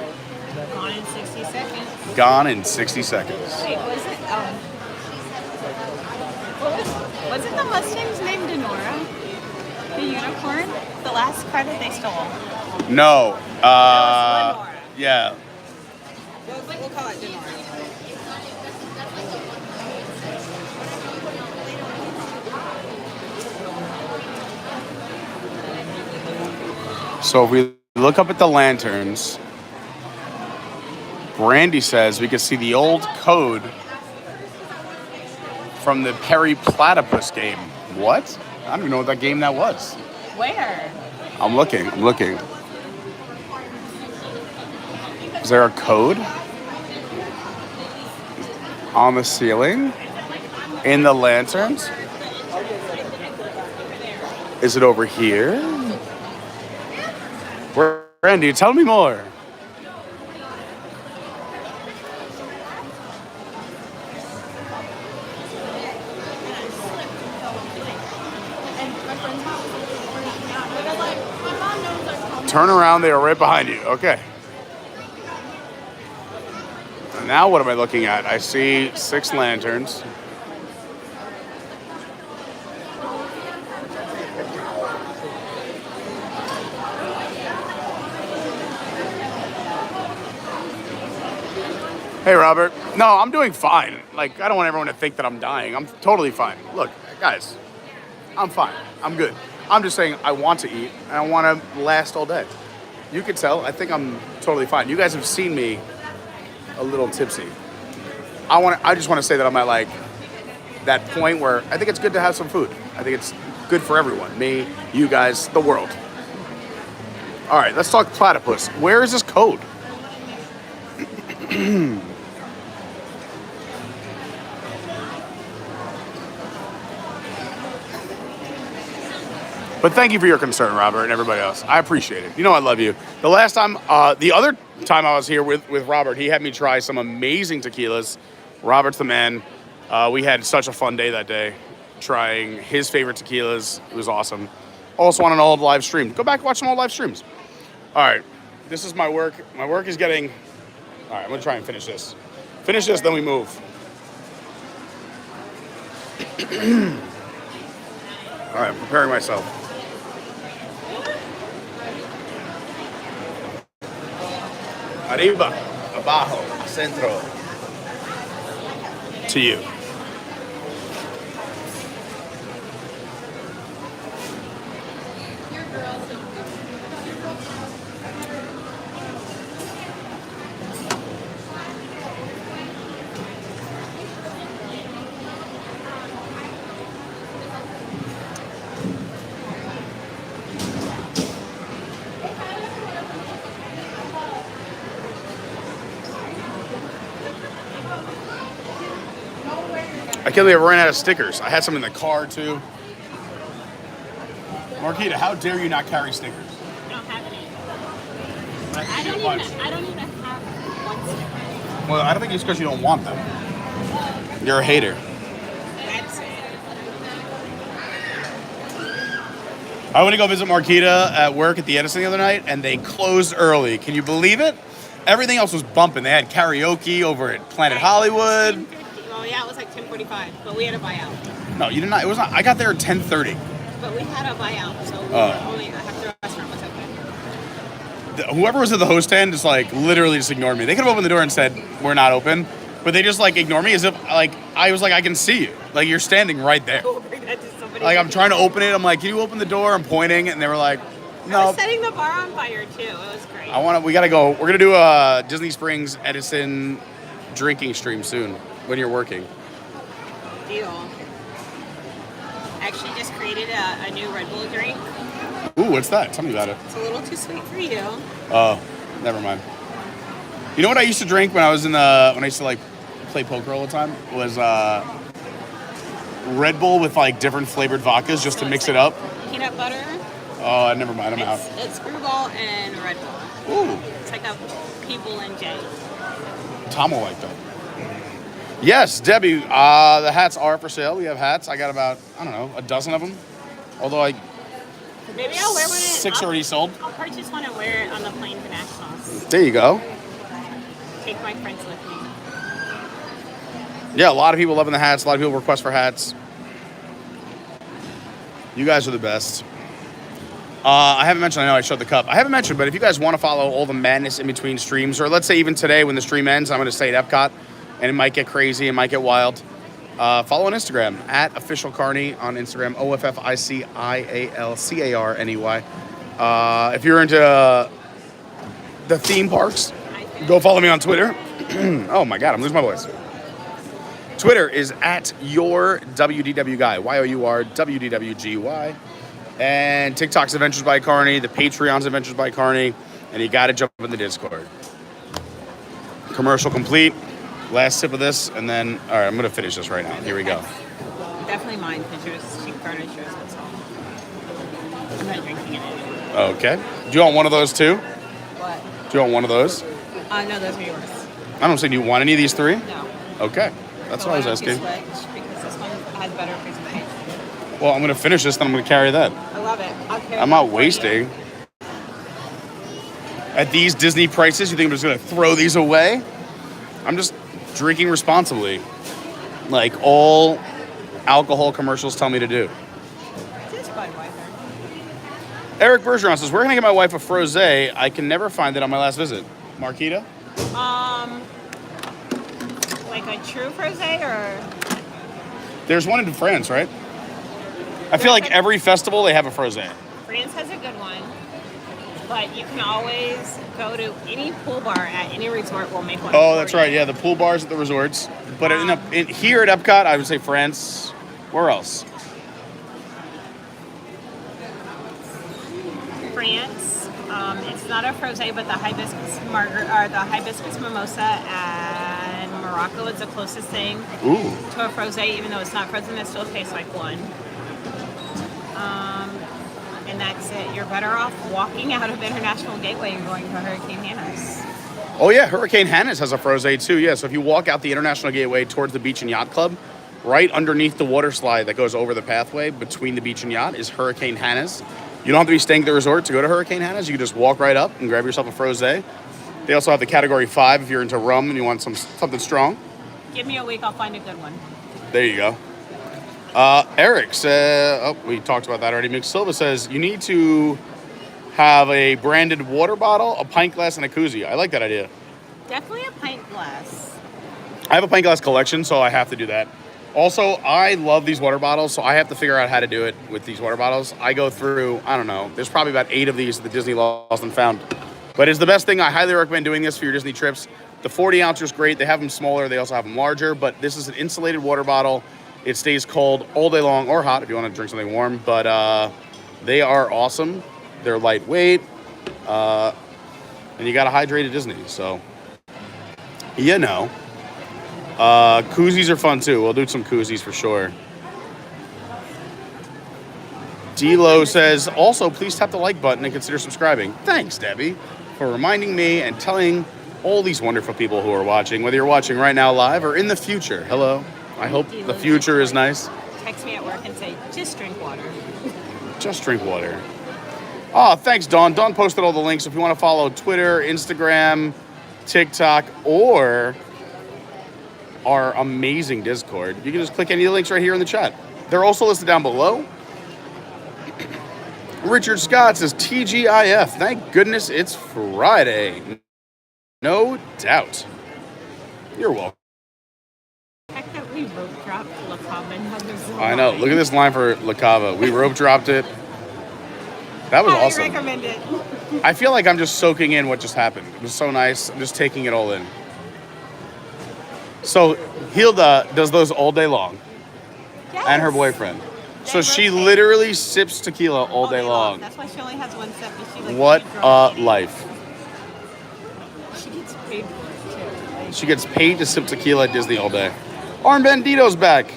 Gone in 60 seconds. Gone in 60 seconds. Wait, was it? Wasn't the Mustang's name Denora? The unicorn? The last car that they stole. No. That was Lenora. Yeah. We'll call it Denora. So if we look up at the lanterns, Brandy says we can see the old code from the Perry Platypus game. What? I don't even know what that game that was. Where? I'm looking. Is there a code? On the ceiling? In the lanterns? Is it over here? Brandy, tell me more. Turn around, they are right behind you. Okay. Now what am I looking at? I see 6 lanterns. Hey, Robert. No, I'm doing fine. Like, I don't want everyone to think that I'm dying. I'm totally fine. Look, guys, I'm fine. I'm good. I'm just saying I want to eat, and I want to last all day. You can tell. I think I'm totally fine. You guys have seen me a little tipsy. I just want to say that I'm at, like, that point where I think it's good to have some food. I think it's good for everyone. Me, you guys, the world. All right, let's talk platypus. Where is this code? But thank you for your concern, Robert, and everybody else. I appreciate it. You know I love you. The last time, the other time I was here with Robert, he had me try some amazing tequilas. Robert's the man. We had such a fun day that day, trying his favorite tequilas. It was awesome. Also on an old live stream. Go back and watch some old live streams. All right, this is my work. My work is getting... All right, I'm gonna try and finish this. Finish this, then we move. All right, I'm preparing myself. Arriba, abajo, centro. To you. I can't believe I ran out of stickers. I had some in the car too. Marquita, how dare you not carry stickers? I don't have any. I I don't even have one sticker. Well, I don't think it's because you don't want them. You're a hater. That's it. I went to go visit Marquita at work at the Edison the other night, and they closed early. Can you believe it? Everything else was bumping. They had karaoke over at Planet Hollywood. Well, yeah, it was like 10:45, but we had a buyout. No, you did not. It was not. I got there at 10:30. But we had a buyout, so we were only half the restaurant was open. Whoever was at the host stand just like literally just ignored me. They could have opened the door and said, "We're not open," but they just like ignore me as if like I was like, "I can see you. Like you're standing right there." We'll bring that to somebody. Like I'm trying to open it. I'm like, "Can you open the door?" I'm pointing, and they were like, I "No." was setting the bar on fire too. It was great. We gotta go. We're gonna do a Disney Springs Edison drinking stream soon when you're working. Deal. Actually, just created a new Red Bull drink. Ooh, what's that? Tell me about it. It's a little too sweet for you. Oh, never mind. You know what I used to drink when I used to like play poker all the time was Red Bull with like different flavored vodkas just to mix it up. Peanut butter. Oh, never mind. I'm out. It's Screwball and Red Bull. Ooh, It's like a People and J. Tom will like that. Yes, Debbie. The hats are for sale. We have hats. I got about a dozen of them. Although Maybe I'll wear one. 6 already sold. I'll purchase one and wear it on the plane to Nationals. There you go. Take my friends with me. Yeah, a lot of people loving the hats. A lot of people request for hats. You guys are the best. I haven't mentioned, I know I showed the cup. I haven't mentioned, but if you guys want to follow all the madness in between streams, or let's say even today when the stream ends, I'm going to stay at Epcot, and it might get crazy, it might get wild. Follow on Instagram, at Official Carney on Instagram, OFFICIALCARNEY. If you're into the theme parks, go follow me on Twitter. Oh my God, I'm losing my voice. Twitter is at your WDW guy, YOUR WDWGY. And TikTok's Adventures by Carney, the Patreon's Adventures by Carney, and you gotta jump in the Discord. Commercial complete. Last sip of this, and then, all right, I'm gonna finish this right now. Here we go. Definitely mine, because yours is cheap garnish, yours is all. I'm not drinking it anymore. Okay. Do you want one of those too? What? Do you want one of those? No, those are yours. I don't say, do you want any of these 3? No. Okay. That's what I was asking. Switch, because this one has better presentation. Well, I'm gonna finish this, then I'm gonna carry that. I love it. I'll carry I'm that not for wasting. you. At these Disney prices, you think I'm just gonna throw these away? I'm just drinking responsibly, like all alcohol commercials tell me to do. Just Budweiser. Eric Bergeron says, where can I get my wife a frosé? I can never find it on my last visit. Marquita? Like a true frosé or? There's one in France, right? I feel like every festival they have a frosé. France has a good one, but you can always go to any pool bar at any resort will make one. Oh, that's right. Yeah, the pool bars at the resorts. But here at Epcot, I would say France. Where else? France. It's not a frosé, but the hibiscus the hibiscus mimosa and Morocco is the closest thing to a frosé, even though it's not frozen. It still tastes like one. And that's it. You're better off walking out of International Gateway and going to Hurricane Hannah's. Oh, yeah. Hurricane Hannah's has a frosé, too. Yeah, so if you walk out the International Gateway towards the Beach and Yacht Club, right underneath the water slide that goes over the pathway between the beach and yacht is Hurricane Hannah's. You don't have to be staying at the resort to go to Hurricane Hannah's. You can just walk right up and grab yourself a frosé. They also have the Category 5 if you're into rum and you want something strong. Give me a week. I'll find a good one. There you go. Eric said, we talked about that already. Mick Silva says, you need to have a branded water bottle, a pint glass, and a koozie. I like that idea. Definitely a pint glass. I have a pint glass collection, so I have to do that. Also, I love these water bottles, so I have to figure out how to do it with these water bottles. I go through, I don't know, there's probably about 8 of these at the Disney Lost and Found. But it's the best thing. I highly recommend doing this for your Disney trips. The 40 ounce is great. They have them smaller. They also have them larger, but this is an insulated water bottle. It stays cold all day long, or hot if you want to drink something warm, but they are awesome. They're lightweight, and you got to hydrate at Disney, so, you know. Koozies are fun, too. We'll do some koozies for sure. D-Lo says, also, please tap the like button and consider subscribing. Thanks, Debbie, for reminding me and telling all these wonderful people who are watching, whether you're watching right now live or in the future. Hello. I hope the future is nice. Text me at work and say, just drink water. Just drink water. Oh, thanks, Dawn. Dawn posted all the links. If you want to follow Twitter, Instagram, TikTok, or our amazing Discord, you can just click any of the links right here in the chat. They're also listed down below. Richard Scott says, TGIF. Thank goodness it's Friday. No doubt. You're welcome. We rope dropped La Cava and had this I know. Look at this line for La Cava. We rope dropped it. That was awesome. I recommend it. I feel like I'm just soaking in what just happened. It was so nice. I'm just taking it all in. So Hilda does those all day long. Yes. And her boyfriend. So she literally sips tequila all day long. That's why she only has one sip. She What a life. She gets paid for it too. She gets paid to sip tequila at Disney all day. Armbandido's back.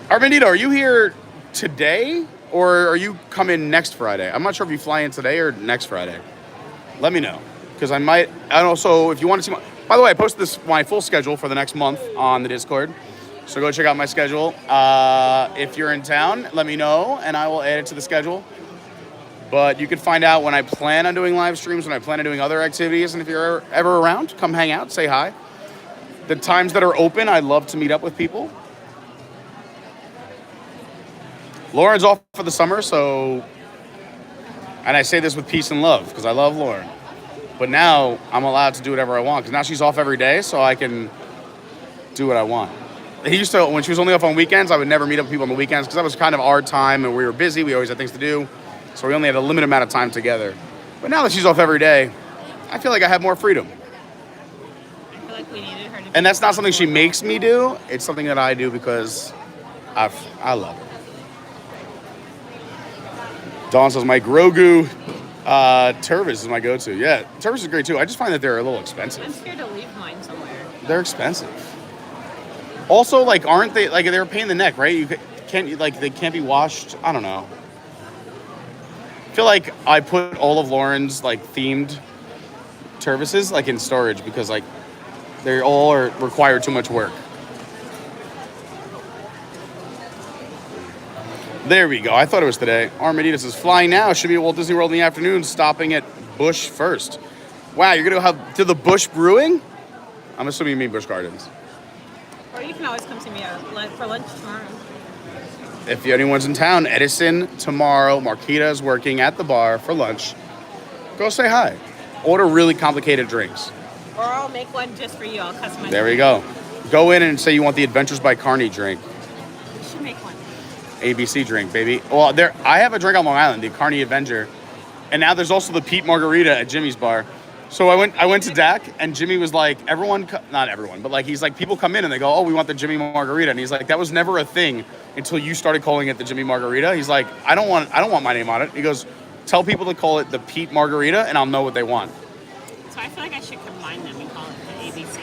Armbandido, are you here today or are you coming next Friday? I'm not sure if you fly in today or next Friday. Let me know because I might. And also, if you want to see by the way, I posted my full schedule for the next month on the Discord. So go check out my schedule. If you're in town, let me know and I will add it to the schedule. But you can find out when I plan on doing live streams, when I plan on doing other activities. And if you're ever around, come hang out, say hi. The times that are open, I love to meet up with people. Lauren's off for the summer, so... And I say this with peace and love, because I love Lauren. But now, I'm allowed to do whatever I want, because now she's off every day, so I can do what I want. He used to, when she was only off on weekends, I would never meet up with people on the weekends, because that was kind of our time, and we were busy, we always had things to do, so we only had a limited amount of time together. But now that she's off every day, I feel like I have more freedom. We needed her to And that's not something she makes me do. It's something that I do because I love it. Dawn says, my Grogu Tervis is my go-to. Yeah, Tervis is great too. I just find that they're a little expensive. I'm scared to leave mine somewhere. They're expensive. Also, like, aren't they, like, they're a pain in the neck, right? You can't, like, they can't be washed. I don't know. I feel like I put all of Lauren's, like, themed Tervises, like, in storage because, like, they all require too much work. There we go. I thought it was today. Armbandido says, flying now. Should be at Walt Disney World in the afternoon, stopping at Busch first. Wow, you're going to have to the Busch Brewing? I'm assuming you mean Busch Gardens. Or you can always come see me for lunch tomorrow. If anyone's in town, Edison tomorrow. Marquita is working at the bar for lunch. Go say hi. Order really complicated drinks. Or I'll make one just for you. I'll customize. There we go. Go in and say you want the Adventures by Carney drink. You should make one. ABC drink, baby. Well, I have a drink on Long Island, the Carney Avenger, and now there's also the Pete Margarita at Jimmy's bar. So I went to DAC, and Jimmy was like, not everyone, but like he's like, people come in and they go, oh, we want the Jimmy Margarita, and he's like, that was never a thing until you started calling it the Jimmy Margarita. He's like, I don't want my name on it. He goes, tell people to call it the Pete Margarita, and I'll know what they want. So I feel like I should combine them and call it the ABC.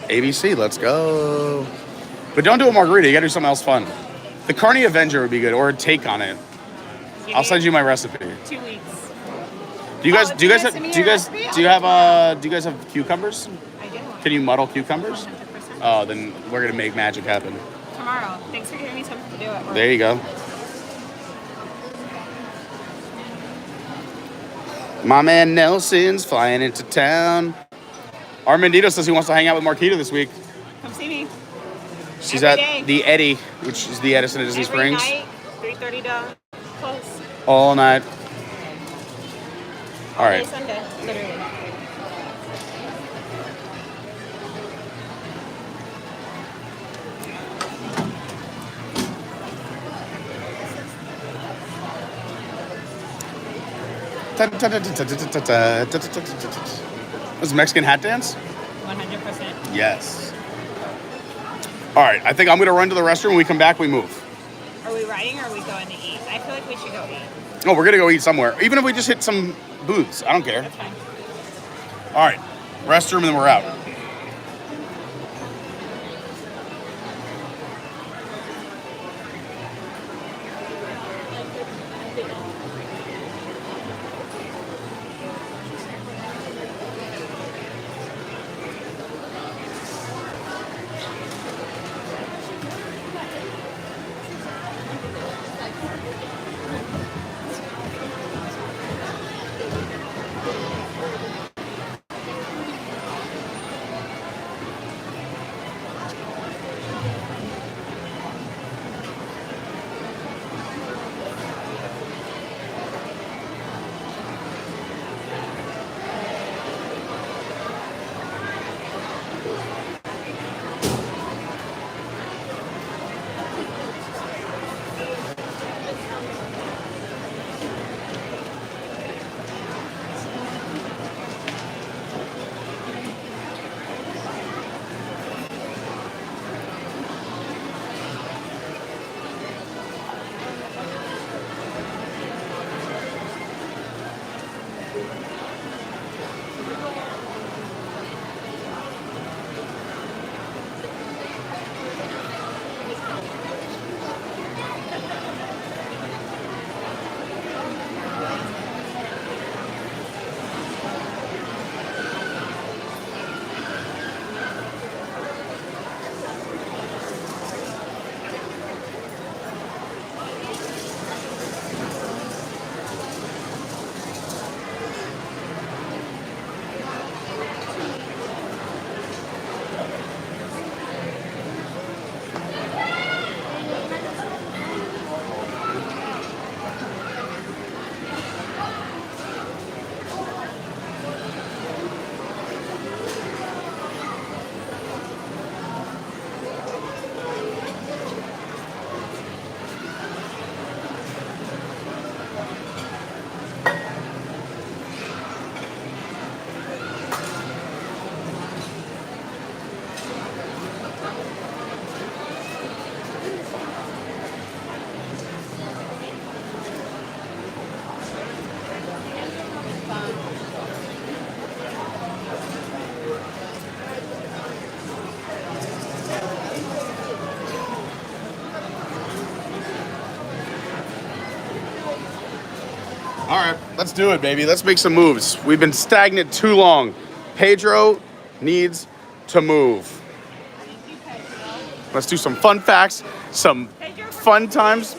ABC, let's go. But don't do a margarita. You gotta do something else fun. The Carney Avenger would be good, or a take on it. I'll send you my recipe. 2 weeks. Do you guys have cucumbers? I do. Can you muddle cucumbers? 100%. Oh, then we're gonna make magic happen. Tomorrow. Thanks for giving me something to do at work. There you go. My man Nelson's flying into town. Armbandido says he wants to hang out with Marquita this week. Come see me. She's Every at day. the Eddie, which is the Edison at Disney Every Springs. night, 3:30 to close. All night. All All day right. Sunday, literally. Was Mexican hat dance? 100%. Yes. All right, I think I'm gonna run to the restroom. When we come back, we move. Are we riding or are we going to eat? I feel like we should go eat. Oh, we're gonna go eat somewhere. Even if we just hit some booths, I don't care. That's fine. All right, restroom, and then we're out. All right, let's do it, baby. Let's make some moves. We've been stagnant too long. Pedro needs to move. Let's do some fun facts, some fun times.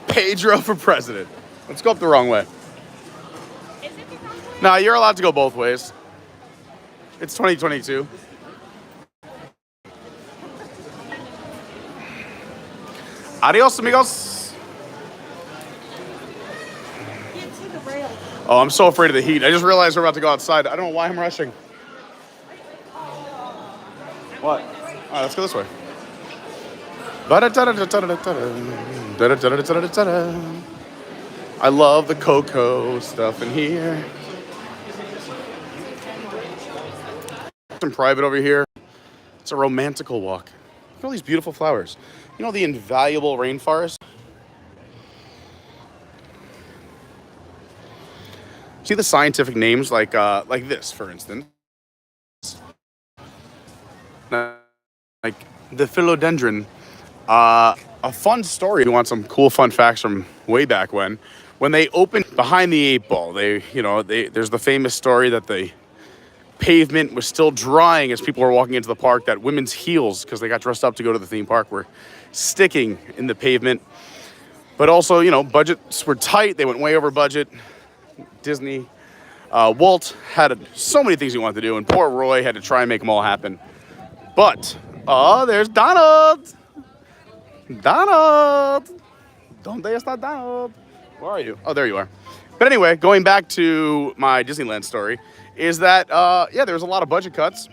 Pedro for president. Let's go up the wrong way. Is it the wrong way? No, you're allowed to go both ways. It's 2022. Adios, amigos. Oh, I'm so afraid of the heat. I just realized we're about to go outside. I don't know why I'm rushing. What? All right, let's go this way. I love the cocoa stuff in here. Some private over here. It's a romantical walk. Look at all these beautiful flowers. You know the invaluable rainforest? See the scientific names like this, for instance. Like the philodendron. A fun story. If you want some cool fun facts from way back when they opened behind the 8 Ball, there's the famous story that the pavement was still drying as people were walking into the park, that women's heels, because they got dressed up to go to the theme park, were sticking in the pavement. But also, budgets were tight. They went way over budget. Disney, Walt had so many things he wanted to do, and poor Roy had to try and make them all happen. But, there's Donald. Donald. Donde está Donald? Where are you? Oh, there you are. But anyway, going back to my Disneyland story, is that, there was a lot of budget cuts.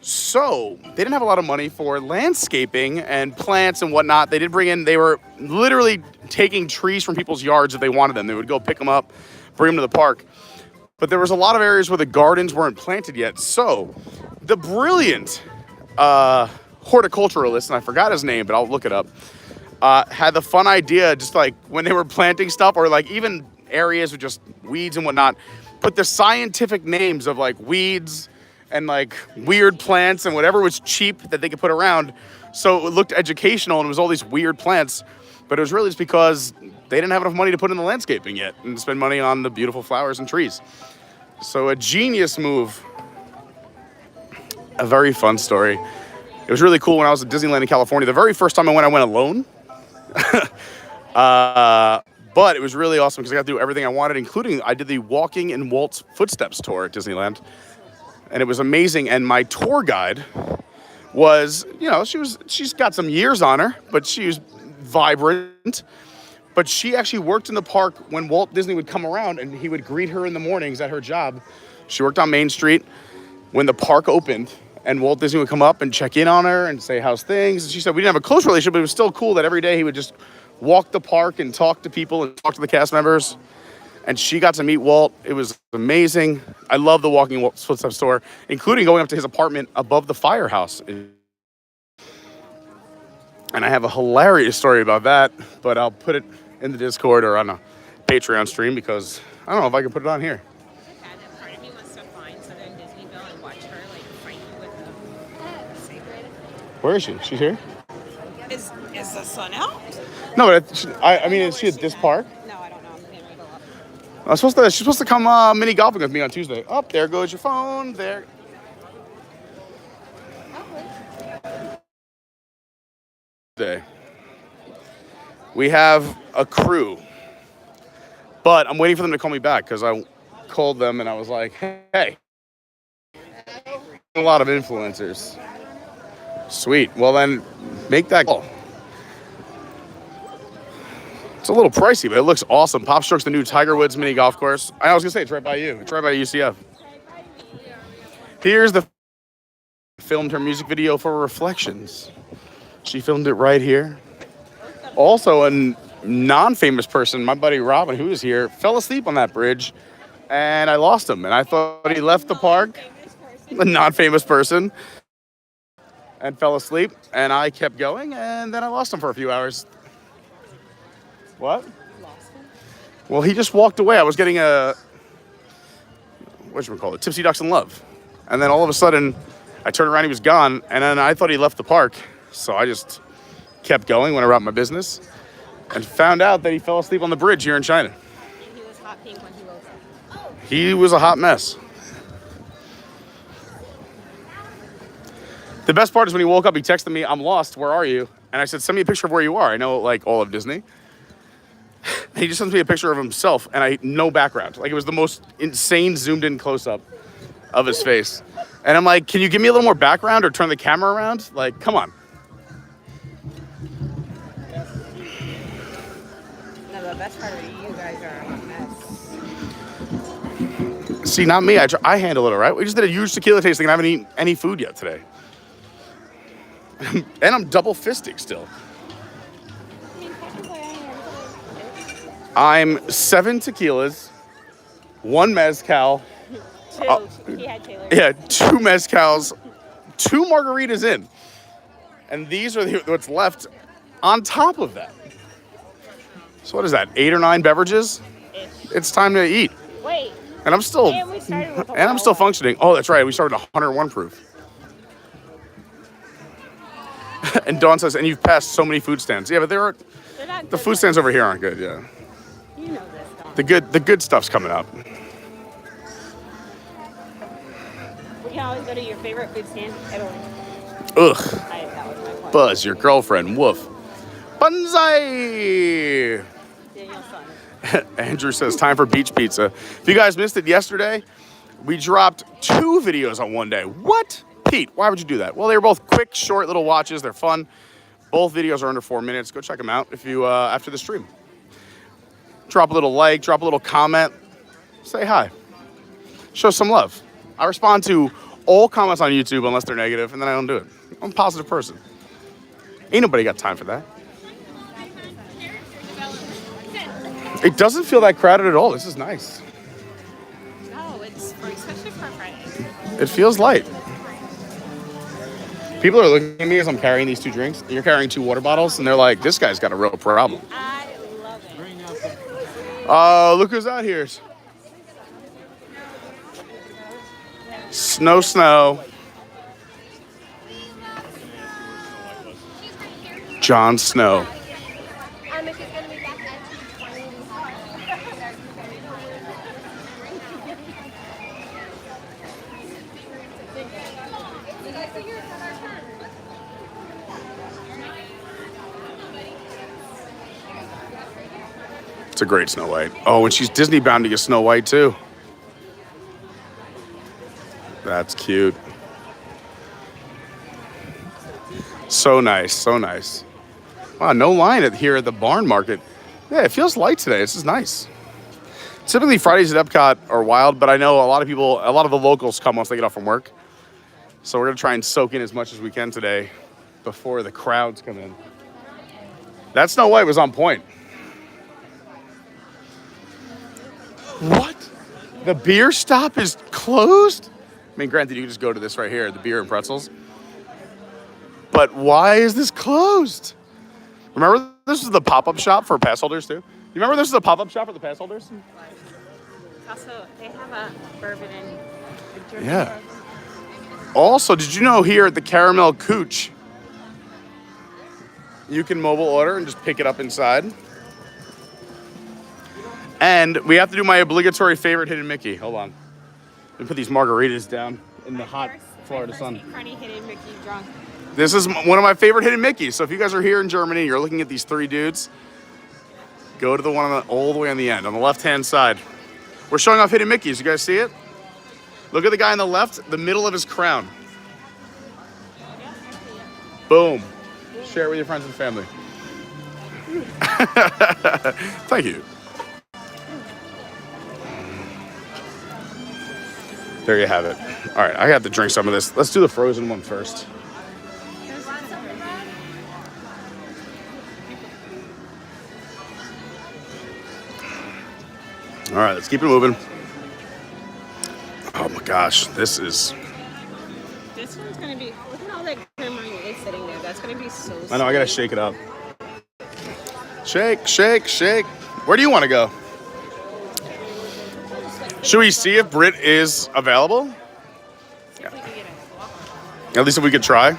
So they didn't have a lot of money for landscaping and plants and whatnot. They were literally taking trees from people's yards if they wanted them. They would go pick them up, bring them to the park. But there was a lot of areas where the gardens weren't planted yet. So the brilliant horticulturalist, and I forgot his name, but I'll look it up, had the fun idea, just like when they were planting stuff, or like even areas with just weeds and whatnot, put the scientific names of like weeds and like weird plants and whatever was cheap that they could put around. So it looked educational and it was all these weird plants, but it was really just because they didn't have enough money to put in the landscaping yet and spend money on the beautiful flowers and trees. So a genius move. A very fun story. It was really cool when I was at Disneyland in California. The very first time I went alone. But it was really awesome because I got to do everything I wanted, including I did the Walking in Walt's Footsteps tour at Disneyland. And it was amazing. And my tour guide was, she's got some years on her, but she was vibrant. But she actually worked in the park when Walt Disney would come around, and he would greet her in the mornings at her job. She worked on Main Street when the park opened, and Walt Disney would come up and check in on her and say, how's things? And she said, we didn't have a close relationship, but it was still cool that every day he would just walk the park and talk to people and talk to the cast members. And she got to meet Walt. It was amazing. I love the Walking Walt's Footsteps tour, including going up to his apartment above the firehouse. And I have a hilarious story about that, but I'll put it in the Discord or on a Patreon stream because I don't know if I can put it on here. Part of me wants to find Southern Disneyville and watch her like fight with the sacred. Where is she? She's here? Is the sun out? No, but is she at this park? No, I don't know. I'm getting ready to look. She's supposed to come mini golfing with me on Tuesday. Oh, there goes your phone. There. We have a crew, but I'm waiting for them to call me back because I called them and I was like, hey, a lot of influencers. Sweet. Well, then make that call. It's a little pricey, but it looks awesome. Popstroke's the new Tiger Woods mini golf course. I was going to say, it's right by you. It's right by UCF. Here's the filmed her music video for Reflections. She filmed it right here. Also, a non-famous person, my buddy Robin, who is here, fell asleep on that bridge, and I lost him. And I thought he left the park, a non-famous person, and fell asleep. And I kept going, and then I lost him for a few hours. What? Well, he just walked away. I was getting Tipsy Ducks in Love. And then all of a sudden, I turned around, he was gone, and then I thought he left the park. So I just kept going, went about my business, and found out that he fell asleep on the bridge here in China. And he was hot pink when he woke up. He was a hot mess. The best part is when he woke up, he texted me, I'm lost, where are you? And I said, send me a picture of where you are. I know, like, all of Disney. And he just sends me a picture of himself, and no background. Like, it was the most insane zoomed-in close-up of his face. And I'm like, can you give me a little more background or turn the camera around? Like, come on. the best part of it, you guys are a mess. See, not me. I handle it all right. We just did a huge tequila tasting and I haven't eaten any food yet today. And I'm double fisting still. I'm 7 tequilas, 1 mezcal. Two. He had Taylor. Yeah, 2 mezcals, 2 margaritas in. And these are what's left on top of that. So what is that, 8 or 9 beverages? Ish. It's time to eat. Wait. And I'm still And we started with a and I'm still lot. functioning. Oh, that's right. We started 101 proof. And Dawn says, and you've passed so many food stands. Yeah, but They're not the good food stands over here aren't good, yeah. ones. You know this, Dawn. The good stuff's coming up. We can always go to your favorite food stand, Italy. Ugh. That was my point. Buzz, your girlfriend, woof. Banzai! Daniel's son. Andrew says, time for beach pizza. If you guys missed it yesterday, we dropped 2 videos on one day. What? Pete, why would you do that? Well, they were both quick, short little watches. They're fun. Both videos are under 4 minutes. Go check them out if you after the stream. Drop a little like, drop a little comment. Say hi. Show some love. I respond to all comments on YouTube unless they're negative, and then I don't do it. I'm a positive person. Ain't nobody got time for that. It doesn't feel that crowded at all. This is nice. No, it's especially for Friday. It feels light. People are looking at me as I'm carrying these 2 drinks. You're carrying 2 water bottles, and they're like, this guy's got a real problem. I love it. Look who's out here. Snow. Jon Snow. It's a great Snow White. Oh, and she's Disney bound to get Snow White too. That's cute. So nice, so nice. Wow, no line here at the barn market. Yeah, it feels light today. This is nice. Typically Fridays at Epcot are wild, but I know a lot of the locals come once they get off from work. So we're gonna try and soak in as much as we can today before the crowds come in. That Snow White was on point. What? The beer stop is closed? I mean, granted, you can just go to this right here, the beer and pretzels. But why is this closed? Remember, this is the pop-up shop for pass holders, too? You remember this is a pop-up shop for the pass holders? Also, they have a bourbon and a German Yeah. bourbon. Also, did you know here at the Caramel Cooch, you can mobile order and just pick it up inside? And we have to do my obligatory favorite hidden Mickey. Hold on. Let me put these margaritas down in the hot Florida sun. Carney hidden Mickey drunk. This is one of my favorite hidden Mickeys. So if you guys are here in Germany, you're looking at these 3 dudes, go to the one all the way on the end, on the left-hand side. We're showing off hidden Mickeys. You guys see it? Look at the guy on the left, the middle of his crown. Boom. Share it with your friends and family. Thank you. There you have it. All right, I have to drink some of this. Let's do the frozen one first. All right, let's keep it moving. Oh my gosh, this is... This one's gonna be. Look at all that creme marmalade sitting there. That's gonna be so. I know, I gotta shake it up. Shake, shake, shake. Where do you want to go? Should we see if Brit is available? See if we can get it. At least if we could try.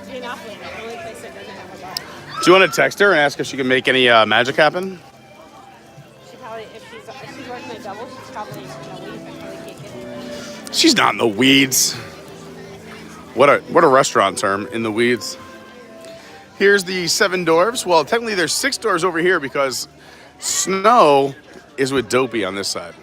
Monopoly, the only place that doesn't have a bar. Do you want to text her and ask if she can make any magic happen? She probably, if she's working a double, she's probably in the lead. I probably can't get it. She's not in the weeds. What a restaurant term, in the weeds. Here's the 7 dwarves. Well, technically there's 6 dwarves over here because Snow is with Dopey on this side.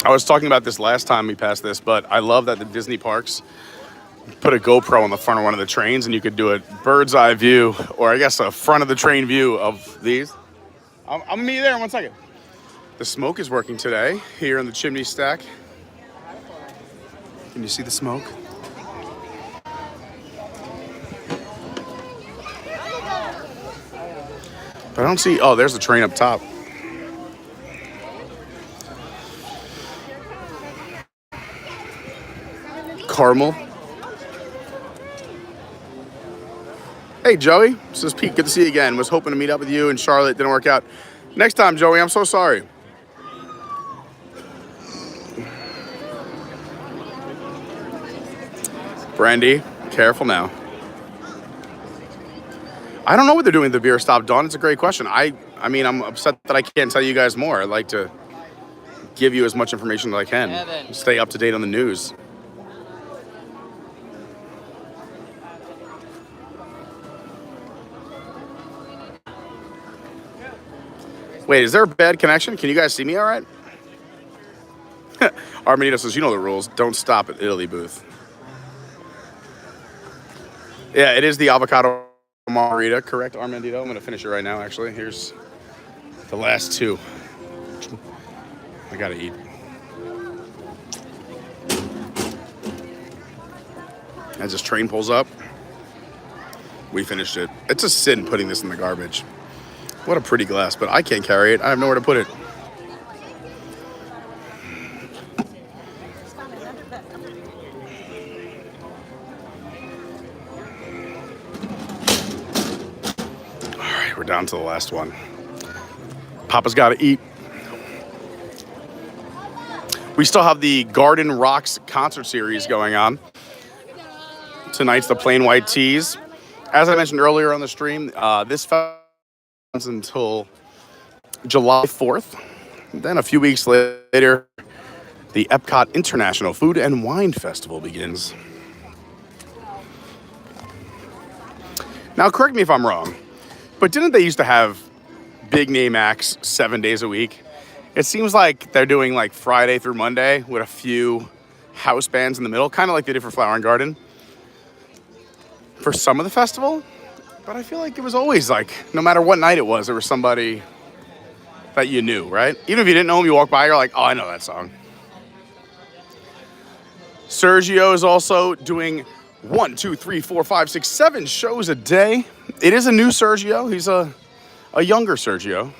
I was talking about this last time we passed this, but I love that the Disney parks put a GoPro on the front of one of the trains, and you could do a bird's eye view, or I guess a front of the train view of these. I'm gonna meet you there in 1 second. The smoke is working today here in the chimney stack. Can you see the smoke? But I don't see, oh, there's the train up top. Caramel. Hey, Joey. This is Pete. Good to see you again. Was hoping to meet up with you in Charlotte. Didn't work out. Next time, Joey. I'm so sorry. Brandy, careful now. I don't know what they're doing at the beer stop, Dawn. It's a great question. I mean, I'm upset that I can't tell you guys more. I'd like to give you as much information as I can. Stay up to date on the news. Wait, is there a bad connection? Can you guys see me all right? Armbandido says, you know the rules. Don't stop at Italy booth. Yeah, it is the avocado margarita, correct, Armbandido? I'm going to finish it right now, actually. Here's the last two. I got to eat. As this train pulls up, we finished it. It's a sin putting this in the garbage. What a pretty glass, but I can't carry it. I have nowhere to put it. All right, we're down to the last one. Papa's got to eat. We still have the Garden Rocks concert series going on. Tonight's the Plain White Teas. As I mentioned earlier on the stream, this festival until July 4th. Then a few weeks later, the Epcot International Food and Wine Festival begins. Now, correct me if I'm wrong, but didn't they used to have big name acts 7 days a week? It seems like they're doing like Friday through Monday with a few house bands in the middle, kind of like they did for Flower and Garden for some of the festival. But I feel like it was always like, no matter what night it was, there was somebody that you knew, right? Even if you didn't know him, you walk by, you're like, oh, I know that song. Sergio is also doing 1, 2, 3, 4, 5, 6, 7 shows a day. It is a new Sergio. He's a younger Sergio.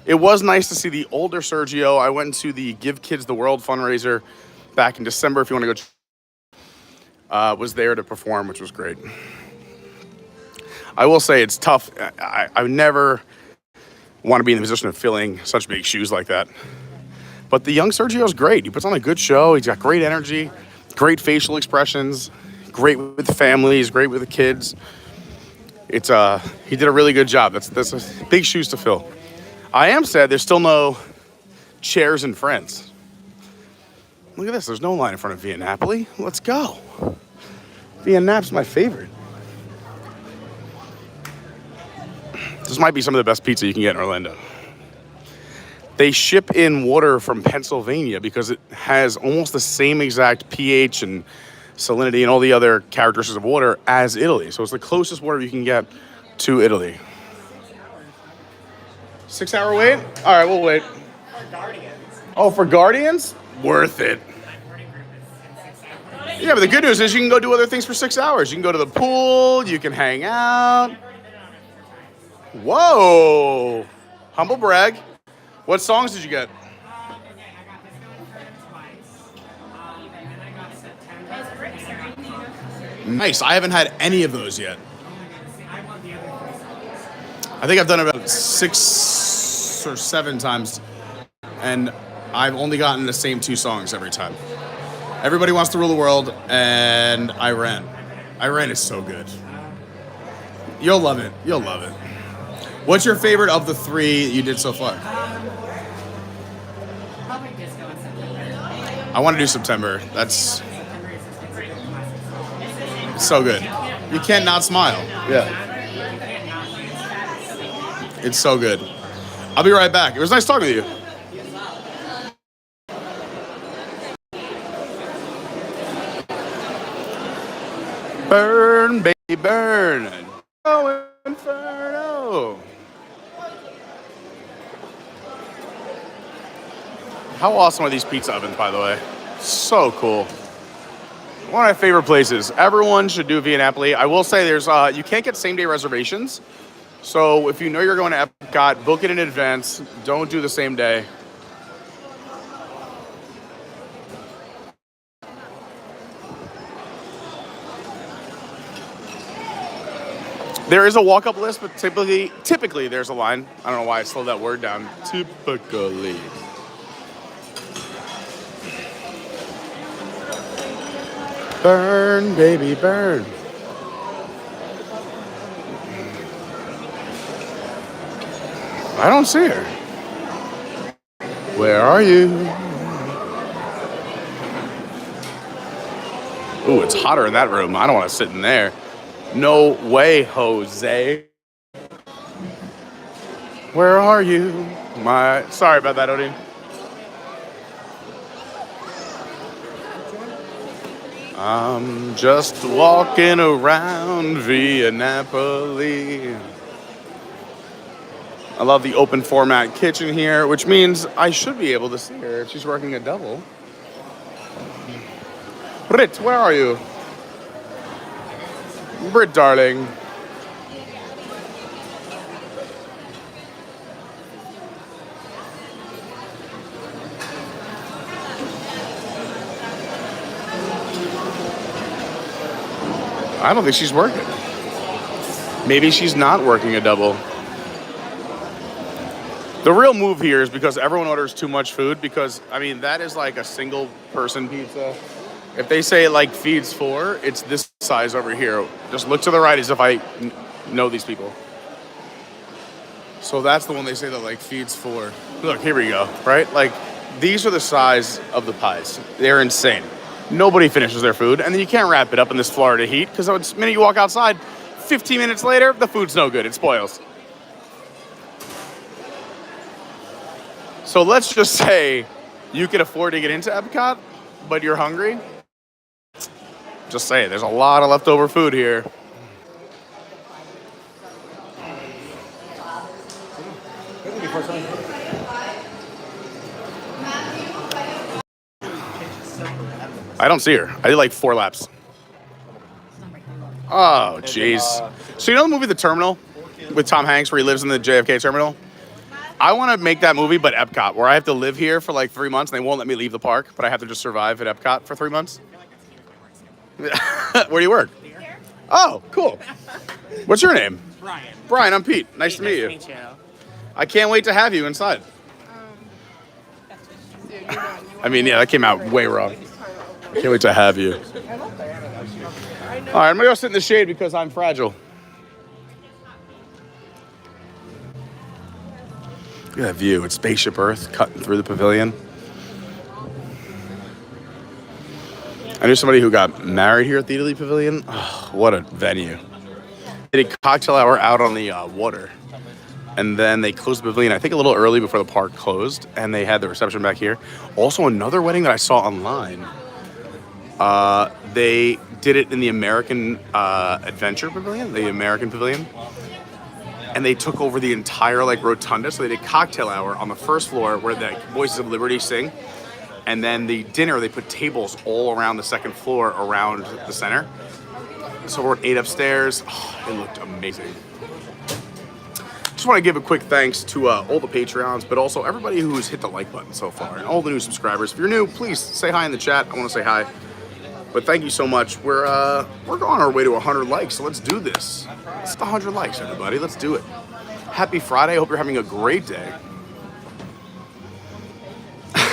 It was nice to see the older Sergio. I went to the Give Kids the World fundraiser back in December. If you want to go, was there to perform, which was great. I will say it's tough. I never want to be in the position of filling such big shoes like that. But the young Sergio's great. He puts on a good show. He's got great energy, great facial expressions, great with the families, great with the kids. He did a really good job. That's a big shoes to fill. I am sad there's still no Chairs and Friends. Look at this. There's no line in front of Via Napoli. Let's go. Via Nap's my favorite. This might be some of the best pizza you can get in Orlando. They ship in water from Pennsylvania because it has almost the same exact pH and salinity and all the other characteristics of water as Italy. So it's the closest water you can get to Italy. 6 hour wait? All right, we'll wait. Oh, for Guardians? Worth it. Yeah, but the good news is you can go do other things for 6 hours. You can go to the pool, you can hang out. Whoa! Humble brag. What songs did you get? Nice. I haven't had any of those yet. I think I've done it about 6 or 7 times, and I've only gotten the same 2 songs every time. Everybody Wants to Rule the World and Iran. Iran is so good. You'll love it. You'll love it. What's your favorite of the 3 you did so far? I want to do September. That's so good. You can't not smile. Yeah. It's so good. I'll be right back. It was nice talking to you. Burn, baby, burn. Oh, Inferno. How awesome are these pizza ovens, by the way? So cool. One of my favorite places. Everyone should do Via Napoli. I will say there's you can't get same-day reservations. So if you know you're going to Epcot, book it in advance. Don't do the same day. There is a walk-up list, but typically there's a line. I don't know why I slowed that word down. Typically. Burn, baby, burn. I don't see her. Where are you? Ooh, it's hotter in that room. I don't want to sit in there. No way, Jose. Where are you? Sorry about that, Odin. I'm just walking around Via Napoli. I love the open format kitchen here, which means I should be able to see her if she's working a double. Britt, where are you? Britt, darling. I don't think she's working. Maybe she's not working a double. The real move here is because everyone orders too much food because, I mean, that is like a single person pizza. If they say it like feeds 4, it's this size over here. Just look to the right as if I know these people. So that's the one they say that like feeds 4. Look, here we go, right? Like, these are the size of the pies. They're insane. Nobody finishes their food, and then you can't wrap it up in this Florida heat because the minute you walk outside, 15 minutes later, the food's no good. It spoils. So let's just say you can afford to get into Epcot, but you're hungry. Just say there's a lot of leftover food here. I don't see her. I did like 4 laps. Oh, jeez. So you know the movie The Terminal with Tom Hanks where he lives in the JFK terminal? I want to make that movie, but Epcot, where I have to live here for like 3 months and they won't let me leave the park, but I have to just survive at Epcot for 3 months. Where do you work? Here. Oh, cool. What's your name? Brian. Brian, I'm Pete. Nice to meet you. Nice to meet you. I can't wait to have you inside. I mean, yeah, that came out way wrong. Can't wait to have you. All right, I'm gonna go sit in the shade because I'm fragile. Look at that view. It's Spaceship Earth cutting through the pavilion. I knew somebody who got married here at the Italy Pavilion. Oh, what a venue. They did cocktail hour out on the water. And then they closed the pavilion, I think a little early before the park closed. And they had the reception back here. Also, another wedding that I saw online. They did it in the American Adventure Pavilion, the American Pavilion. And they took over the entire like rotunda. So they did cocktail hour on the first floor where the Voices of Liberty sing. And then the dinner, they put tables all around the second floor around the center. So we're at 8 upstairs. Oh, it looked amazing. Just want to give a quick thanks to all the Patreons, but also everybody who's hit the like button so far and all the new subscribers. If you're new, please say hi in the chat. I want to say hi. But thank you so much. We're on our way to 100 likes, so let's do this. It's the 100 likes, everybody. Let's do it. Happy Friday. I hope you're having a great day.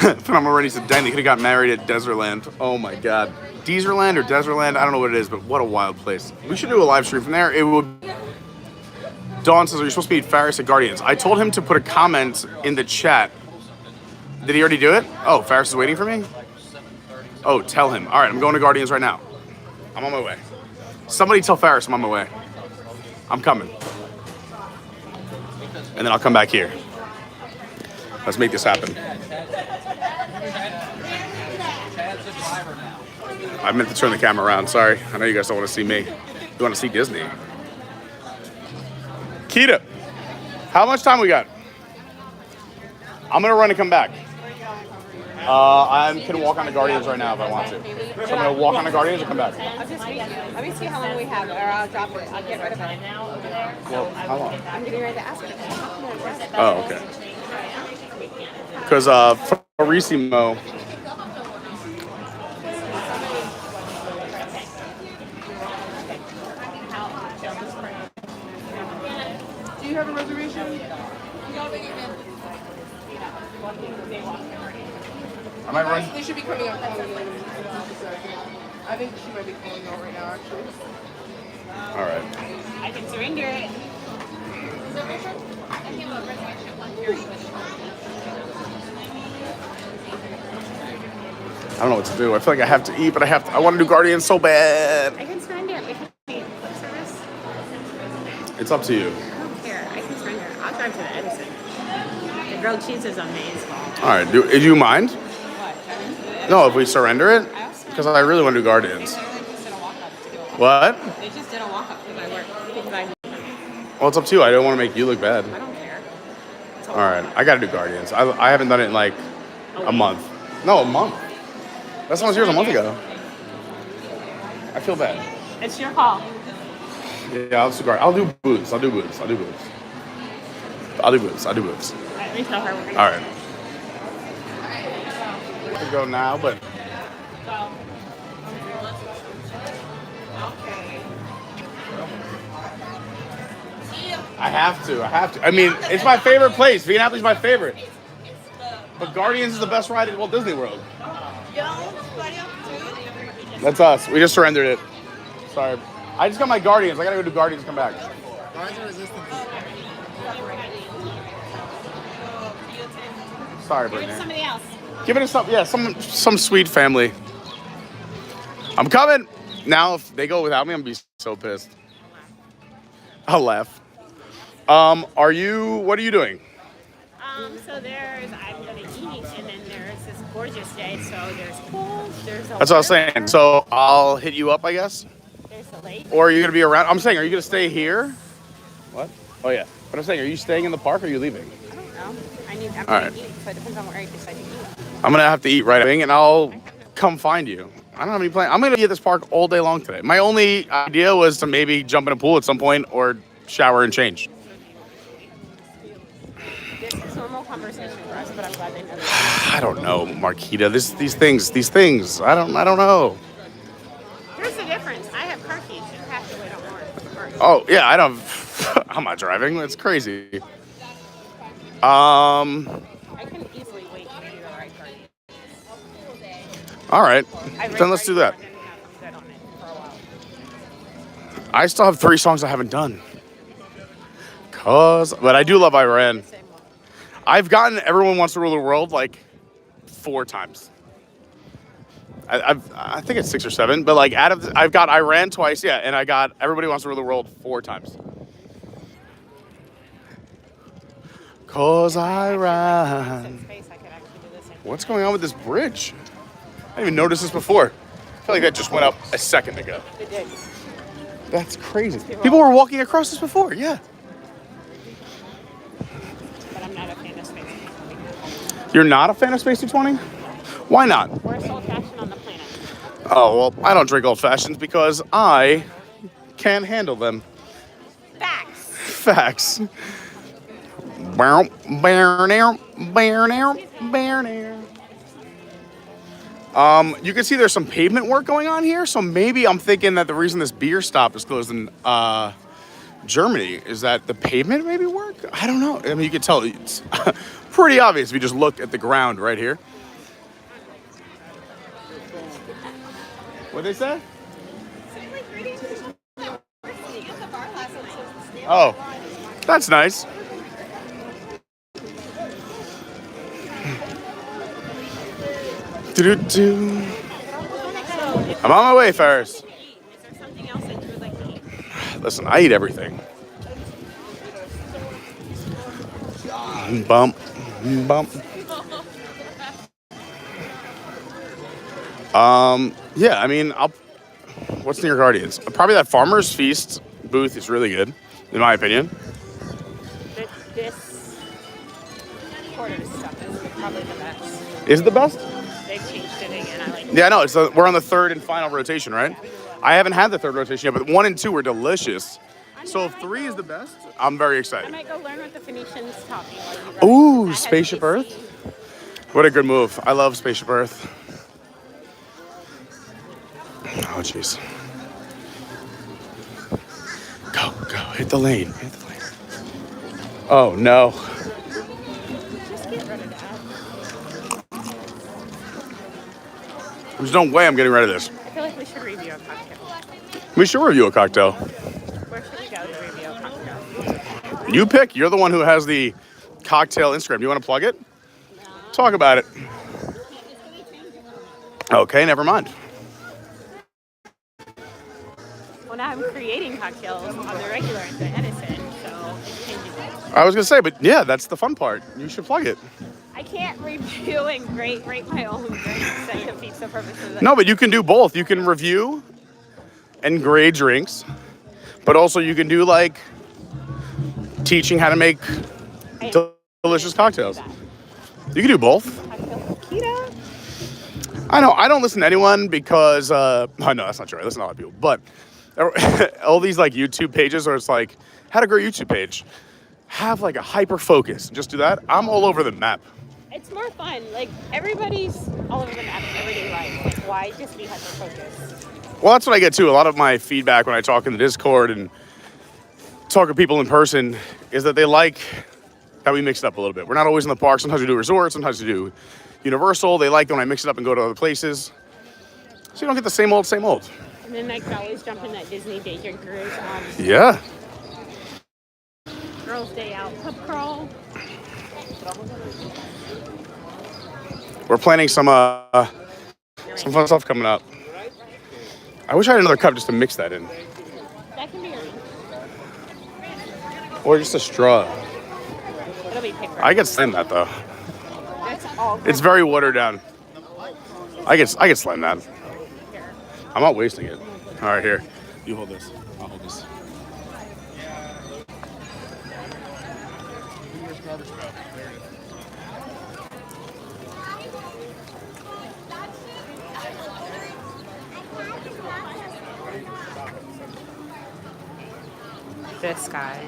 I'm already said, dang, they could have got married at Desertland. Oh my God. Desertland or Desertland? I don't know what it is, but what a wild place. We should do a live stream from there. It would. Dawn says, are you supposed to meet Faris at Guardians? I told him to put a comment in the chat. Did he already do it? Oh, Faris is waiting for me? Oh, tell him. All right, I'm going to Guardians right now. I'm on my way. Somebody tell Faris I'm on my way. I'm coming. And then I'll come back here. Let's make this happen. I meant to turn the camera around. Sorry. I know you guys don't want to see me. You want to see Disney. Kita, how much time we got? I'm going to run and come back. I can walk on the Guardians right now if I want to. So I'm going to walk on the Guardians and come back. I'll just wait. Let me see how long we have, or I'll drop it. I'll get rid of it now over there. Well, how long? I'm getting ready to ask you. Oh, okay. Because Farissimo. Do you have a reservation? I might run. They should be coming up. I think she might be calling out right now, actually. All right. I can surrender it. I don't know what to do. I feel like I have to eat, but I want to do Guardians so bad. I can surrender it. We can pay lip service. It's up to you. I don't care. I can surrender it. I'll drive to the Edison. The grilled cheese is on Maine's fault. All right. Do you mind? What? No, if we surrender it? Because I really want to do Guardians. What? They just did a walk-up because I work. Because Well, it's up to you. I don't want to make you look bad. I don't care. All right. I got to do Guardians. I haven't done it in like a month. No, a month. That's almost yours a month ago. I feel bad. It's your call. Yeah, I'll do Guardians. I'll do boobs. I'll do boobs. I'll do boobs. I'll do boobs. I'll do boobs. Let me tell her we're going to All right. I could go now, but I have to. I mean, it's my favorite place. Vegan my favorite. But Guardians is the best ride at Walt Disney World. That's us. We just surrendered it. Sorry. I just got my Guardians. I gotta go do Guardians and come back. Sorry, Brittany. somebody else. Give it to some sweet family. I'm coming. Now, if they go without me, I'm gonna be so pissed. I'll laugh. What are you doing? So I'm gonna eat, and then there's this gorgeous day. So there's pool, there's a That's what I was saying. So I'll hit you up, I guess. There's a lake. Or are you gonna be around? I'm saying, are you gonna stay here? What? Oh yeah. But I'm saying, are you staying in the park or are you leaving? I don't know. I'm All gonna right. eat, so it depends on where I decide to eat. I'm gonna have to eat right away, and I'll come find you. I don't have any plans. I'm gonna be at this park all day long today. My only idea was to maybe jump in a pool at some point or shower and change. This is normal conversation for us, but I'm glad they know that. I don't know, Marquita. These things. I don't know. Here's the difference. I have car keys. You have to wait on Warren. Oh yeah, I don't. I'm not driving. It's crazy. I can easily wait to do the right car key. All right. I Then let's do that. I'm good on it for a while. I still have 3 songs I haven't done. But I do love Iran. I've gotten Everyone Wants to Rule the World like 4 times. I think it's 6 or 7, but like I've got Iran twice, yeah, and I got Everybody Wants to Rule the World 4 times. 'Cause Iran. What's going on with this bridge? I didn't even notice this before. I feel like that just went up a second ago. It did. That's crazy. People were walking across this before, yeah. But I'm not a fan of Space 220. You're not a fan of Space 220? Why not? Worst old fashioned on the planet. Oh, well, I don't drink old fashions because I can't handle them. Facts. Facts. You can see there's some pavement work going on here, so maybe I'm thinking that the reason this beer stop is closed in Germany is that the pavement maybe work? I don't know. I mean, you can tell it's pretty obvious if you just look at the ground right here. What'd they say? Oh, that's nice. Do-do-do. I'm on my way, Ferris. Is there something else that you would like to eat? Listen, I eat everything. Bump, bump. Yeah, I mean, what's near Guardians? Probably that Farmer's Feast booth is really good, in my opinion. This quarter stuff is probably the best. Is it the best? They've changed it again. I like it. Yeah, I know. We're on the third and final rotation, right? I haven't had the third rotation yet, but 1 and 2 were delicious. So if 3 is the best, I'm very I excited. might go learn what the Phoenicians taught me. Ooh, Spaceship Earth. What a good move. I love Spaceship Earth. Oh, jeez. Go, hit the lane. Oh, no. Just get rid of that. There's no way I'm getting rid of this. I feel like we should review a cocktail. We should review a cocktail. Where should we go to review a cocktail? You pick. You're the one who has the cocktail Instagram. Do you want to plug it? Talk about it. Okay, never mind. Well, now I'm creating cocktails on the regular at the Edison, so it's changing it. I was going to say, but yeah, that's the fun part. You should plug it. I can't review and rate my own drinks. That defeats the purpose of it. No, but you can do both. You can review and grade drinks, but also you can do like teaching how to make delicious cocktails. You can do both. Keto? I know. I don't listen to anyone because, oh, no, that's not true. I listen to a lot of people. But all these like YouTube pages where it's like, had a great YouTube page. Have like a hyper focus. Just do that. I'm all over the map. It's more fun. Like, everybody's all over the map in everyday life. Like, why just be hyper-focused? Well, that's what I get too. A lot of my feedback when I talk in the Discord and talk to people in person is that they like how we mix it up a little bit. We're not always in the park. Sometimes we do resorts. Sometimes we do Universal. They like when I mix it up and go to other places. So you don't get the same old, same old. And then I could always jump in that Disney day drinkers. Yeah. Girls' Day Out pub crawl. We're planning some fun stuff coming up. I wish I had another cup just to mix that in. That can be yours. Or just a straw. It'll be paper. I could slam that though. That's all. It's very watered down. I could slam that. I'm not wasting it. All right, here. You hold this. I'll hold this. This guy.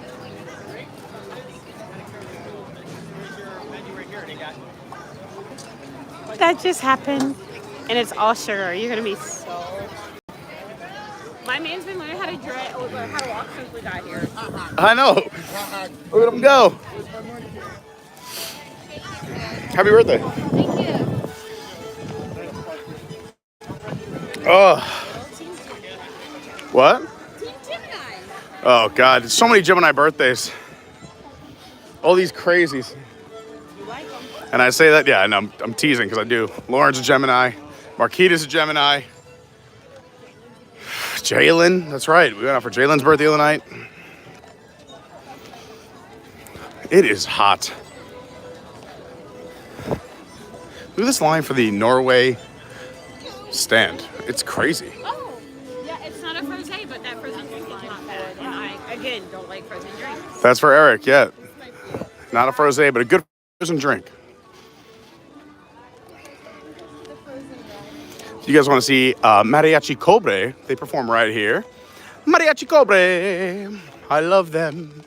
That just happened, and it's all sugar. You're gonna be so. My man's been learning how to how to walk since we got here. I know. Look at him go. Happy birthday. Thank you. Oh. What? Team Gemini. Oh God, so many Gemini birthdays. All these crazies. And I say that, yeah, and I'm teasing because I do. Lauren's a Gemini. Marquita's a Gemini. Jalen, that's right. We went out for Jalen's birthday the other night. It is hot. Look at this line for the Norway stand. It's crazy. Oh, yeah, it's not a frosé, but that frozen drink is not bad. And I, again, don't like frozen drinks. That's for Eric, yeah. Not a frosé, but a good frozen drink. You guys want to see Mariachi Cobre? They perform right here. Mariachi Cobre. I love them.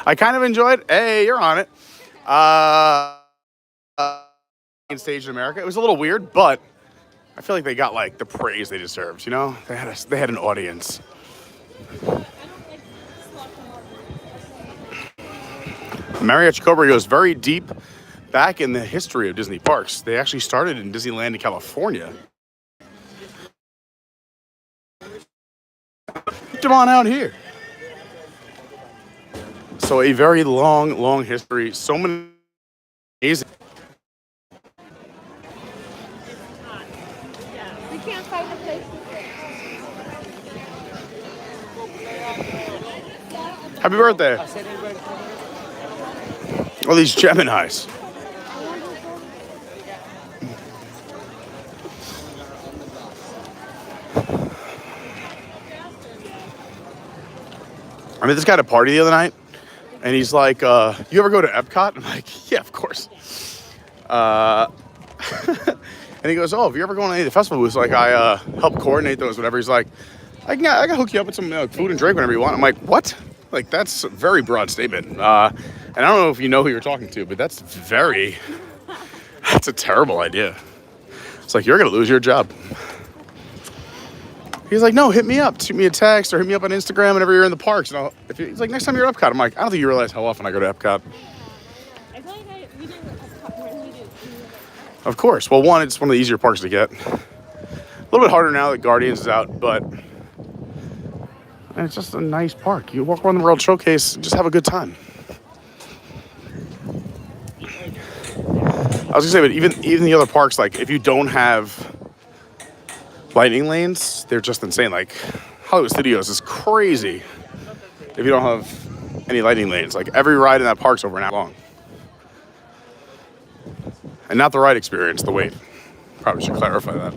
I kind of enjoyed. Hey, you're on it. Stage in America. It was a little weird, but I feel like they got like the praise they deserved. You know, they had an audience. Mariachi Cobre goes very deep back in the history of Disney parks. They actually started in Disneyland in California. Come on out here. So a very long, long history. So many amazing. We can't find a place to Happy birthday. All these Geminis. met this guy at a party the other night, and he's like, you ever go to Epcot? I'm like, yeah, of course. And he goes, oh, if you ever go on any of the festival booths, like I help coordinate those, whatever. He's like, I can hook you up with some food and drink whenever you want. I'm like, what? Like, that's a very broad statement. And I don't know if you know who you're talking to, but that's a terrible idea. It's like, you're going to lose your job. He's like, no, hit me up. Shoot me a text or hit me up on Instagram whenever you're in the parks. And he's like, next time you're at Epcot. I'm like, I don't think you realize how often I go to Epcot. I feel like we do Epcot more than we do. Of course. Well, one, it's one of the easier parks to get. A little bit harder now that Guardians is out, but it's just a nice park. You walk around the World Showcase and just have a good time. I was gonna say, but even the other parks, like if you don't have lightning lanes, they're just insane. Like Hollywood Studios is crazy if you don't have any lightning lanes. Like every ride in that park's over an hour long. And not the ride experience, the wait. Probably should clarify that.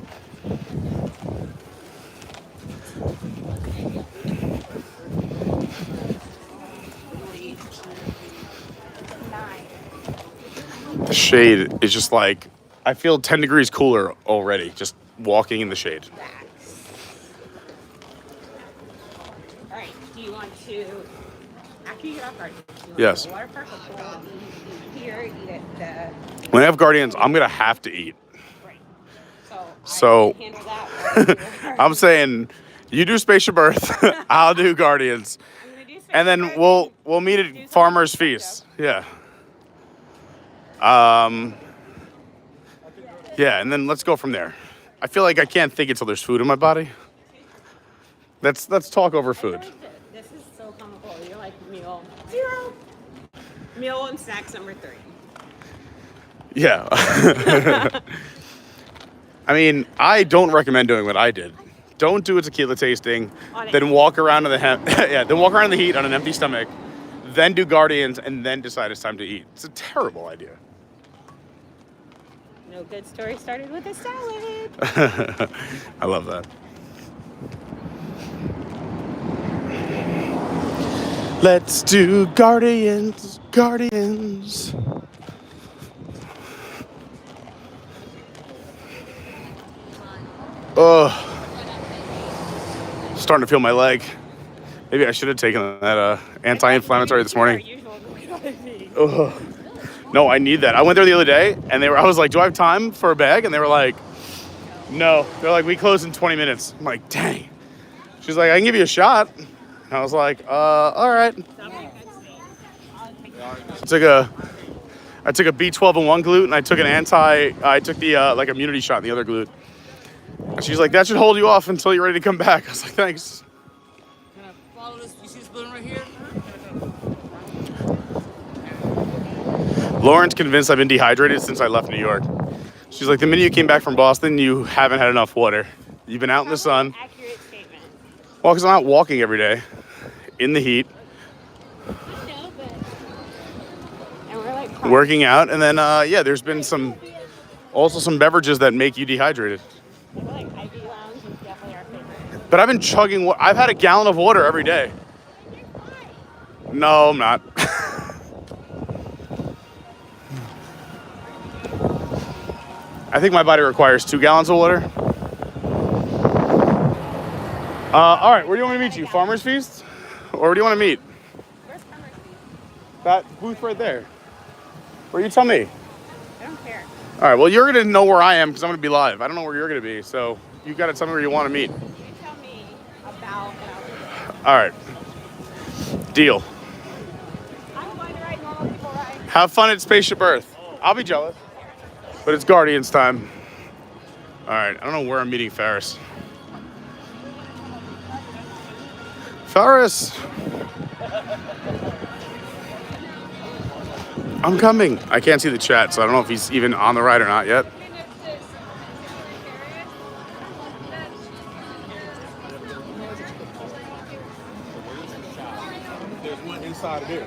The shade is just like, I feel 10 degrees cooler already, just walking in the shade. All right, do you want to, after you get off Guardians, Yes. water park or pool, eat here, eat at the, When I have Guardians, I'm gonna have to eat. right. So I can handle that. I'm saying, you do Spaceship Earth, I'll do Guardians, I'm gonna do some and then Hydrating. we'll meet Do at some Farmer's Hydrating. Feast. Yeah. Yeah, and then let's go from there. I feel like I can't think until there's food in my body. Let's talk over food. This is so comical. You're like meal 0. Meal and snacks number 3. Yeah. I mean, I don't recommend doing what I did. Don't do a tequila tasting, then walk around in the heat on an empty stomach, then do Guardians, and then decide it's time to eat. It's a terrible idea. No good story started with a salad. I love that. Let's do Guardians. Starting to feel my leg. Maybe I should have taken that anti-inflammatory this morning. Ugh. No, I need that. I went there the other day, and I was like, do I have time for a bag? And they were like, no. They're like, we close in 20 minutes. I'm like, dang. She's like, I can give you a shot. And I was like, all right. I took a B12 in one glute, and I took the like immunity shot in the other glute. And she's like, that should hold you off until you're ready to come back. I was like, thanks. Can I follow this? You see this building right here? Lauren's convinced I've been dehydrated since I left New York. She's like, the minute you came back from Boston, you haven't had enough water. You've been out in the sun. Accurate statement. Well, because I'm out walking every day in the heat, No, but and we're like working out, and then there's been some beverages that make you dehydrated. I feel like Ivy Lounge is definitely our favorite. But I've been chugging. I've had a gallon of water every day. No, I'm not. I think my body requires 2 gallons of water. All right, where do you want me to meet you? Farmer's Feast? Or where do you want to meet? Where's Farmer's Feast? That booth right there. Where you tell me. I don't care. All right, well, you're going to know where I am because I'm going to be live. I don't know where you're going to be, so you got to tell me where you want to meet. You tell me about All right. Deal. I'm going to ride normal people ride. Have fun at Spaceship Earth. I'll be jealous. But it's Guardians time. All right, I don't know where I'm meeting Ferris. Ferris! I'm coming. I can't see the chat, so I don't know if he's even on the ride or not yet. There's one inside of here.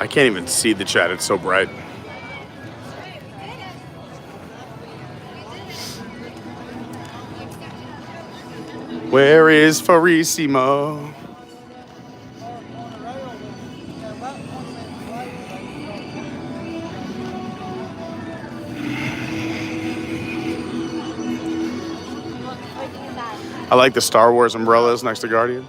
I can't even see the chat. It's so bright. Where is Farissimo? I like the Star Wars umbrellas next to Guardian.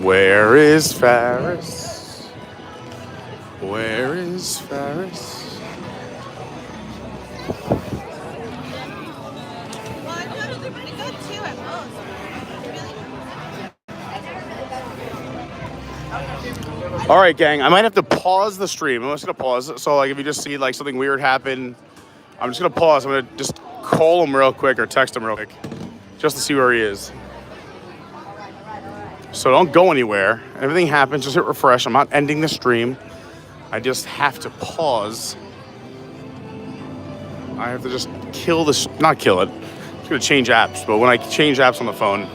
Where is Ferris? Where is Ferris? All right, gang, I might have to pause the stream. I'm just gonna pause it. So like if you just see like something weird happen, I'm just gonna pause. I'm gonna just call him real quick or text him real quick just to see where he is. So don't go anywhere. Everything happens, just hit refresh. I'm not ending the stream. I just have to pause. I have to just kill this, not kill it. I'm just gonna change apps, but when I change apps on the phone,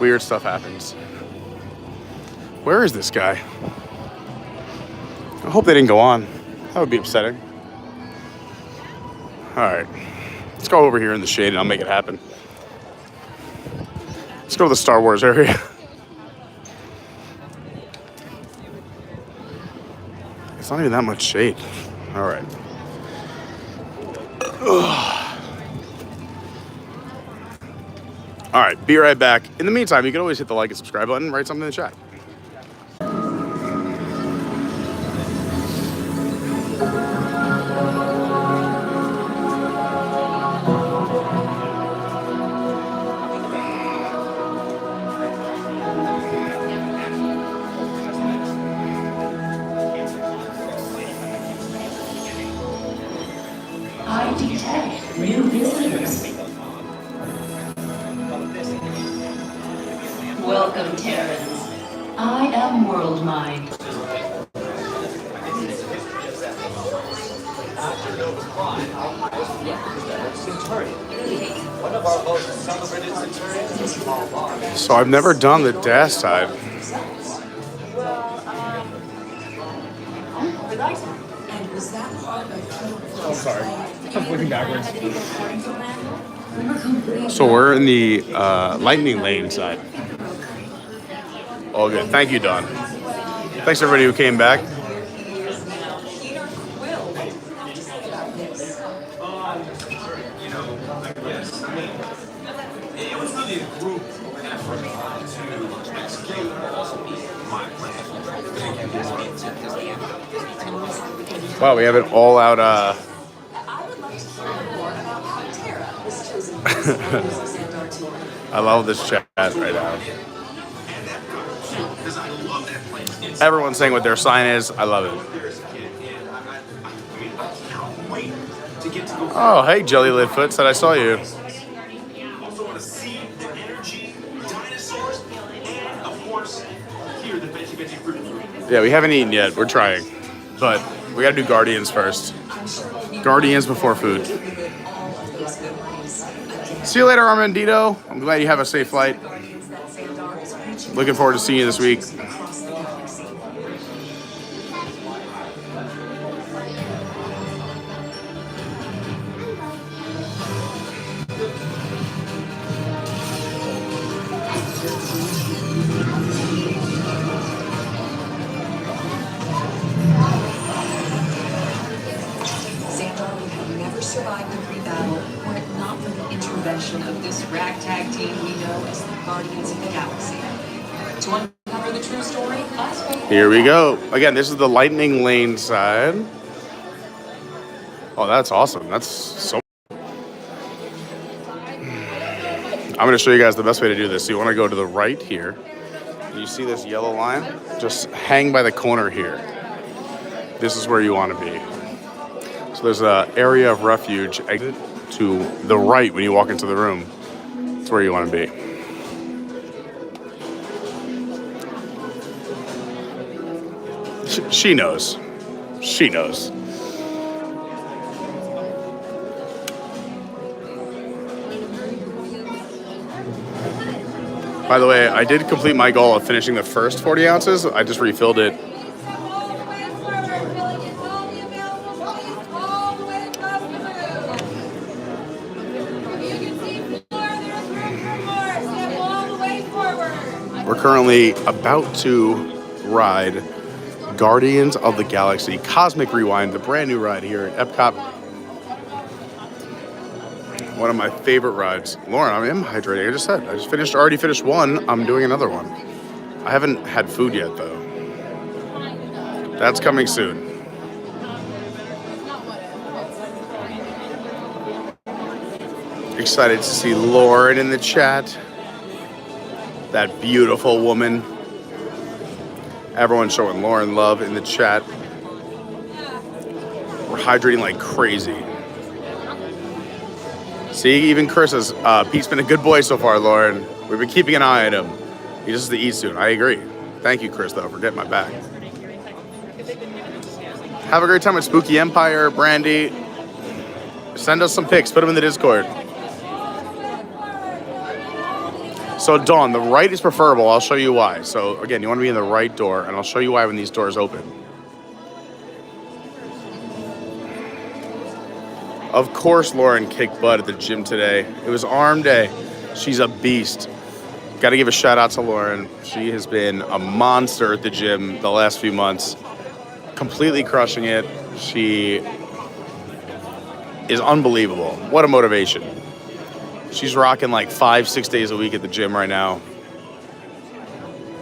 weird stuff happens. Where is this guy? I hope they didn't go on. That would be upsetting. All right, let's go over here in the shade and I'll make it happen. Let's go to the Star Wars area. It's not even that much shade. All right. Ugh. All right, be right back. In the meantime, you can always hit the like and subscribe button and write something in the chat. I detect new visitors. Welcome, Terrans. I am World Mind. So I've never done the dash side. Oh, sorry. I'm looking backwards. So we're in the lightning lane side. All good. Thank you, Don. Thanks everybody who came back. It was really a group effort to execute my plan. Wow, we have an all-out. I love this chat right now. Everyone's saying what their sign is. I love it. Oh, hey, Jelly Lidfoot, said I saw you. Yeah, we haven't eaten yet. We're trying. But we gotta do Guardians first. Guardians before food. See you later, Armbandido. I'm glad you have a safe flight. Looking forward to seeing you this week. Survived the pre-battle were it not for the intervention of this ragtag team we know as the Guardians of the Galaxy. To uncover the true story, I spoke. Here we go. Again, this is the lightning lane side. Oh, that's awesome. That's so. I'm going to show you guys the best way to do this. So you want to go to the right here. You see this yellow line? Just hang by the corner here. This is where you want to be. So there's an area of refuge exit to the right when you walk into the room. That's where you want to be. She knows. She knows. By the way, I did complete my goal of finishing the first 40 ounces. I just refilled it. We're currently about to ride Guardians of the Galaxy Cosmic Rewind, the brand new ride here at Epcot. One of my favorite rides. Lauren, I am hydrating. I just said. Already finished one. I'm doing another one. I haven't had food yet, though. That's coming soon. Excited to see Lauren in the chat. That beautiful woman. Everyone's showing Lauren love in the chat. We're hydrating like crazy. See, even Chris says, Pete's been a good boy so far, Lauren. We've been keeping an eye on him. He just has to eat soon. I agree. Thank you, Chris, though, for getting my back. Have a great time at Spooky Empire, Brandy. Send us some pics. Put them in the Discord. So, Dawn, the right is preferable. I'll show you why. So, again, you want to be in the right door, and I'll show you why when these doors open. Of course, Lauren kicked butt at the gym today. It was arm day. She's a beast. Got to give a shout out to Lauren. She has been a monster at the gym the last few months. Completely crushing it. She is unbelievable. What a motivation. She's rocking like 5-6 days a week at the gym right now.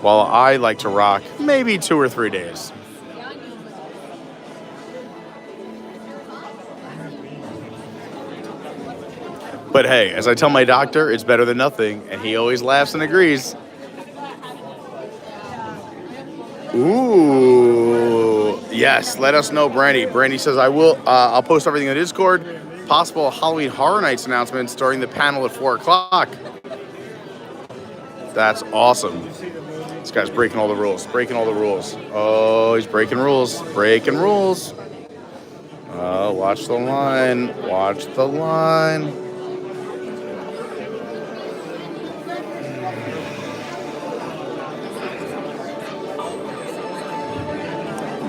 While I like to rock maybe 2 or 3 days. But hey, as I tell my doctor, it's better than nothing, and he always laughs and agrees. Ooh, yes, let us know, Brandy. Brandy says, I'll post everything in Discord. Possible Halloween Horror Nights announcements during the panel at 4 o'clock. That's awesome. This guy's breaking all the rules, Oh, he's breaking rules, Watch the line.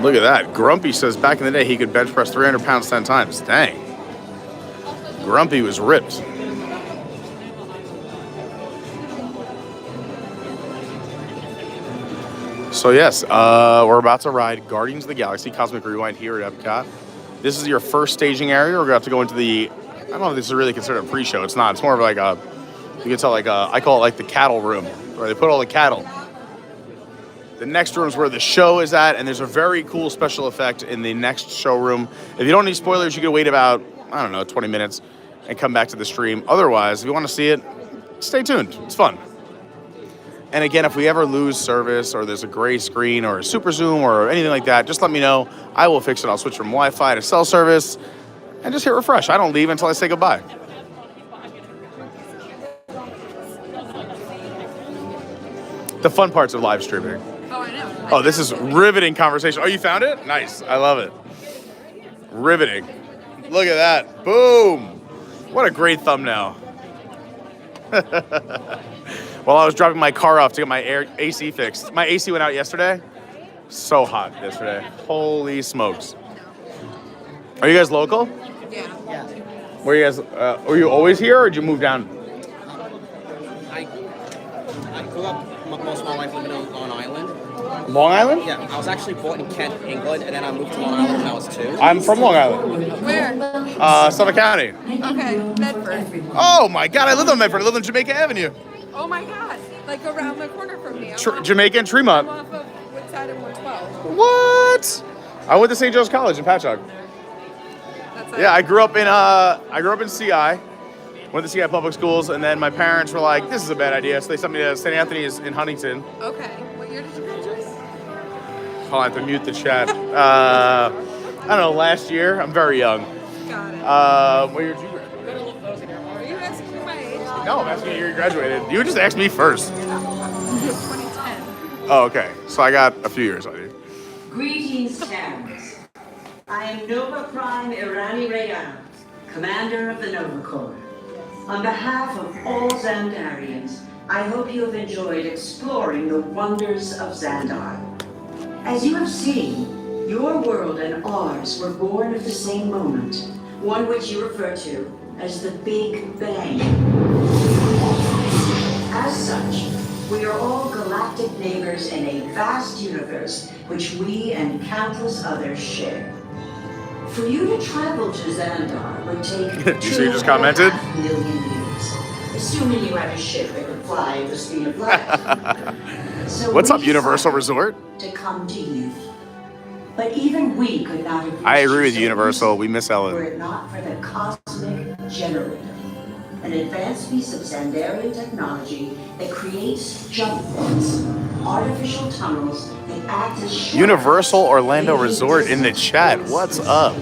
Look at that. Grumpy says back in the day he could bench press 300 pounds 10 times. Dang. Grumpy was ripped. So yes, we're about to ride Guardians of the Galaxy Cosmic Rewind here at Epcot. This is your first staging area. We're going to have to go into the, I don't know if this is really considered a pre-show. It's not. It's more of like a, you can tell like a, I call it like the cattle room, where they put all the cattle. The next room is where the show is at, and there's a very cool special effect in the next showroom. If you don't need spoilers, you can wait about, 20 minutes and come back to the stream. Otherwise, if you want to see it, stay tuned. It's fun. And again, if we ever lose service or there's a gray screen or a super zoom or anything like that, just let me know. I will fix it. I'll switch from Wi-Fi to cell service and just hit refresh. I don't leave until I say goodbye. The fun parts of live streaming. Oh, I know. Oh, this is riveting conversation. Oh, you found it? Nice. I love it. Riveting. Look at that. Boom. What a great thumbnail. While I was dropping my car off to get my AC fixed. My AC went out yesterday. So hot yesterday. Holy smokes. Are you guys local? Yeah. Were you guys, were you always here or did you move down? I grew up most of my life living on Long Island. Long Island? Yeah, I was actually born in Kent, England, and then I moved to Long Island when I was 2. I'm from Long Island. Where? Suffolk County. Okay, Bedford. Oh my God, I lived on Medford. I lived on Jamaica Avenue. Oh my God, like around the corner from me. Jamaica and Tremont. I'm off of Woodside and 112. What? I went to St. Joe's College in Patchogue. Yeah, I grew up in CI. Went to CI public schools, and then my parents were like, "This is a bad idea," so they sent me to St. Anthony's in Huntington. Okay, what year did you graduate? I'll have to mute the chat. I don't know, last year. I'm very young. Got it. What year did you graduate? Are you asking me my age? No, I'm asking you year you graduated. You just asked me first. 2010. Oh, okay. So I got a few years on you. Greetings, Terrans. I am Nova Prime Irani Rayan, commander of the Nova Corps. On behalf of all Xandarians, I hope you have enjoyed exploring the wonders of Xandar. As you have seen, your world and ours were born at the same moment, one which you refer to as the Big Bang. As such, we are all galactic neighbors in a vast universe which we and countless others share. For you to travel to Xandar would take You see you just commented? 2.5 million years, assuming you had a ship that could fly at the speed of light. So What's we up, Universal decided Resort? to come to you. But even we could not have I reached agree with so Universal. easily We miss were Ellen. it not for the cosmic generator, an advanced piece of Xandarian technology that creates jump points, artificial tunnels that act as shortcuts. Universal Orlando making Resort in the distance chat. and What's space. up?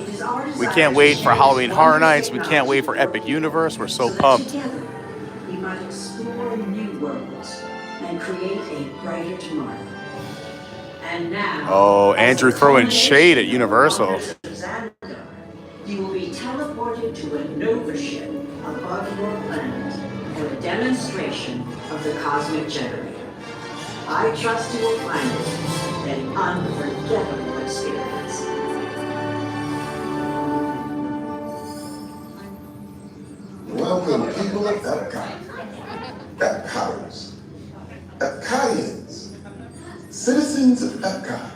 It is our We desire can't to wait for share Halloween this Horror wonderful Nights. We can't wait for technology Epic Universe. We're so so that pumped. together we might explore new worlds and create a brighter tomorrow. And now, Oh, as Andrew the throwing culmination shade at of the Universal. wonders of Xandar, you will be teleported to a Nova ship above your planet for a demonstration of the cosmic generator. I trust you will find it an unforgettable experience. Welcome, people of Epcot, Epcoters, Epcotians, citizens of Epcot.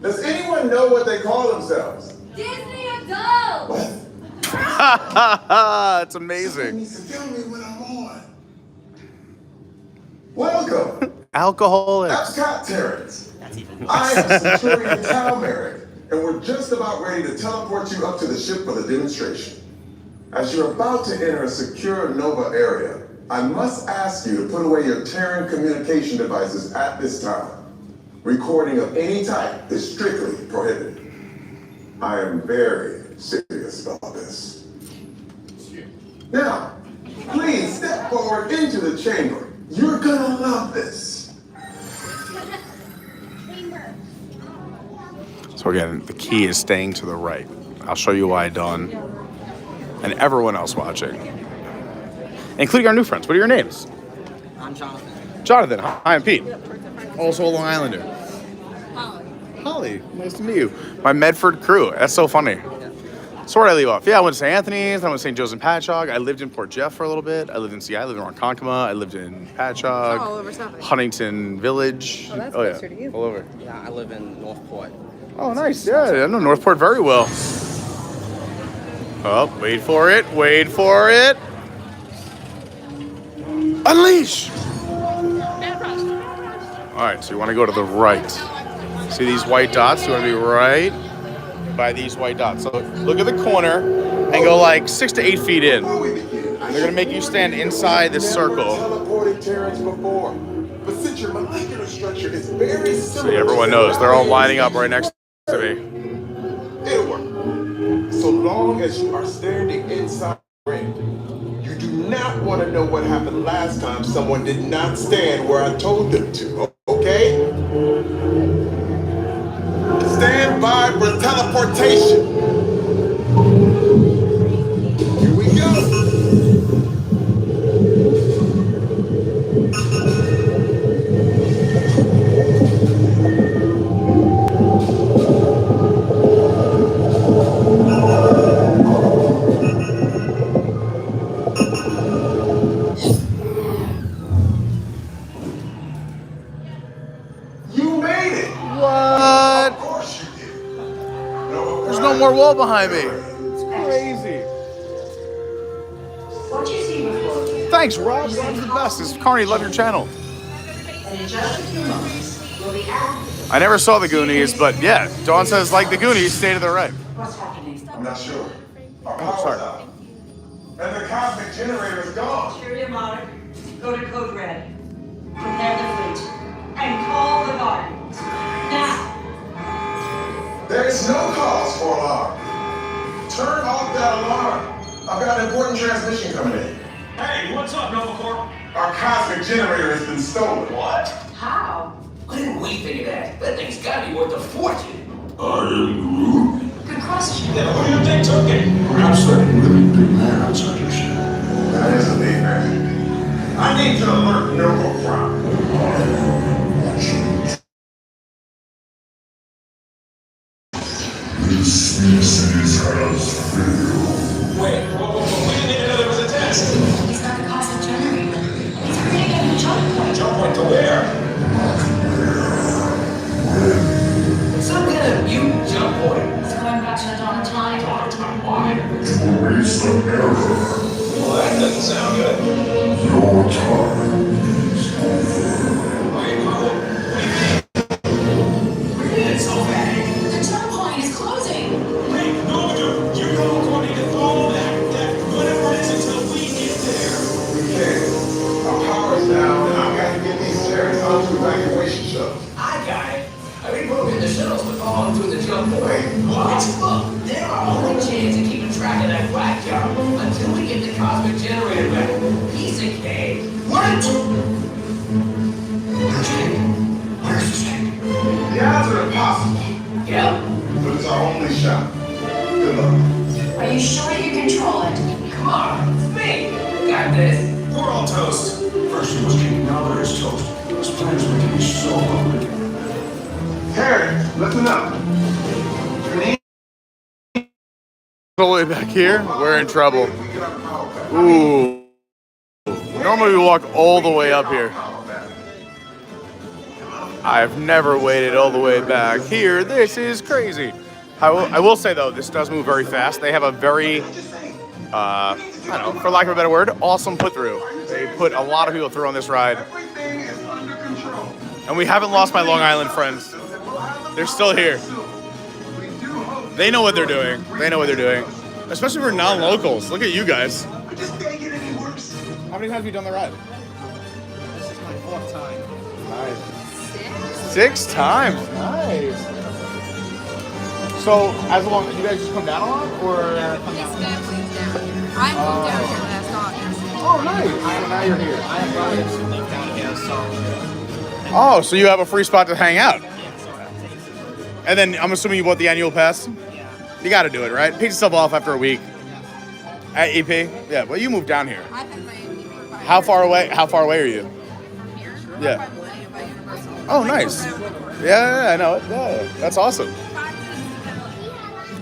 Does anyone know what they call themselves? Disney adults! What? It's amazing. Needs to tell me when I'm on. Welcome, Alcoholics. Epcot Terrans. I am Centurion Talmeric, and we're just about ready to teleport you up to the ship for the demonstration. As you're about to enter a secure Nova area, I must ask you to put away your Terran communication devices at this time. Recording of any type is strictly prohibited. I am very serious about this. Now, please step forward into the chamber. You're gonna love this. So again, the key is staying to the right. I'll show you why, Dawn, and everyone else watching, including our new friends. What are your names? I'm Jonathan. Jonathan. Hi, I'm Pete. Also a Long Islander. Holly. Nice to meet you. My Medford crew. That's so funny. So where did I leave off? Yeah, I went to St. Anthony's. I went to St. Joe's and Patchogue. I lived in Port Jeff for a little bit. I lived in Seattle. I lived in Ronkonkoma. I lived in Patchogue. All over Suffolk. Huntington Village. Oh, that's yeah. closer to you. All over. Yeah, I live in Northport. Oh, nice. Yeah, I know Northport very well. Oh, wait for it. Wait for it. Unleash! All right, so you want to go to the right. See these white dots? You want to be right by these white dots. So look at the corner and go like 6 to 8 feet in. Before we begin, They're going to make you stand inside this circle. Teleported Terrans before, but since your molecular structure is very similar. See, everyone knows. They're all lining up right next to me. It'll work. So long as you are standing inside the ring. You do not want to know what happened last time someone did not stand where I told them to, okay? Stand by for teleportation. Here we go. You made it. What? Of course you did. No, There's no more wall behind me. It's crazy. What you see before you Thanks, Rob. Rob's the best. This is Carney. Love your channel. and in just a few moments will be active. I never saw the Goonies, but yeah, Dawn says like the Goonies, stay to the right. What's happening? I'm not sure. Our Oh, power's sorry. out. And the cosmic generator is gone. Superior Monarch, go to Code Red. Prepare the fleet. And call the Guardians. Now! There is no cause for alarm. Turn off that alarm. I've got an important transmission coming in. Hey, what's up, Nova Corp? Our cosmic generator has been stolen. What? How? Why didn't we think of that? That thing's gotta be worth a fortune. I am Groot. Good question. Yeah, who do you think took it? Perhaps that really big man outside your ship. That is a big man. another Nova Prime. This species has failed. Wait a minute, there was a test. He's got the cosmic generator. He's creating a jump point. Jump point to where? Some kind of mute jump point. It's going back to the dawn of time. Dawn of time, why? To erase the error. Well, that doesn't sound good. Your time is over. Wait, what do you mean? We're getting so vague. The jump point is closing. Wait, no, dude. You know we're going to follow that whatever it is until we get there. Okay, our power's down, and I've got to get these Terrans onto evacuation shuttles. I got it. I mean, we'll get the shuttles to follow through the jump point. What? Look, they're our only chance of keeping track of that whack job until we get the cosmic generator back. Piece of cake. What? Where's the snake? The odds are impossible, Yeah. but it's our only shot. Good luck. Are you sure you can control it? Come on, it's me. Got this. We're all toast. First it was king, now there's toast. This plan is making me so hungry. Terrans, listen up. All the way back here, we're in trouble. Ooh. Normally we walk all the way up here. I've never waited all the way back here. This is crazy. I will say though, this does move very fast. They have a very, I don't know, for lack of a better word, awesome put through. They put a lot of people through on this ride. And we haven't lost my Long Island friends. They're still here. They know what they're doing. They know what they're doing. Especially for non-locals. Look at you guys. How many times have you done the ride? This is my 4th time. Nice. 6 times. Nice. So, as long you guys just come down a lot, or? His family's down here. I moved down here last August. Oh, nice. So now you're here. I have relatives who live down here, so. Oh, so you have a free spot to hang out. And then I'm assuming you bought the annual pass? You got to do it, right? Pays yourself off after a week. At EP? Yeah, well, you moved down here. I've been playing EP for 5 How far away? How far away are you? From here. Yeah. By Universal. Oh, nice. Yeah, I know it. Yeah, that's awesome.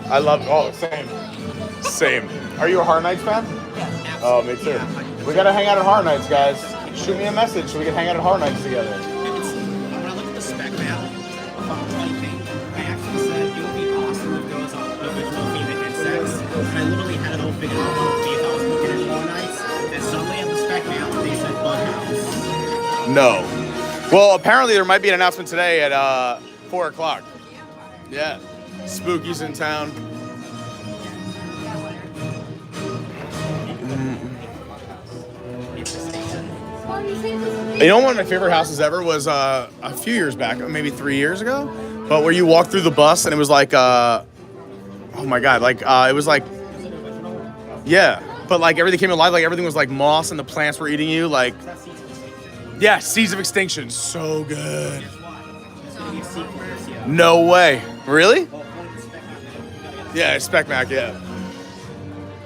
I love. Oh, same. Are you a Horror Nights fan? Yeah, Oh, me too. We gotta hang out at Horror Nights, guys. Shoot me a message so we can hang out at Horror Nights together. When I look at the spec map of 20 I actually said it would be awesome if there was an original theme of insects. And I literally had it all figured out if I was looking at Horror Nights. And suddenly at the spec map, they said Bud House. No. Well, apparently there might be an announcement today at 4 o'clock. Yeah. Spooky's in town. You know, one of my favorite houses ever was a few years back, maybe 3 years ago, but where you walk through the bus and it was like, oh my God, like, it was like, yeah, but like everything came alive, like everything was like moss and the plants were eating you, like, yeah, Seeds of Extinction, so good. No way. Really? Yeah, Spec Mac, yeah.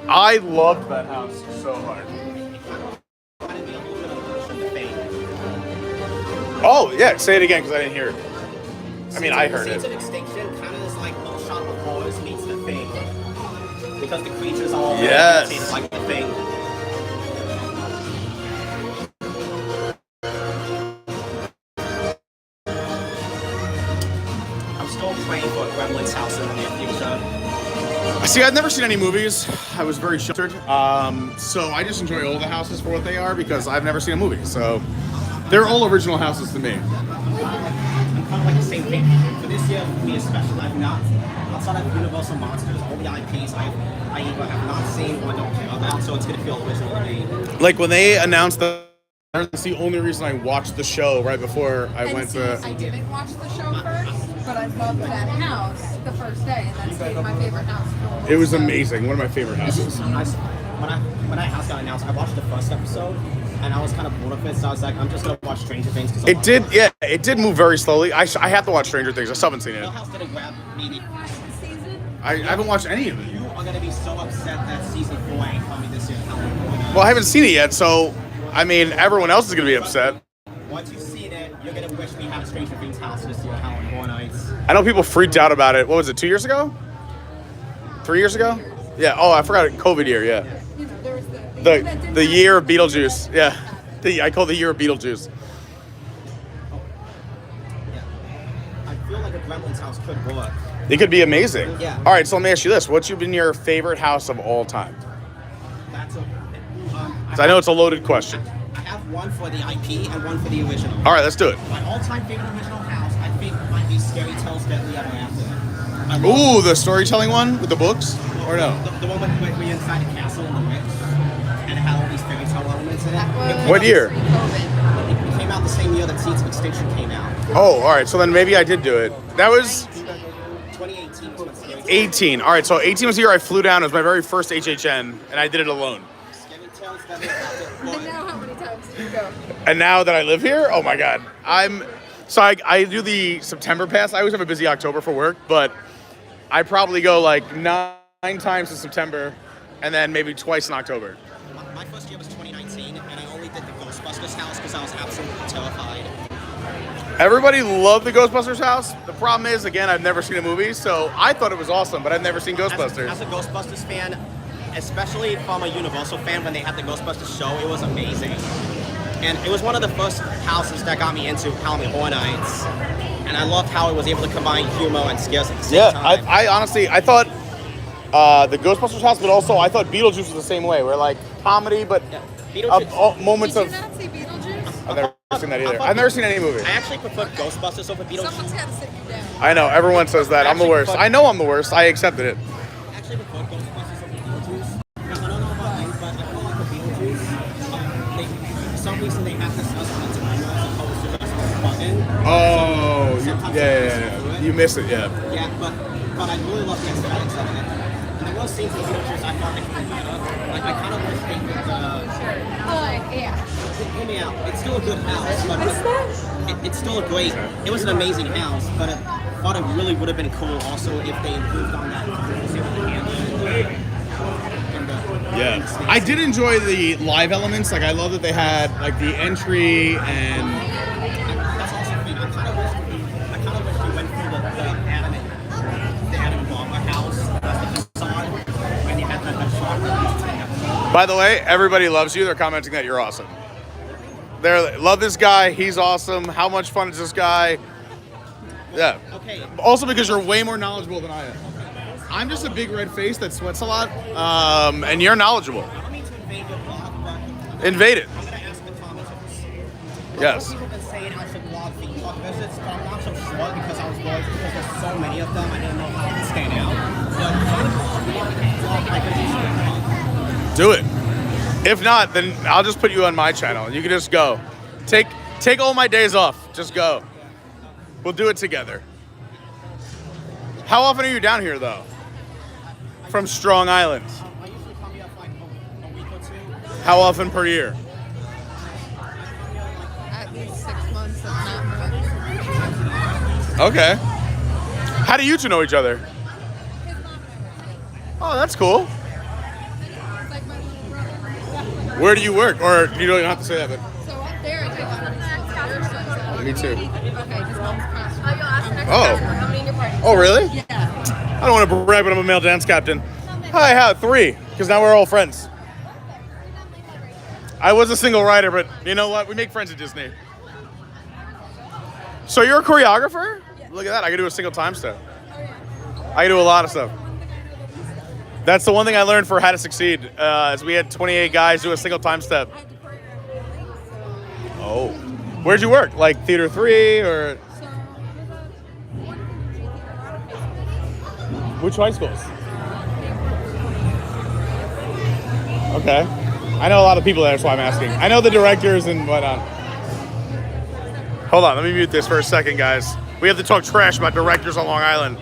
I loved that house so hard. Oh, yeah, say it again because I didn't hear it. I mean, I heard it. Seeds of Extinction kind of is like Little Shop of Horrors meets The Thing. Because the creatures all yes. like The Thing. I'm still praying for a Gremlins house in the near future. See, I've never seen any movies. I was very sheltered. So I just enjoy all the houses for what they are because I've never seen a movie. So they're all original houses to me. I'm kind of like the same thing. For this year, for me especially, I've not, outside of Universal Monsters, all the IPs I either have not seen or don't care about, so it's going to feel original to me. Like when they announced that's the only reason I watched the show right before I went to... I didn't watch the show first, but I loved that house the first day, and that's my favorite house. It was amazing. One of my favorite houses. When that house got announced, I watched the first episode, and I was kind of bored of it, so I was like, I'm just going to watch Stranger Things. It did, yeah, it did move very slowly. I have to watch Stranger Things. I still haven't seen it. Your house didn't grab me. I haven't watched any of it. You are going to be so upset that season 4 ain't coming this year. Well, I haven't seen it yet, so I mean, everyone else is gonna be upset. Once you've seen it, you're gonna wish we had a Stranger Things house this year, Holland Horror Nights. I know people freaked out about it. What was it? 2 years ago? 3 years ago? Yeah. Oh, I forgot. COVID year. Yeah. The year of Beetlejuice. Yeah. I call it the year of Beetlejuice. I feel like a Gremlins house could work. It could be amazing. Yeah. All right. So let me ask you this: what's been your favorite house of all time? That's a. 'Cause I know it's a loaded question. I have one for the IP and one for the original. All right, let's do it. My all-time favorite original house, I think, might be Scary Tales Deadly Ever After. Ooh, the storytelling one with the books, or no? The one where you're inside a castle in the witch, and it had all these fairy tale elements in it. What year? It came out the same year that Seeds of Extinction came out. Oh, all right. So then maybe I did do it. That was 2018 was when Scary Tales. 18. All right. So 18 was the year I flew down. It was my very first HHN, and I did it alone. Scary Tales Deadly Ever After. And now how many times do you go? And now that I live here, oh my God, I do the September pass. I always have a busy October for work, but I probably go like 9 times in September, and then maybe twice in October. My first year was 2019, and I only did the Ghostbusters house because I was absolutely terrified. Everybody loved the Ghostbusters house. The problem is, again, I've never seen a movie, so I thought it was awesome, but I've never seen Ghostbusters. As a Ghostbusters fan, especially from a Universal fan, when they had the Ghostbusters show, it was amazing. And it was one of the first houses that got me into Halloween Horror Nights. And I loved how it was able to combine humor and scares at the same time. I honestly, I thought the Ghostbusters house, but also I thought Beetlejuice was the same way. Where like comedy, but moments of. Did you not see Beetlejuice? I've never seen that either. I've never seen any movie. I actually prefer Ghostbusters over Beetlejuice. Someone's got to sit you down. I know, everyone says that. I'm the worst. I know I'm the worst. I accepted it. I actually prefer Ghostbusters over Beetlejuice. Because I don't know about you, but I feel like with Beetlejuice, for some reason they have the suspense of humor as opposed to just a button. Oh, yeah. You miss it, yeah. Yeah, but I really love the aesthetics of it. And there was scenes in Beetlejuice I thought they could be better. Like, I kind of wish they could, Yeah. hear me out. It's still a good house, but it's still a great, it was an amazing house, but I thought it really would have been cool also if they improved on that. Yeah. I did enjoy the live elements. Like, I love that they had, like, the entry and... That's also the thing. I kind of wish we went through the Adam Bomber house, the facade, when you had that shot. By the way, everybody loves you. They're commenting that you're awesome. They love this guy. He's awesome. How much fun is this guy? Yeah. Okay. Also because you're way more knowledgeable than I am. I'm just a big red face that sweats a lot, and you're knowledgeable. I don't mean to invade your blog, but Invade it. I'm going to ask the commenters. Yes. People have been saying I should blog the blog visits, but I'm not so sure because I was worried because there's so many of them. I didn't know how to stand out. But Do it. If not, then I'll just put you on my channel. You can just go. Take all my days off. Just go. We'll do it together. How often are you down here, though? From Strong Island. I usually come here for like a week or two. How often per year? At least 6 months, if not more. Okay. How do you two know each other? Oh, that's cool. It's like my little brother. Where do you work? Or you don't even have to say that, but... So up there, I take on Me too. Okay, just mom's class. Oh, you'll ask the next Oh. customer how many in your party. Oh, really? Yeah. I don't want to brag, but I'm a male dance captain. Hi, how? 3, because now we're all friends. I was a single rider, but you know what? We make friends at Disney. So you're a choreographer? Look at that. I can do a single time step. I can do a lot of stuff. That's the one thing I learned for How to Succeed, is we had 28 guys do a single time step. Oh. Where'd you work? Like Theater 3 or? Which high schools? Okay. I know a lot of people there, that's why I'm asking. I know the directors and whatnot. Hold on, let me mute this for a second, guys. We have to talk trash about directors on Long Island.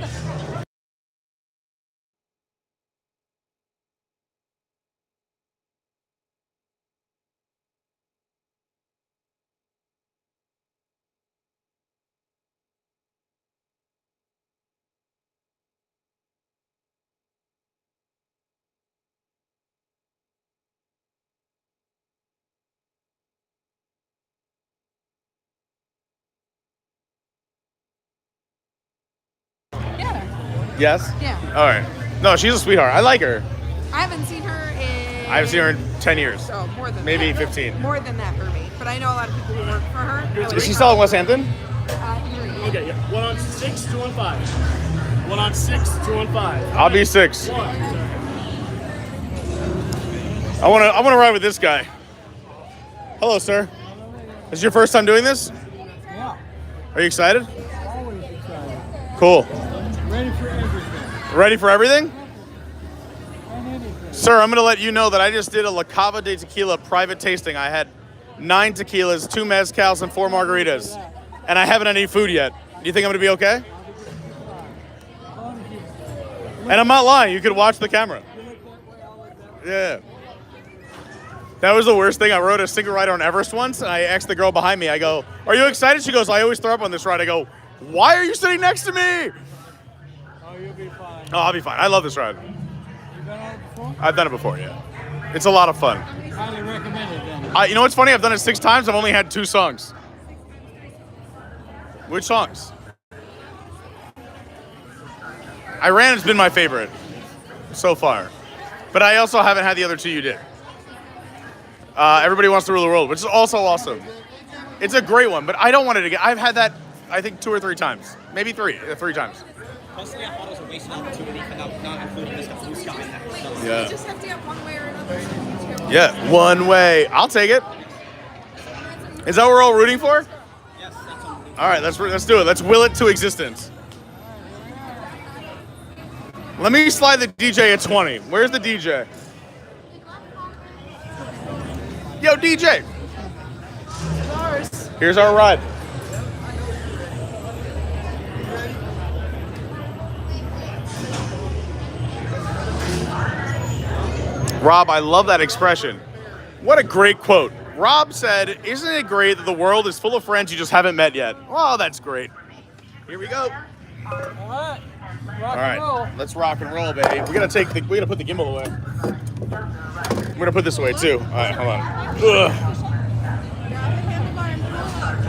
Yes? Yeah. All right. No, she's a sweetheart. I like her. I haven't seen her in... I haven't seen her in 10 years. Oh, more than Maybe that. 15. More than that for me. But I know a lot of people who work for her. Is she still in West Hampton? 3. Okay, yeah. 1 on 6, 2 on 5. 1 on 6, 2 on 5. I'll be 6. 1. I wanna ride with this guy. Hello, sir. Is this your first time doing this? Yeah. Are you excited? Always excited. Cool. Ready for everything. Ready for everything? And anything. Sir, I'm gonna let you know that I just did a La Cava de Tequila private tasting. I had 9 tequilas, 2 mezcals, and 4 margaritas. And I haven't had any food yet. Do you think I'm gonna be okay? And I'm not lying, you could watch the camera. Yeah. That was the worst thing. I rode a single rider on Everest once, and I asked the girl behind me, I go, "Are you excited?" She goes, "I always throw up on this ride." I go, "Why are you sitting next to me?" Oh, you'll be fine. Oh, I'll be fine. I love this ride. You done it before? I've done it before, yeah. It's a lot of fun. Highly recommend it then. You know what's funny? I've done it 6 times. I've only had 2 songs. Which songs? Iran has been my favorite so far. But I also haven't had the other 2 you did. Everybody Wants to Rule the World, which is also awesome. It's a great one, but I don't want it again. I've had that, I think, 2 or 3 times. Maybe 3 times. Personally, I thought it was a wasted opportunity for not including Mr. Blue Sky in that. So. Yeah. You just have to have one way or another. Yeah, one way. I'll take it. Is that what we're all rooting for? Yes, that's all. All right, let's do it. Let's will it to existence. Let me slide the DJ at 20. Where's the DJ? Yo, DJ. Here's our ride. Rob, I love that expression. What a great quote. Rob said, "Isn't it great that the world is full of friends you just haven't met yet?" Oh, that's great. Here we go. All right. Rock All right, and roll. let's rock and roll, baby. We gotta put the gimbal away. We're gonna put this away too. All right, hold on. Ugh.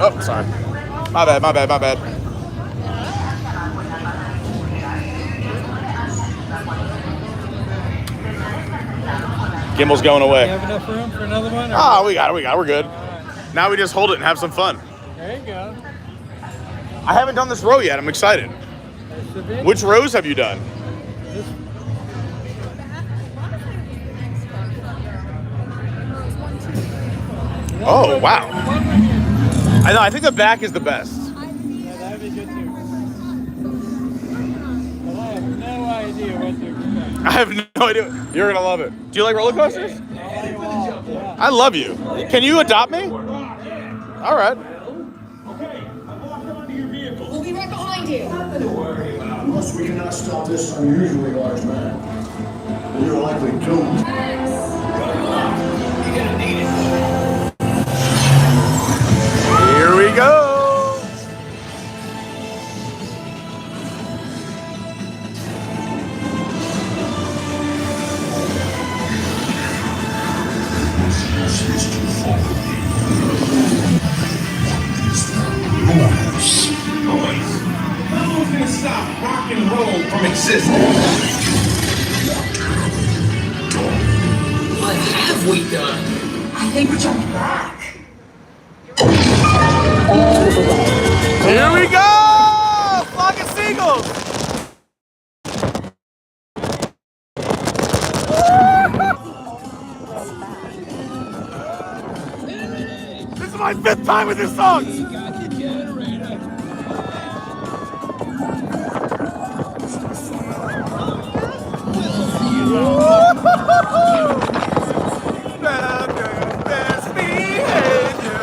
Oh, sorry. My bad. Gimbal's going away. You have enough room for another one? Ah, we got it. We're good. Now we just hold it and have some fun. There you go. I haven't done this row yet. I'm excited. Which rows have you done? Oh, wow. I know. I think the back is the best. Yeah, that'd be good too. Well, I have no idea what to expect. I have no idea. You're going to love it. Do you like roller coasters? Yeah. I love you. Can you adopt me? All right. We'll be right behind you. Nothing to worry about. Unless we cannot stop this unusually large man. You're likely doomed. You're gonna need it. Here we go. How long can it stop rock and roll from existing? What have we done? I think we're jumping back. Here we go! Flock of seagulls! This is my 5th time with this song! Best behavior.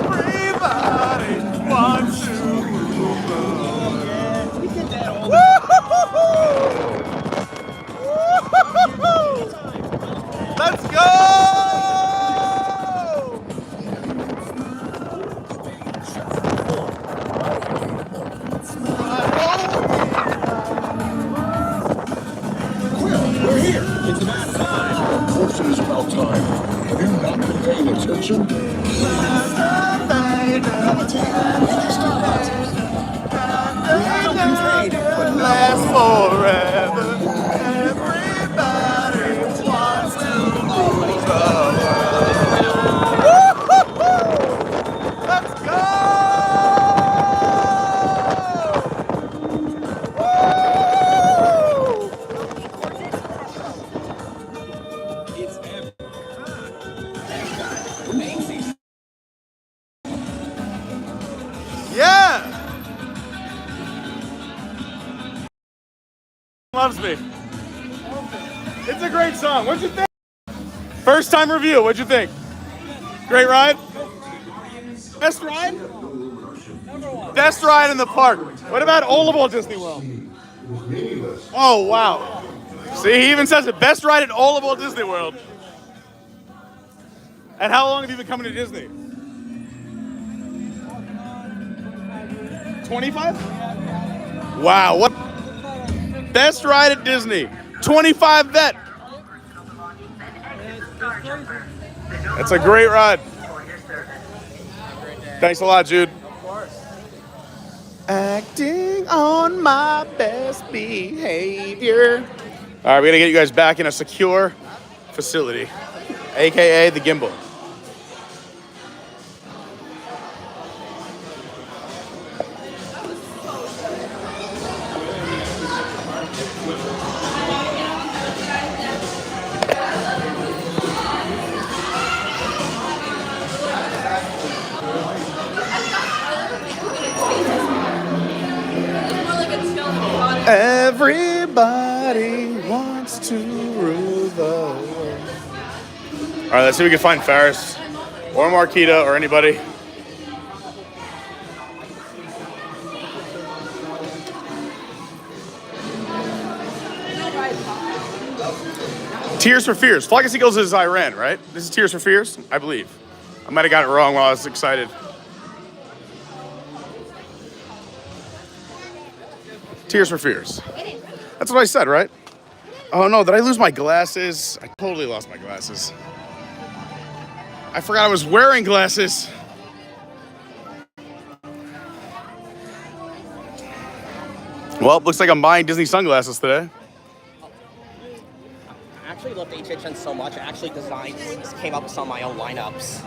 Everybody wants to move on. Let's go! We're here. It's about time. Of course it is about time. Have you not been paying attention? Last forever. Everybody wants to rule the world. Let's go! Yeah! Loves me. It's a great song. What'd you think? First time review. What'd you think? Great ride? Best ride? Best ride in the park. What about All About Disney World? Oh, wow. See, he even says it. Best ride at All About Disney World. And how long have you been coming to Disney? 25? Wow, what? Best ride at Disney. 25 vet. That's a great ride. Thanks a lot, Jude. Acting on my best behavior. All right, we're gonna get you guys back in a secure facility, AKA the gimbal. Everybody wants to rule the world. All right, let's see if we can find Ferris or Marquita or anybody. Tears for Fears. Flock of Seagulls is Iran, right? This is Tears for Fears, I believe. I might have got it wrong while I was excited. Tears for Fears. That's what I said, right? Oh no, did I lose my glasses? I totally lost my glasses. I forgot I was wearing glasses. Well, looks like I'm buying Disney sunglasses today. I actually loved HHN so much, I actually came up with some of my own lineups.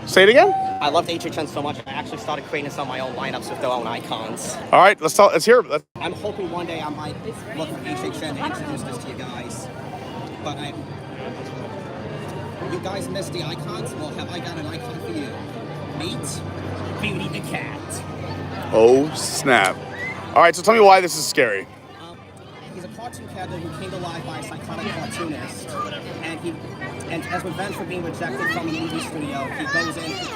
Say it again? I loved HHN so much, I actually started creating some of my own lineups with their own icons. All right, let's hear it. I'm hoping one day I might look for HHN and introduce this to you guys. But you guys missed the icons? Well, have I got an icon for you? Meet Beauty the Cat. Oh, snap. All right, so tell me why this is scary. He's a cartoon character who came to life by a psychotic cartoonist, and as revenge for being rejected from the movie studio, he goes into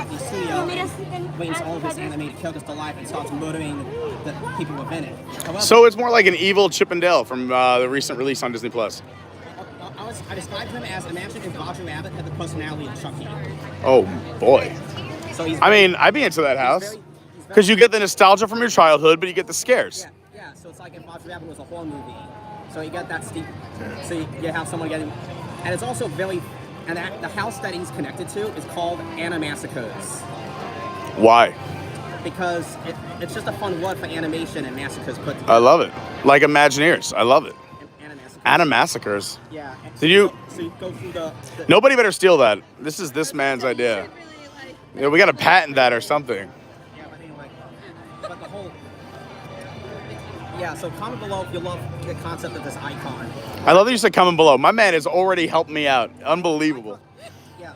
the studio and brings all of his animated characters to life and starts murdering the people within it. However, So it's more like an evil Chip and Dale from the recent release on Disney Plus. I described him as, imagine if Roger Rabbit had the personality of Chucky. Oh boy. So he's I'd be into that house because you get the nostalgia from your childhood, but you get the scares. Yeah, so it's like if Roger Rabbit was a horror movie. So you get that steep, so you have someone getting, and it's also very, and the house that he's connected to is called Animassacres. Why? Because it's just a fun word for animation and massacres put together. I love it. Like Imagineers. I love it. Animassacres. Yeah. Did you? So you go through the Nobody better steal that. This is this man's idea. Yeah, we got to patent that or something. Yeah, but anyway, but the whole. Yeah, so comment below if you love the concept of this icon. I love that you said comment below. My man has already helped me out. Unbelievable. Yeah.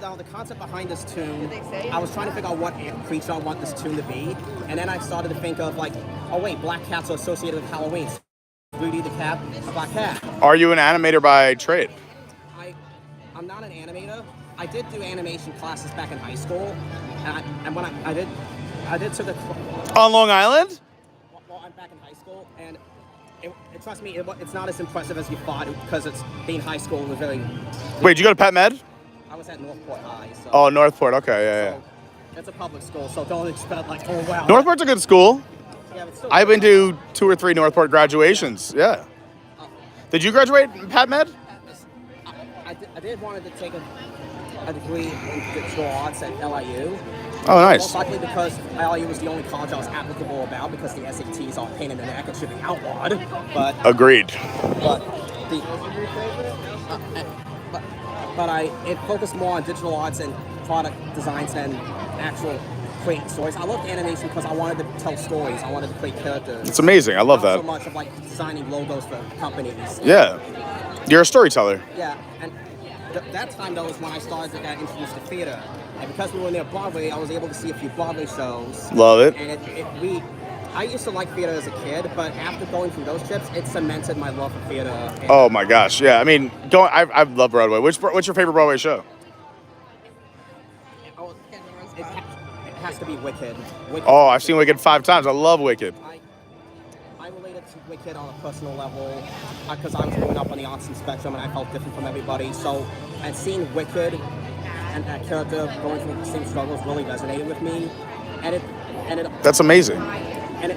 Now the concept behind this tune, I was trying to figure out what creature I want this tune to be, and then I started to think of like, oh wait, black cats are associated with Halloween. Rudy the Cat, a black cat. Are you an animator by trade? I'm not an animator. I did do animation classes back in high school, and when I did took the. On Long Island? Well, I'm back in high school, and trust me, it's not as impressive as you thought because it's being high school was very. Wait, did you go to Pat Med? I was at Northport High. So, Oh, Northport. Okay, yeah. It's a public school, so don't expect like, oh wow. Northport's a good school. Yeah, but still. I've been to 2 or 3 Northport graduations. Yeah. Did you graduate in Pat Med? I did wanted to take a degree in digital arts at LIU. Oh, nice. Most likely because ILU was the only college I was applicable about because the SATs are a pain in the neck and should be outlawed. But Agreed. But the it focused more on digital arts and product designs than actual creating stories. I loved animation because I wanted to tell stories. I wanted to create characters. It's amazing. I love Not that. so much of like designing logos for companies. Yeah. You're a storyteller. Yeah, and that time though was when I started to get introduced to theater. And because we were near Broadway, I was able to see a few Broadway shows. Love it. And I used to like theater as a kid, but after going through those trips, it cemented my love for theater. And Oh my gosh. Yeah. I mean, I love Broadway. What's your favorite Broadway show? it has to be Wicked. Oh, I've seen Wicked 5 times. I love Wicked. I related to Wicked on a personal level because I was growing up on the autism spectrum and I felt different from everybody. So, and seeing Wicked and that character going through the same struggles really resonated with me. And it That's amazing. And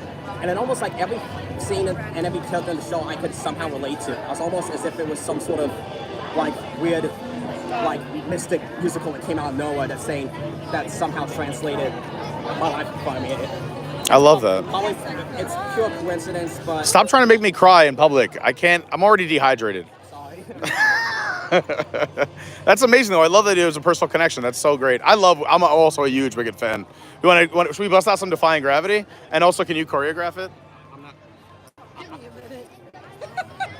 it almost like every scene and every character in the show I could somehow relate to. It was almost as if it was some sort of like weird, like mystic musical that came out of nowhere that somehow translated my life in front of me. I love that. Probably it's pure coincidence, but Stop trying to make me cry in public. I can't. I'm already dehydrated. Sorry. That's amazing, though. I love that it was a personal connection. That's so great. I'm also a huge Wicked fan. Should we bust out some Defying Gravity? And also, can you choreograph it?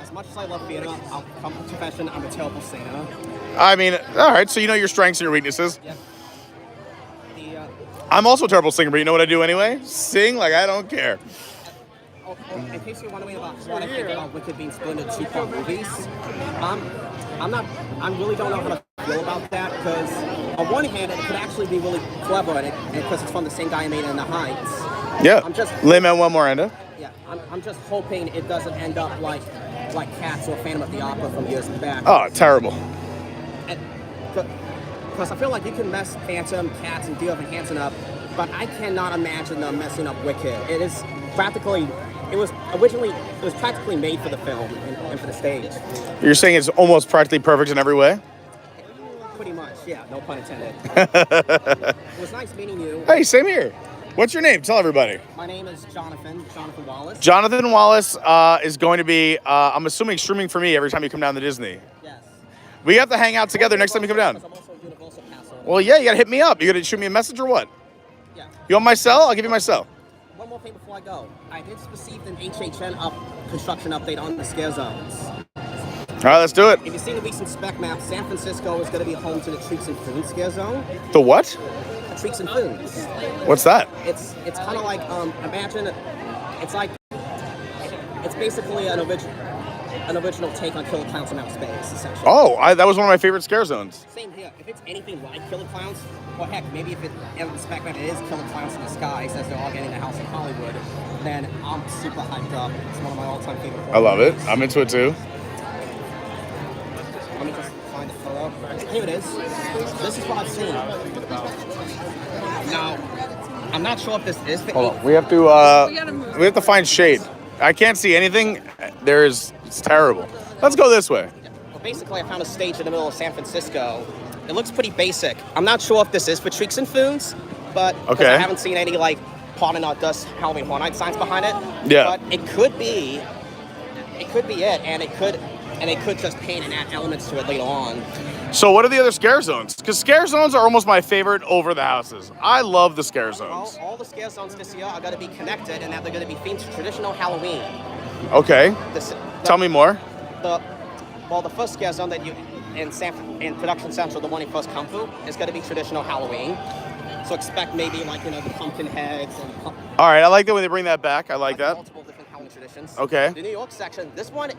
As much as I love theater, I'll come to confession, I'm a terrible singer. I mean, all right. So you know your strengths and your weaknesses. Yeah. I'm also a terrible singer, but you know what I do anyway? Sing like I don't care. In case you're wondering about what I think about Wicked being split into 2 part movies, I really don't know how to feel about that because on one hand, it could actually be really clever and because it's from the same guy who made In the Heights. Yeah. Lin-Manuel Miranda. Yeah. I'm just hoping it doesn't end up like Cats or Phantom of the Opera from years back. Oh, terrible. Because I feel like you can mess Phantom, Cats, and Dear Evan Hansen up, but I cannot imagine them messing up Wicked. It was practically made for the film and for the stage. You're saying it's almost practically perfect in every way? Pretty much, yeah, no pun intended. It was nice meeting you. Hey, same here. What's your name? Tell everybody. My name is Jonathan Wallace. Jonathan Wallace is going to be, I'm assuming, streaming for me every time you come down to Disney. Yes. We have to hang out together next time you come down. I'm also a Universal Pass holder. Well, yeah, you got to hit me up. You got to shoot me a message or what? Yeah. You want my cell? I'll give you my cell. One more thing before I go. I just received an HHN construction update on the scare zones. All right, let's do it. If you've seen the recent spec map, San Francisco is going to be home to the Treats and Food scare zone. The what? The Treats and Foods. What's that? It's kind of like imagine it's basically an original take on Killer Clowns from Outer Space, essentially. Oh, that was one of my favorite scare zones. Same here. If it's anything like Killer Clowns, or heck, maybe if the spec map is Killer Clowns in Disguise, as they're all getting a house in Hollywood, then I'm super hyped up. It's one of my all-time favorite. I love it. I'm into it too. Let me just find the photo. Here it is. This is what I've seen. Now, I'm not sure if this is the. Hold on. We have to find shade. I can't see anything. It's terrible. Let's go this way. Well, basically, I found a stage in the middle of San Francisco. It looks pretty basic. I'm not sure if this is for Treats and Foons, but I haven't seen any like Pardon Our Dust Halloween Horror Night signs behind it. Yeah. But it could be it, and it could just paint and add elements to it later on. So what are the other scare zones? Because scare zones are almost my favorite over the houses. I love the scare zones. All the scare zones this year are going to be connected, and that they're going to be themed to traditional Halloween. Okay. Tell me more. The first scare zone that you in Production Central, the one you first come through, is going to be traditional Halloween. So expect maybe the pumpkin heads and. All right, I like that when they bring that back. I like that. Multiple different Halloween traditions. Okay. The New York section, this one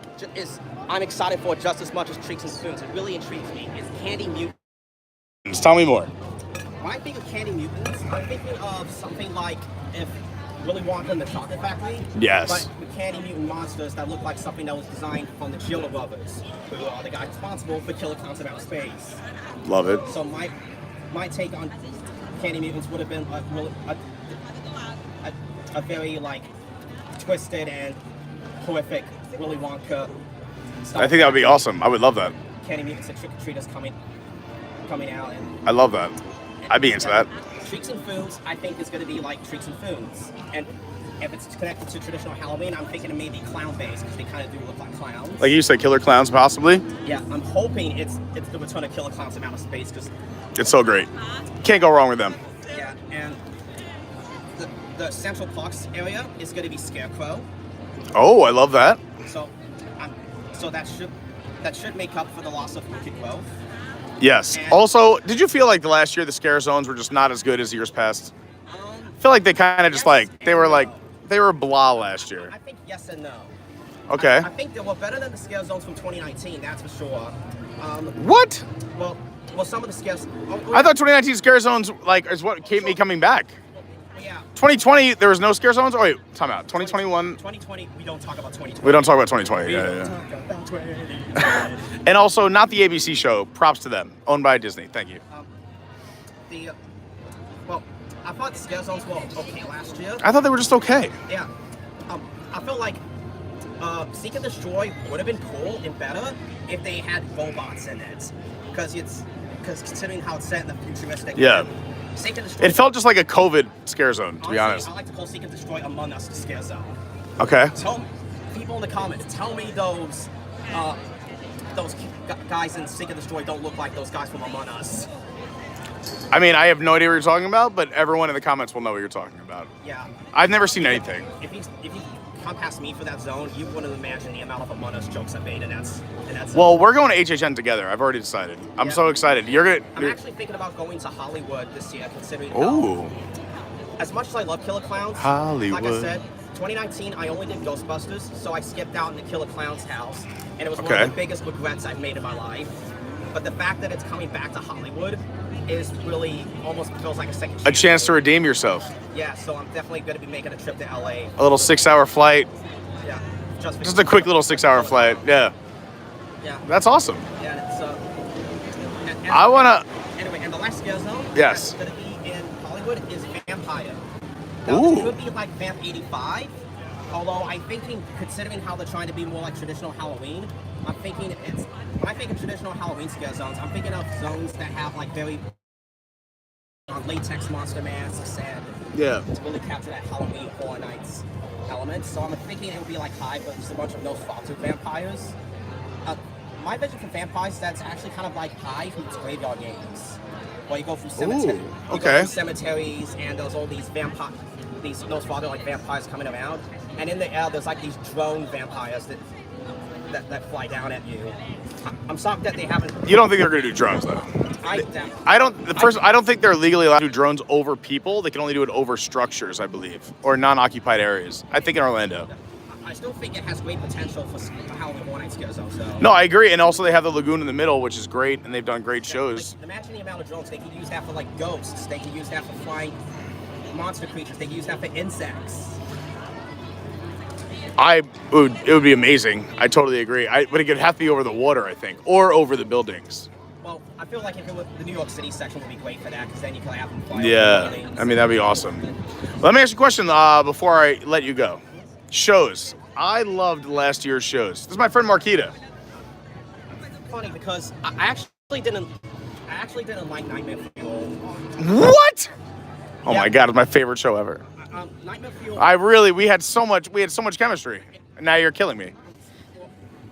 I'm excited for just as much as Treats and Spoons. It really intrigues me. It's Candy Mutants. Tell me more. When I think of Candy Mutants, I'm thinking of something like if Willy Wonka and the Chocolate Factory. Yes. But with Candy Mutant monsters that look like something that was designed from the Gill brothers, who are the guys responsible for Killer Clowns of Outer Space. Love it. So my take on Candy Mutants would have been a very twisted and horrific Willy Wonka style. I think that would be awesome. I would love that. Candy Mutants and Trick or Treaters coming out, and I love that. I'd be into that. Treats and Foods, I think, is going to be like Treats and Foods. And if it's connected to traditional Halloween, I'm thinking it may be clown-based because they kind of do look like clowns. Like you said, Killer Clowns, possibly? Yeah, I'm hoping it's the return of Killer Clowns from outer space because... It's so great. Can't go wrong with them. Yeah, and the Central Parks area is going to be Scarecrow. Oh, I love that. So that should make up for the loss of Wicked Grove. Yes. And Also, did you feel like the last year the scare zones were just not as good as years past? I feel like they kind of just they were blah last year. I think yes and no. Okay. I think they were better than the scare zones from 2019, that's for sure. What? Well, some of the scares... I thought 2019 scare zones is what kept me coming back. Yeah. 2020, there was no scare zones? Oh, wait, time out. 2021. 2020, we don't talk about 2020. We don't talk about 2020. We Yeah, don't yeah. talk about 2020. And also, not the ABC show. Props to them. Owned by Disney. Thank you. I thought the scare zones were okay last year. I thought they were just okay. Yeah. I feel like Seek and Destroy would have been cool and better if they had robots in it. Because considering how it's set in the futuristic... Yeah. Seek and Destroy... It felt just like a COVID scare zone, to be honest. I like to call Seek and Destroy Among Us scare zone. Okay. Tell people in the comments, tell me those guys in Seek and Destroy don't look like those guys from Among Us. I mean, I have no idea what you're talking about, but everyone in the comments will know what you're talking about. Yeah. I've never seen anything. If you come past me for that zone, you wouldn't imagine the amount of Among Us jokes I've made in that zone. Well, we're going to HHN together. I've already decided. I'm so excited. I'm actually thinking about going to Hollywood this year, considering Ooh. As much as I love Killer Clowns, Hollywood. like I said, 2019 I only did Ghostbusters, so I skipped out in the Killer Clowns house, and it was one of the biggest regrets I've made in my life. But the fact that it's coming back to Hollywood is really almost feels like a second chance. A chance to redeem yourself. Yeah, so I'm definitely going to be making a trip to LA. A little 6-hour flight. Yeah. Just a quick little 6-hour flight. Yeah. Yeah. That's awesome. Yeah, it's I want to... Anyway, and the last scare zone Yes. that's going to be in Hollywood is Vampire. Now, Ooh. this could be like Vamp 85, although I'm thinking, considering how they're trying to be more like traditional Halloween, I'm thinking when I think of traditional Halloween scare zones, I'm thinking of zones that have like very latex monster masks and to really capture that Halloween Horror Nights element. So I'm thinking it would be like Hive, but just a bunch of Nosferatu vampires. My vision for vampires, that's actually kind of like Hive meets Graveyard Games, where you go through cemeteries and there's all these these Nosferatu like vampires coming around, and in the air there's like these drone vampires that fly down at you. I'm shocked that they haven't. You don't think they're going to do drones though? I don't think they're legally allowed to do drones over people. They can only do it over structures, I believe, or non-occupied areas. I think in Orlando. I still think it has great potential for Halloween Horror Nights scare zone. So. No, I agree, and also they have the lagoon in the middle, which is great, and they've done great shows. Like, imagine the amount of drones they could use that for, like ghosts. They could use that for flying monster creatures. They could use that for insects. It would be amazing. I totally agree. But it could have to be over the water, I think, or over the buildings. Well, I feel like if it was the New York City section would be great for that, because then you could have them fly over the buildings. I mean, that'd be awesome. Let me ask you a question before I let you go. Shows. I loved last year's shows. This is my friend Marquita. Funny because I actually didn't like Nightmare Fuel. What? Oh my God, it's my favorite show ever. Nightmare Fuel. We had so much chemistry. And now you're killing me.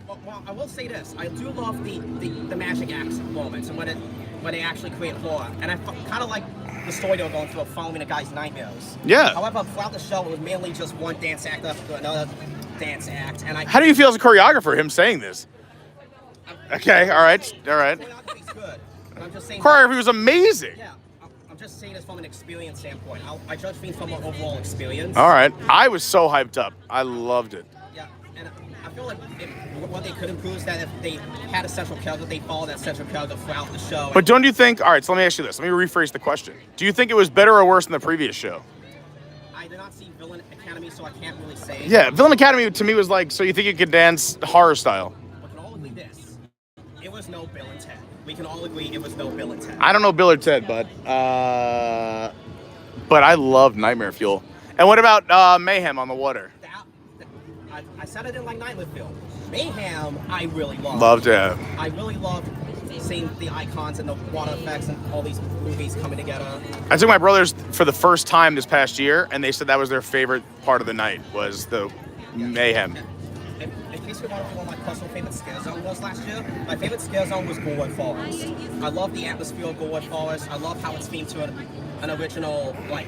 Well, I will say this. I do love the magic acts moments and when they actually create horror. And I kind of like the story they were going through of following a guy's nightmares. Yeah. However, throughout the show, it was mainly just one dance act after another dance act. And How do you feel as a choreographer, him saying this? Okay, all right. Choreography's good. But I'm just saying. Choreography was amazing. Yeah. I'm just saying this from an experience standpoint. I judge things from an overall experience. All right. I was so hyped up. I loved it. Yeah, and I feel like what they could improve is that if they had a central character, they followed that central character throughout the show. But don't you think, all right, so let me ask you this. Let me rephrase the question. Do you think it was better or worse than the previous show? I did not see Villain Academy, so I can't really say. Yeah, Villain Academy to me was like, so you think you could dance horror style? We can all agree this. It was no Bill and Ted. We can all agree it was no Bill and Ted. I don't know Bill or Ted, but I love Nightmare Fuel. And what about Mayhem on the Water? I said I didn't like Nightmare Fuel. Mayhem, I really loved. Loved it. I really loved seeing the icons and the water effects and all these movies coming together. I took my brothers for the first time this past year, and they said that was their favorite part of the night, was the mayhem. In case you want to know what my personal favorite scare zone was last year, my favorite scare zone was Gourd Forest. I love the atmosphere of Gourd Forest. I love how it's themed to an original, like,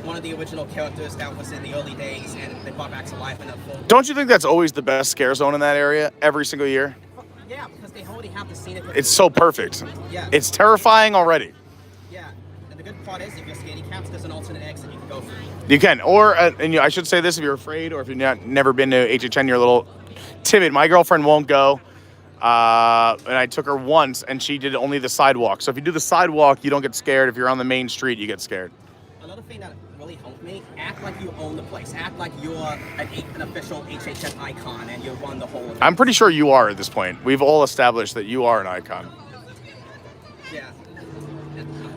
one of the original characters that was in the early days, and they brought back to life in a full. Don't you think that's always the best scare zone in that area every single year? Yeah, because they already have the scenic. It's so perfect. Yeah. It's terrifying already. Yeah, and the good part is if you're handicapped, there's an alternate exit you can go through. You can, or I should say this: if you're afraid, or if you've never been to HHN, you're a little timid. My girlfriend won't go, and I took her once, and she did only the sidewalk. So if you do the sidewalk, you don't get scared. If you're on the main street, you get scared. Another thing that really helped me: act like you own the place. Act like you're an official HHN icon, and you run the whole event. I'm pretty sure you are at this point. We've all established that you are an icon. Yeah.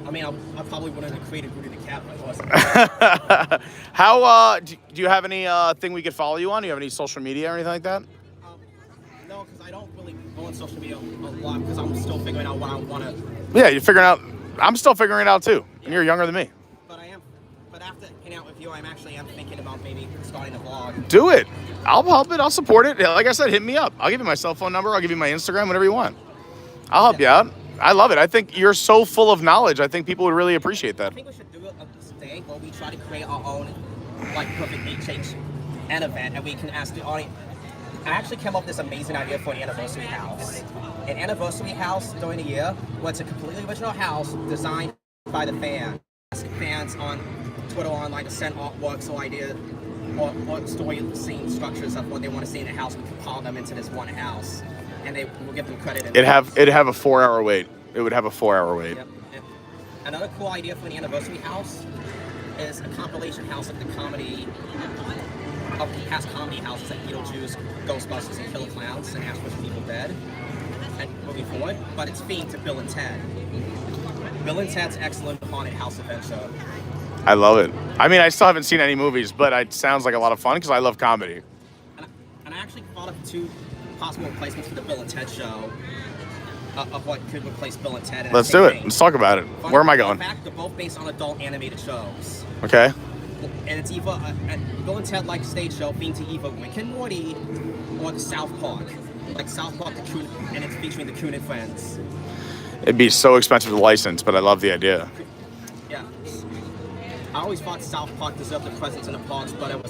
I mean, I probably wouldn't have created Rudy the Cat if I wasn't. How do you have any thing we could follow you on? Do you have any social media or anything like that? No, because I don't really go on social media a lot because I'm still figuring out what I want to. Yeah, you're figuring out. I'm still figuring it out too, and you're younger than me. But after hanging out with you, I'm thinking about maybe starting a vlog. Do it. I'll help it. I'll support it. Like I said, hit me up. I'll give you my cell phone number. I'll give you my Instagram, whatever you want. I'll help you out. I love it. I think you're so full of knowledge. I think people would really appreciate that. I think we should do it this day where we try to create our own, like, perfect HHN event, and we can ask the audience. I actually came up with this amazing idea for an anniversary house. An anniversary house during the year where it's a completely original house designed by the fans. Ask fans on Twitter or online to send artworks or ideas or story scene structures of what they want to see in a house. We compile them into this one house, and they will give them credit. It'd have a 4-hour wait. It would have a 4-hour wait. Yep. Another cool idea for an anniversary house is a compilation house of the comedy, of past comedy houses like Beetlejuice, Ghostbusters, and Killer Clowns, and Ash vs. Evil Dead, and moving forward. But it's themed to Bill and Ted. Bill and Ted's excellent haunted house adventure. I love it. I mean, I still haven't seen any movies, but it sounds like a lot of fun because I love comedy. And I actually thought of 2 possible replacements for the Bill and Ted show of what could replace Bill and Ted. Let's do it. Let's talk about it. Where am I going? In fact, they're both based on adult animated shows. Okay. And it's either a Bill and Ted like stage show themed to either Rick and Morty or the South Park. Like South Park, and it's featuring the Coon and Friends. It'd be so expensive to license, but I love the idea. Yeah. I always thought South Park deserved a presence in the parks, but of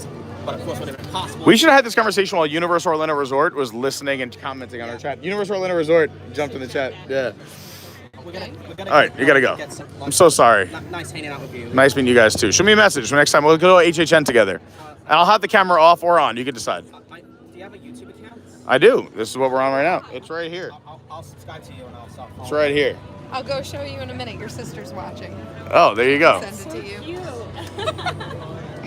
course would have been possible. We should have had this conversation while Universal Orlando Resort was listening and commenting on our chat. Universal Orlando Resort jumped in the chat. Yeah. We're gonna all right, you gotta go. I'm so sorry. Nice hanging out with you. Nice meeting you guys too. Shoot me a message next time. We'll go to HHN together. And I'll have the camera off or on. You can decide. Do you have a YouTube account? I do. This is what we're on right now. It's right here. I'll subscribe to you and I'll stop following. It's right here. I'll go show you in a minute. Your sister's watching. Oh, there you go. Send it to you.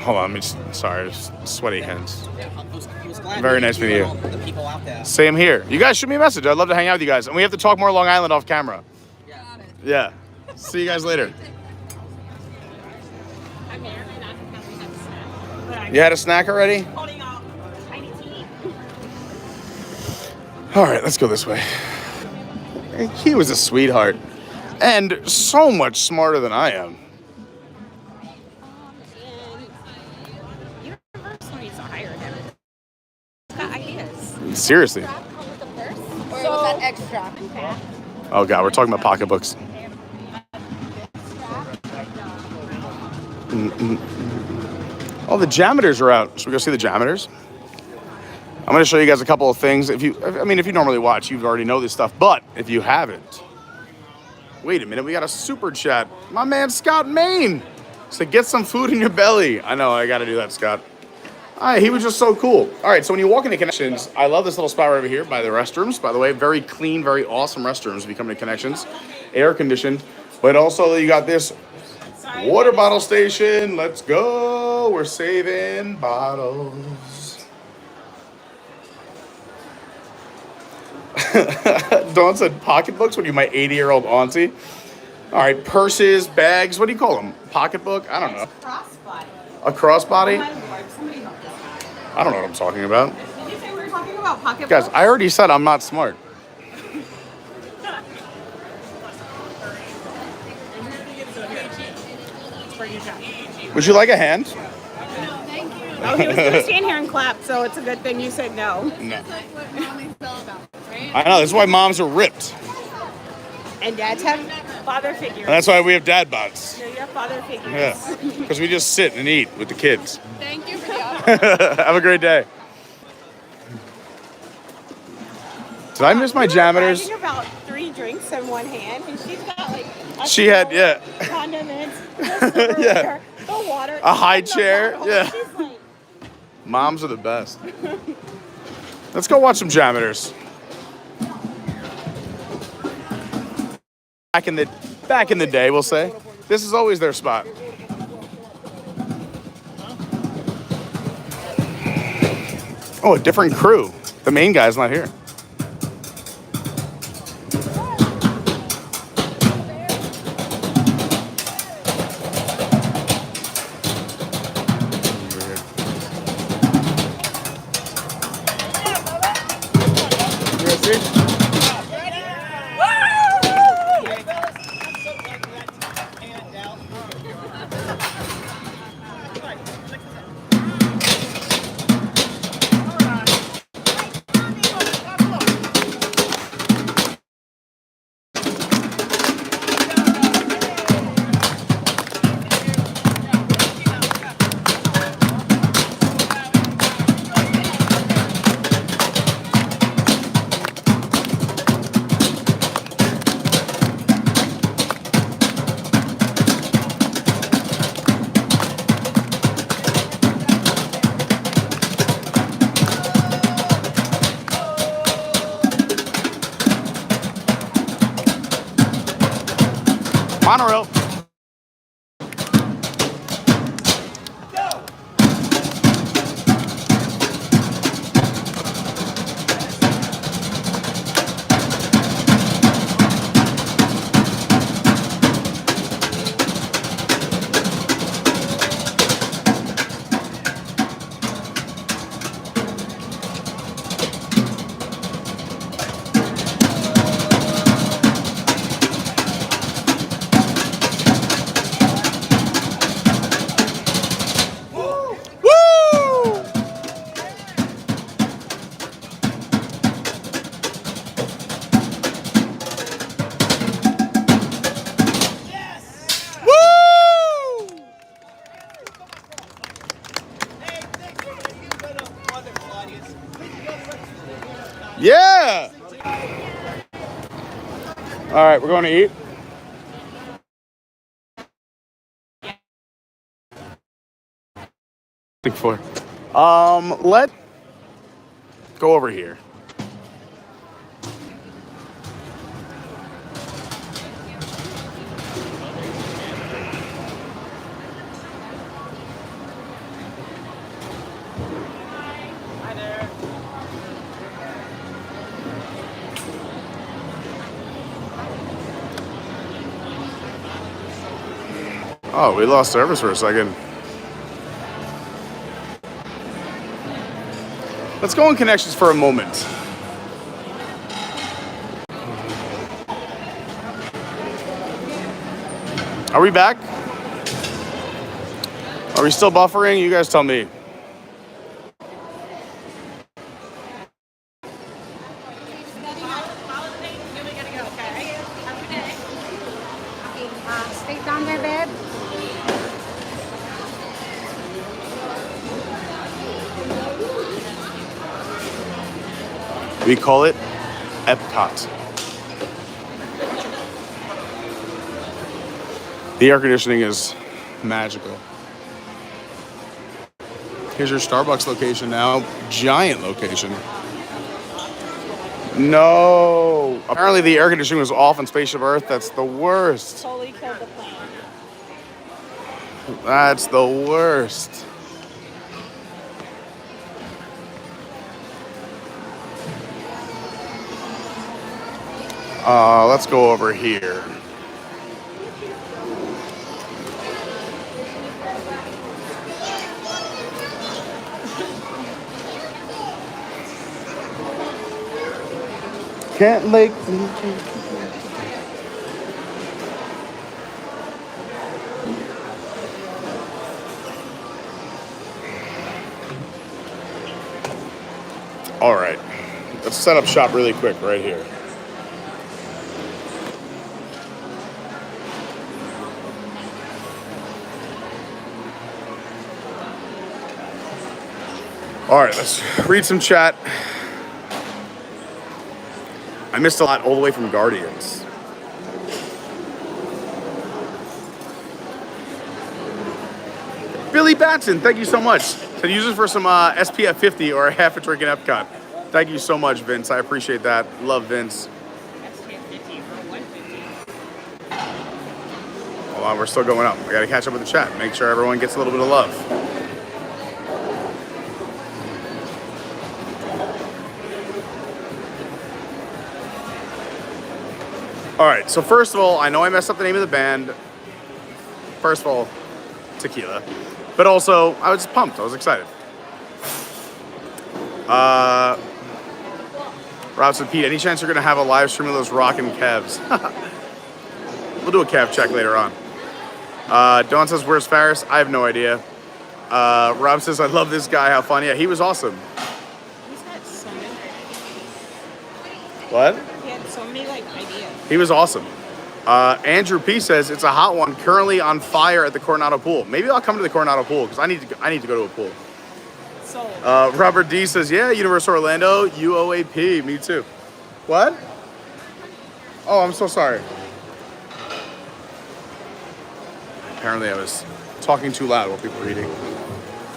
Hold on, sorry, sweaty hands. I was glad Very nice meeting all the people out there. Same here. You guys shoot me a message. I'd love to hang out with you guys. And we have to talk more Long Island off camera. Yeah. See you guys later. You had a snack already? All right, let's go this way. He was a sweetheart. And so much smarter than I am. Seriously. Or was that extra? Oh God, we're talking about pocketbooks. Oh, the Jameters are out. Should we go see the Jameters? I'm going to show you guys a couple of things. If you normally watch, you already know this stuff. But if you haven't, wait a minute. We got a super chat. My man Scott Main said, "Get some food in your belly." I know. I got to do that, Scott. He was just so cool. All right, so when you walk into Connections, I love this little spot right over here by the restrooms. By the way, very clean, very awesome restrooms if you come to Connections. Air conditioned. But also you got this water bottle station. Let's go. We're saving bottles. Dawn said pocketbooks. What are you, my 80-year-old auntie? All right, purses, bags. What do you call them? Pocketbook? I don't know. Crossbody. A crossbody? I don't know what I'm talking about. Did you say we were talking about pocketbooks? Guys, I already said I'm not smart. for your shot. Would you like a hand? Oh, he was going to stand here and clap, so it's a good thing you said no. No. Like what mommy's all about, right? I know, that's why moms are ripped. And dads have father figures. And that's why we have dad bods. So you have father figures. Yeah. Because we just sit and eat with the kids. Thank you for the offer. Have a great day. Did I miss my jameters? Bragging about 3 drinks in one hand, and she's got like She had, yeah. condiments, Yeah. the water, A high and the chair, bottle. yeah. She's like, Moms are the best. Let's go watch some jameters. Back in the day, we'll say. This is always their spot. Oh, a different crew. The main guy's not here. Monorail. Yeah! All right, we're going to eat. Think four. Let go over here. Oh, we lost service for a second. Let's go in connections for a moment. Are we back? Are we still buffering? You guys tell me. Stay down there, babe. We call it Epcot. The air conditioning is magical. Here's your Starbucks location now. Giant location. No. Apparently the air conditioning was off in Spaceship Earth. That's the worst. totally killed the plan. That's the worst. Let's go over here. Can't Lake. All right, let's set up shop really quick right here. All right, let's read some chat. I missed a lot all the way from Guardians. Billy Batson, thank you so much. Said use it for some SPF 50 or a half a drink in Epcot. Thank you so much, Vince. I appreciate that. Love Vince. Hold on, we're still going up. I gotta catch up with the chat. Make sure everyone gets a little bit of love. All right, so first of all, I know I messed up the name of the band. First of all, Tequila. But also, I was pumped. I was excited. Rob said, Pete, any chance you're going to have a live stream of those rockin' Cavs? We'll do a Cav check later on. Dawn says, where's Ferris? I have no idea. Rob says, I love this guy. How fun. Yeah, he was awesome. He's got so many ideas. What? He had so many, like, ideas. He was awesome. Andrew P says it's a hot one, currently on fire at the Coronado pool. Maybe I'll come to the Coronado pool because I need to go to a pool. So. Robert D says, yeah, Universal Orlando, UOAP. Me too. What? Oh, I'm so sorry. Apparently, I was talking too loud while people were eating.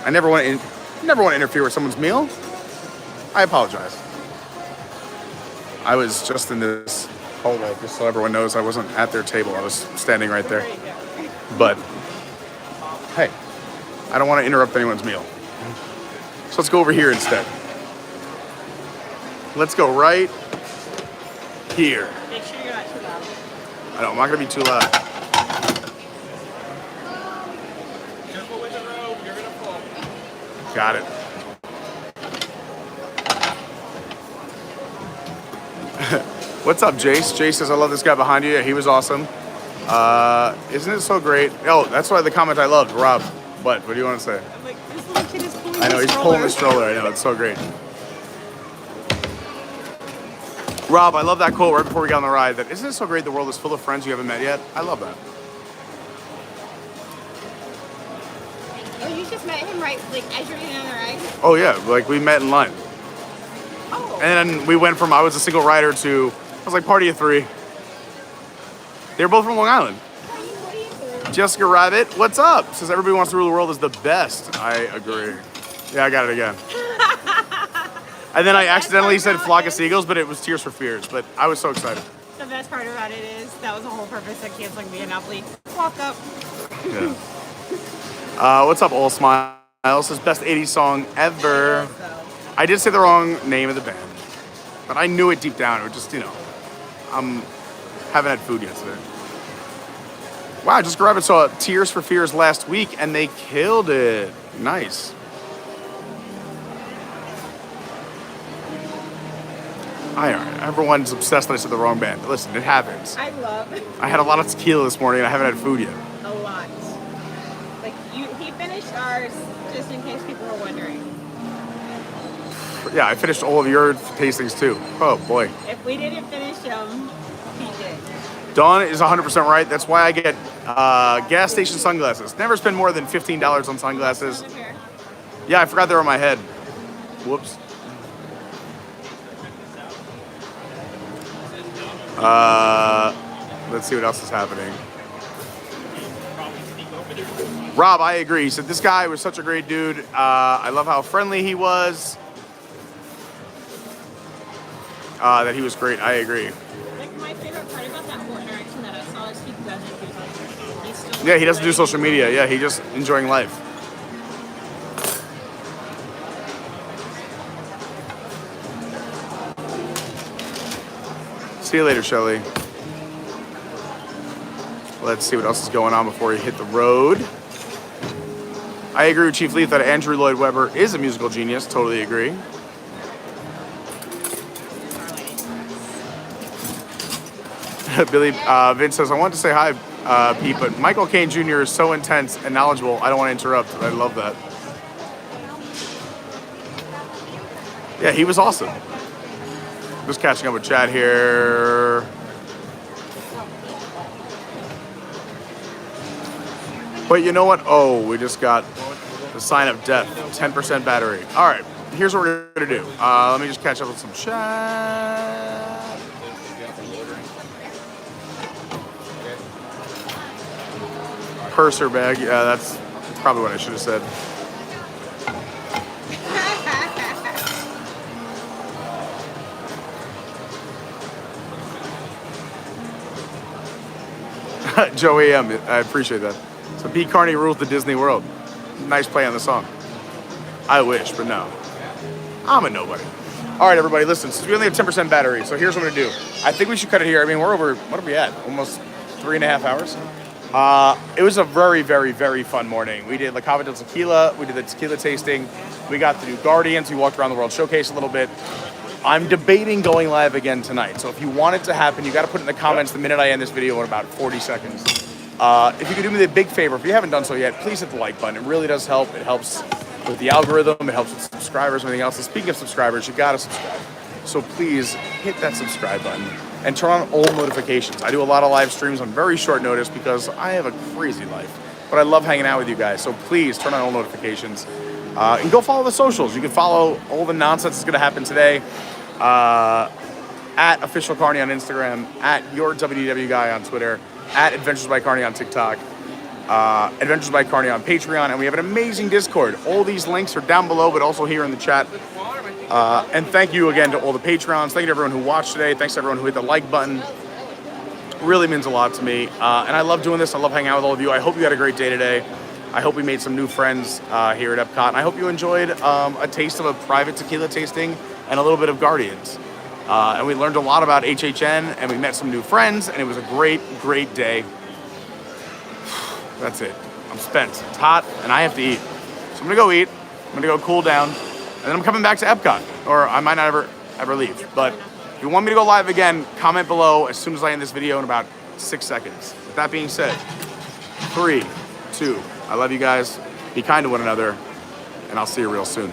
I never want to interfere with someone's meal. I apologize. I was just in this hallway, just so everyone knows I wasn't at their table. I was standing right there. But, hey, I don't want to interrupt anyone's meal. So let's go over here instead. Let's go right here. Make sure you're not too loud. I know, I'm not going to be too loud. Careful with the rope, you're gonna fall. Got it. What's up, Jace? Jace says, I love this guy behind you. Yeah, he was awesome. Isn't it so great? Oh, that's why the comment I loved. Rob, what do you want to say? I'm like, this little kid is pulling I know, he's pulling the stroller. I know, it's so great. Rob, I love that quote right before we got on the ride. That isn't it so great the world is full of friends you haven't met yet? I love that. Oh, you just met him right, like, as you're getting on the ride? Oh, yeah, like we met in line. Oh. And then we went from, I was a single rider to, I was like party of three. They were both from Long Island. Jessica Rabbit, what's up? Says everybody wants to rule the world is the best. I agree. Yeah, I got it again. And then I accidentally said Flock of Seagulls, but it was Tears for Fears. But I was so excited. The best part about it is that was the whole purpose of canceling the Monopoly. Walk up. Yeah. What's up, All Smiles? Says best 80s song ever. I did say the wrong name of the band, but I knew it deep down. It was just, haven't had food yet today. Wow, just grabbed it. Saw Tears for Fears last week, and they killed it. Nice. Everyone's obsessed that I said the wrong band. Listen, it happens. I love I had a lot of tequila this morning, and I haven't had food yet. a lot. Like, he finished ours, just in case people were wondering. Yeah, I finished all of your tastings too. Oh boy. If we didn't finish them, he did. Dawn is 100% right. That's why I get gas station sunglasses. Never spend more than $15 on sunglasses. Yeah, I forgot they were on my head. Whoops. Let's see what else is happening. Rob, I agree. He said this guy was such a great dude. I love how friendly he was. That he was great. I agree. Like, my favorite part about that whole interaction that I saw is he doesn't do social media. He's still Yeah, he doesn't do social media. Yeah, he just enjoying life. See you later, Shelly. Let's see what else is going on before we hit the road. I agree with Chief Leaf that Andrew Lloyd Webber is a musical genius. Totally agree. Billy Vince says, I want to say hi, Pete, but Michael Caine Jr. is so intense and knowledgeable, I don't want to interrupt. I love that. Yeah, he was awesome. Just catching up with Chad here. But you know what? Oh, we just got the sign of death. 10% battery. All right, here's what we're gonna do. Let me just catch up with some chat. Purser bag. Yeah, that's probably what I should have said. Joey M, I appreciate that. So B. Carney rules the Disney World. Nice play on the song. I wish, but no. I'm a nobody. All right, everybody, listen, since we only have 10% battery, so here's what we're gonna do. I think we should cut it here. I mean, we're over, what are we at? Almost 3.5 hours? It was a very, very, very fun morning. We did La Cava del Tequila, we did the tequila tasting, we got the new Guardians, we walked around the World Showcase a little bit. I'm debating going live again tonight, so if you want it to happen, you gotta put it in the comments the minute I end this video in about 40 seconds. If you could do me the big favor, if you haven't done so yet, please hit the like button. It really does help. It helps with the algorithm, it helps with subscribers and everything else. And speaking of subscribers, you gotta subscribe. So please hit that subscribe button and turn on all notifications. I do a lot of live streams on very short notice because I have a crazy life, but I love hanging out with you guys. So please turn on all notifications and go follow the socials. You can follow all the nonsense that's gonna happen today. At Official Carney on Instagram, at Your WDW Guy on Twitter, at Adventures by Carney on TikTok, Adventures by Carney on Patreon, and we have an amazing Discord. All these links are down below, but also here in the chat. And thank you again to all the Patreons. Thank you to everyone who watched today. Thanks to everyone who hit the like button. It really means a lot to me. And I love doing this. I love hanging out with all of you. I hope you had a great day today. I hope we made some new friends here at Epcot. And I hope you enjoyed a taste of a private tequila tasting and a little bit of Guardians. And we learned a lot about HHN, and we met some new friends, and it was a great, great day. That's it. I'm spent. It's hot, and I have to eat. So I'm gonna go eat. I'm gonna go cool down, and then I'm coming back to Epcot, or I might not ever leave. But if you want me to go live again, comment below as soon as I end this video in about 6 seconds. With that being said, 3, 2, I love you guys. Be kind to one another, and I'll see you real soon.